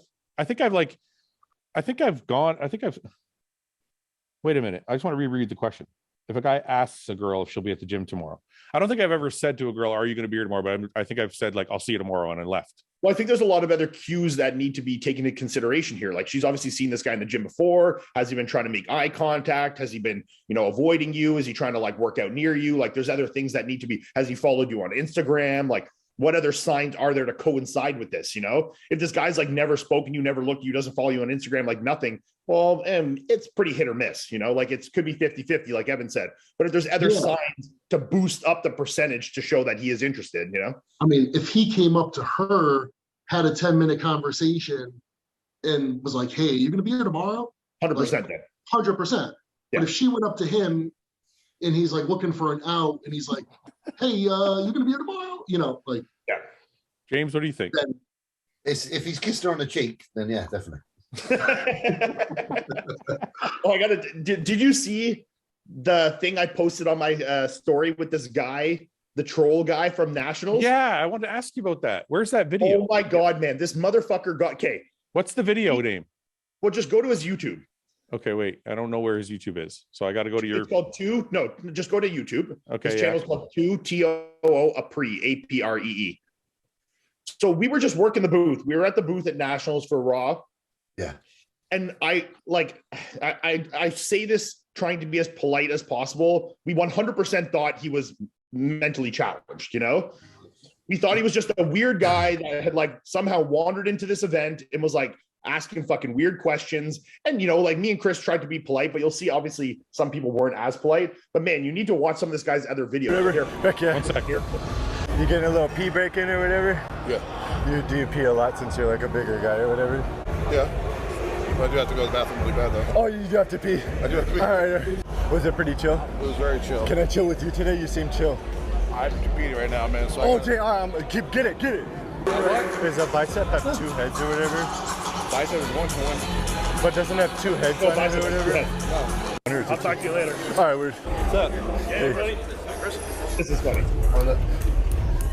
Wait a minute. I just want to reread the question. If a guy asks a girl if she'll be at the gym tomorrow, I don't think I've ever said to a girl, "Are you going to be here tomorrow?" But I think I've said, like, "I'll see you tomorrow," and I left. Well, I think there's a lot of other cues that need to be taken into consideration here. Like, she's obviously seen this guy in the gym before. Has he been trying to make eye contact? Has he been, avoiding you? Is he trying to like work out near you? Like, there's other things that need to be. Has he followed you on Instagram? Like, what other signs are there to coincide with this? If this guy's like never spoken to you, never looked at you, doesn't follow you on Instagram, like nothing. Well, and it's pretty hit or miss, like it could be 50-50, like Evan said. But if there's other signs to boost up the percentage to show that he is interested, I mean, if he came up to her, had a 10-minute conversation and was like, "Hey, you going to be here tomorrow?" 100% then. 100%. Yeah. But if she went up to him and he's like looking for an out and he's like, "Hey, you going to be here tomorrow?" Yeah. James, what do you think? If he's kissed her on the cheek, then yeah, definitely. Did you see the thing I posted on my story with this guy, the troll guy from Nationals? Yeah, I wanted to ask you about that. Where's that video? Oh my God, man. This motherfucker got, what's the video name? Well, just go to his YouTube. Okay, wait. I don't know where his YouTube is. So I got to go to your... It's called just go to YouTube. Okay, his channel's called Too Apree, A-P-R-E-E. So we were just working the booth. We were at the booth at Nationals for Raw. Yeah. And I say this trying to be as polite as possible. We 100% thought he was mentally challenged, We thought he was just a weird guy that had like somehow wandered into this event and was like asking fucking weird questions. And, like me and Chris tried to be polite, but you'll see, obviously, some people weren't as polite. But man, you need to watch some of this guy's other videos. Here. One sec here. You getting a little pee break in or whatever? Yeah. Do you pee a lot since you're like a bigger guy or whatever? Yeah. But I do have to go to the bathroom really bad though. Oh, you do have to pee? I do have to pee. All right. Was it pretty chill? It was very chill. Can I chill with you today? You seem chill. I'm competing right now, man. So oh, Jay, get it. What? Does a bicep have 2 heads or whatever? Bicep is one. But doesn't it have 2 heads on it or whatever? No. I'll talk to you later. All right, weird. What's up? Hey, buddy. This is funny.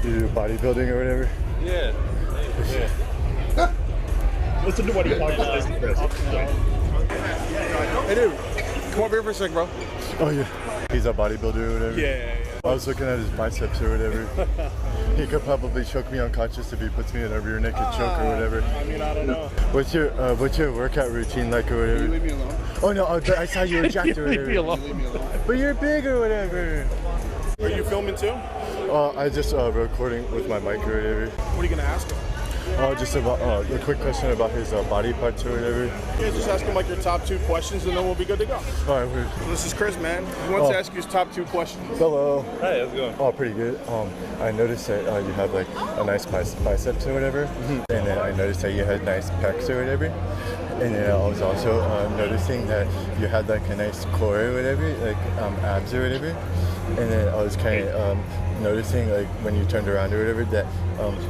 You do bodybuilding or whatever? Yeah. Listen to what he talks about. Hey, dude. Come over here for a second, bro. Oh, yeah. He's a bodybuilder or whatever? Yeah. I was looking at his biceps or whatever. He could probably choke me unconscious if he puts me in a rear naked choke or whatever. I mean, I don't know. What's your workout routine like or whatever? You leave me alone. Oh no, I saw you were jacked or whatever. Leave me alone. Leave me alone. But you're big or whatever. Are you filming too? I just recording with my mic or whatever. What are you gonna ask him? Just about a quick question about his body parts or whatever. Yeah, just ask him like your top 2 questions and then we'll be good to go. All right, weird. This is Chris, man. He wants to ask you his top 2 questions. Hello. Hey, how's it going? Oh, pretty good. I noticed that you have like a nice biceps or whatever, and then I noticed that you had nice pecs or whatever, and then I was also noticing that you had like a nice core or whatever, like abs or whatever, and then I was kind of noticing like when you turned around or whatever that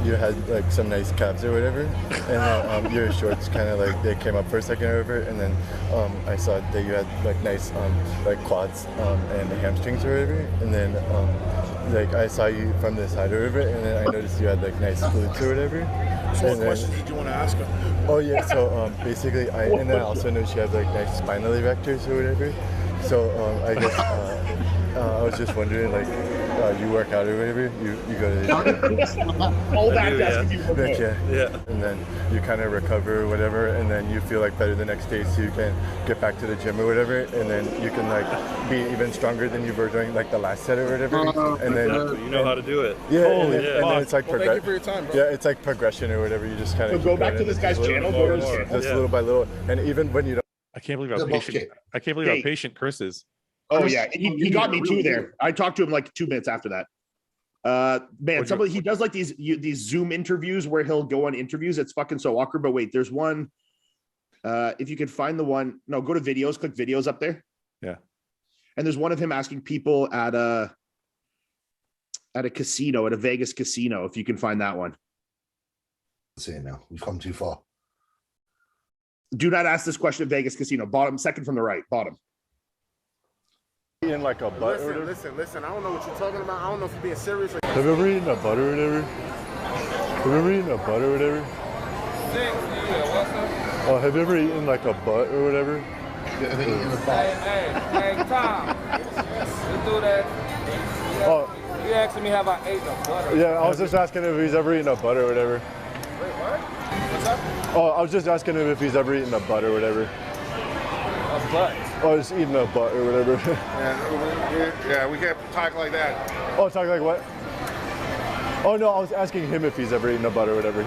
you had like some nice calves or whatever, and then your shorts kind of like they came up for a second or whatever, and then I saw that you had like nice like quads and hamstrings or whatever, and then like I saw you from the side or whatever, and then I noticed you had like nice glutes or whatever. So what questions did you want to ask him? Oh yeah, so basically and then I also noticed you have like nice spinal erectors or whatever. So I guess I was just wondering like you work out or whatever, you go to the All that does you work out. yeah. And then you kind of recover or whatever, and then you feel like better the next day, so you can get back to the gym or whatever, and then you can like be even stronger than you were doing like the last set or whatever. And then you know how to do it. Yeah, and then it's like thank you for your time, bro. Yeah, it's like progression or whatever. You just kind of go back to this guy's channel, go to his channel. just little by little, and even when you don't. I can't believe how patient Chris is. Oh yeah, he got me too there. I talked to him like 2 minutes after that. Man, he does like these Zoom interviews where he'll go on interviews. It's fucking so awkward. But wait, there's one. If you could find the one, no, go to videos, click videos up there. Yeah. And there's one of him asking people at a casino, at a Vegas casino, if you can find that one. See it now. We've come too far. Do not ask this question at Vegas casino. Bottom, second from the right, bottom. In like a butt or whatever? Listen. I don't know what you're talking about. I don't know if you're being serious. Have you ever eaten a butt or whatever? Have you ever eaten a butt or whatever? Oh, have you ever eaten like a butt or whatever? Hey, Tom. You do that. Oh. You asking me have I ate a butt? Yeah, I was just asking if he's ever eaten a butt or whatever. Wait, what? What's up? Oh, I was just asking him if he's ever eaten a butt or whatever. A butt? Oh, just eating a butt or whatever. Yeah, we can't talk like that. Oh, talk like what? Oh no, I was asking him if he's ever eaten a butt or whatever.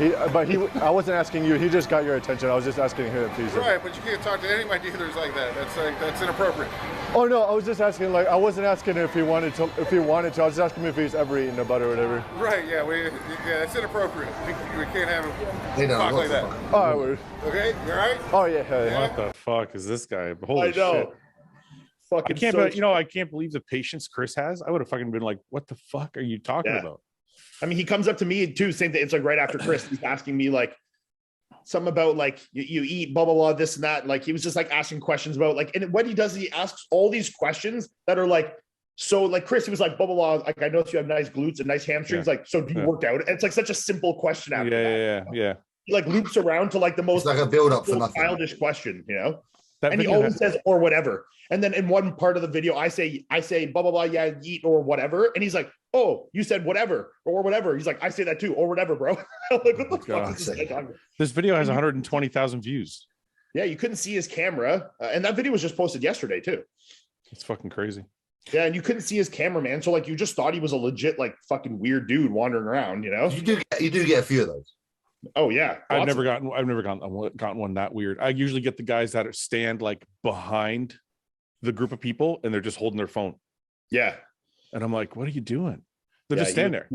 I wasn't asking you. He just got your attention. I was just asking him if he's right. But you can't talk to any of my dealers like that. That's inappropriate. Oh no, I was just asking. Like, I wasn't asking if he wanted to. If he wanted to, I was just asking him if he's ever eaten a butt or whatever. Right. Yeah. It's inappropriate. We can't have him talk like that. Oh, I would. Okay. You all right? Oh yeah. What the fuck is this guy? Holy shit! I can't believe the patience Chris has. I would have fucking been like, "What the fuck are you talking about?" I mean, he comes up to me too, same thing. It's like right after Chris, he's asking me like something about like you eat blah blah blah this and that. Like he was just like asking questions about like, and what he does is he asks all these questions that are like, so like Chris, he was like blah blah blah. Like I noticed you have nice glutes and nice hamstrings. Like, so do you work out? And it's like such a simple question after that. Yeah. He like loops around to like the most like a build up for nothing. Childish question, you know. And he always says or whatever. And then in one part of the video, I say blah blah blah, yeah, eat or whatever. And he's like, oh, you said whatever or whatever. He's like, I say that too or whatever, bro. I'm like, what the fuck is this guy talking about? This video has 120,000 views. Yeah, you couldn't see his camera, and that video was just posted yesterday too. It's fucking crazy. Yeah, and you couldn't see his cameraman, so like you just thought he was a legit like fucking weird dude wandering around, you know? You do get a few of those. Oh yeah, I've never gotten one that weird. I usually get the guys that stand like behind the group of people and they're just holding their phone. Yeah, and I'm like, what are you doing? They're just standing there.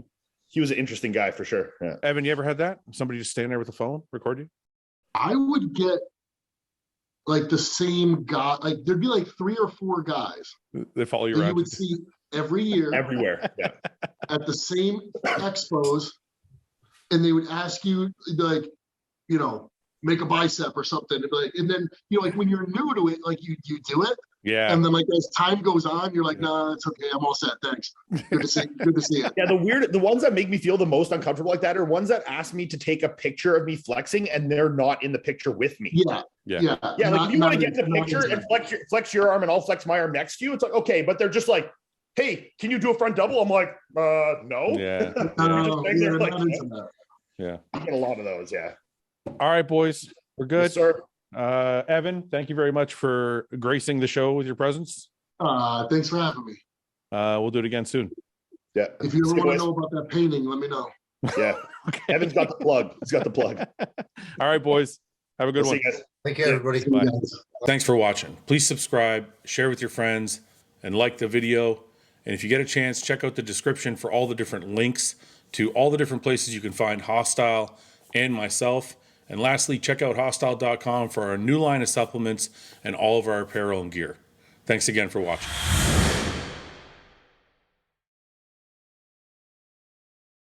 He was an interesting guy for sure. Yeah. Evan, you ever had that? Somebody just standing there with a phone, record you? I would get like the same guy. Like there'd be like 3 or 4 guys they follow you that around. You would see every year, everywhere, yeah, at the same expos. And they would ask you, like, you know, make a bicep or something. And then, you know, like when you're new to it, like you do it. Yeah. And then like as time goes on, you're like, nah, it's okay. I'm all set. Thanks. Good to see it. Yeah. The ones that make me feel the most uncomfortable like that are ones that ask me to take a picture of me flexing and they're not in the picture with me. Yeah. Like if you want to get the picture and flex your arm and I'll flex my arm next to you, it's like, okay, but they're just like, hey, can you do a front double? I'm like, no. Yeah. Yeah. I get a lot of those. Yeah. All right, boys. We're good. Yes, sir. Evan, thank you very much for gracing the show with your presence. Thanks for having me. We'll do it again soon. Yeah. If you ever want to know about that painting, let me know. Yeah. Okay. Evan's got the plug. He's got the plug. All right, boys. Have a good one. Take care, everybody. Bye. Thanks for watching. Please subscribe, share with your friends, and like the video. And if you get a chance, check out the description for all the different links to all the different places you can find Hostile and myself. And lastly, check out hostile.com for our new line of supplements and all of our apparel and gear. Thanks again for watching.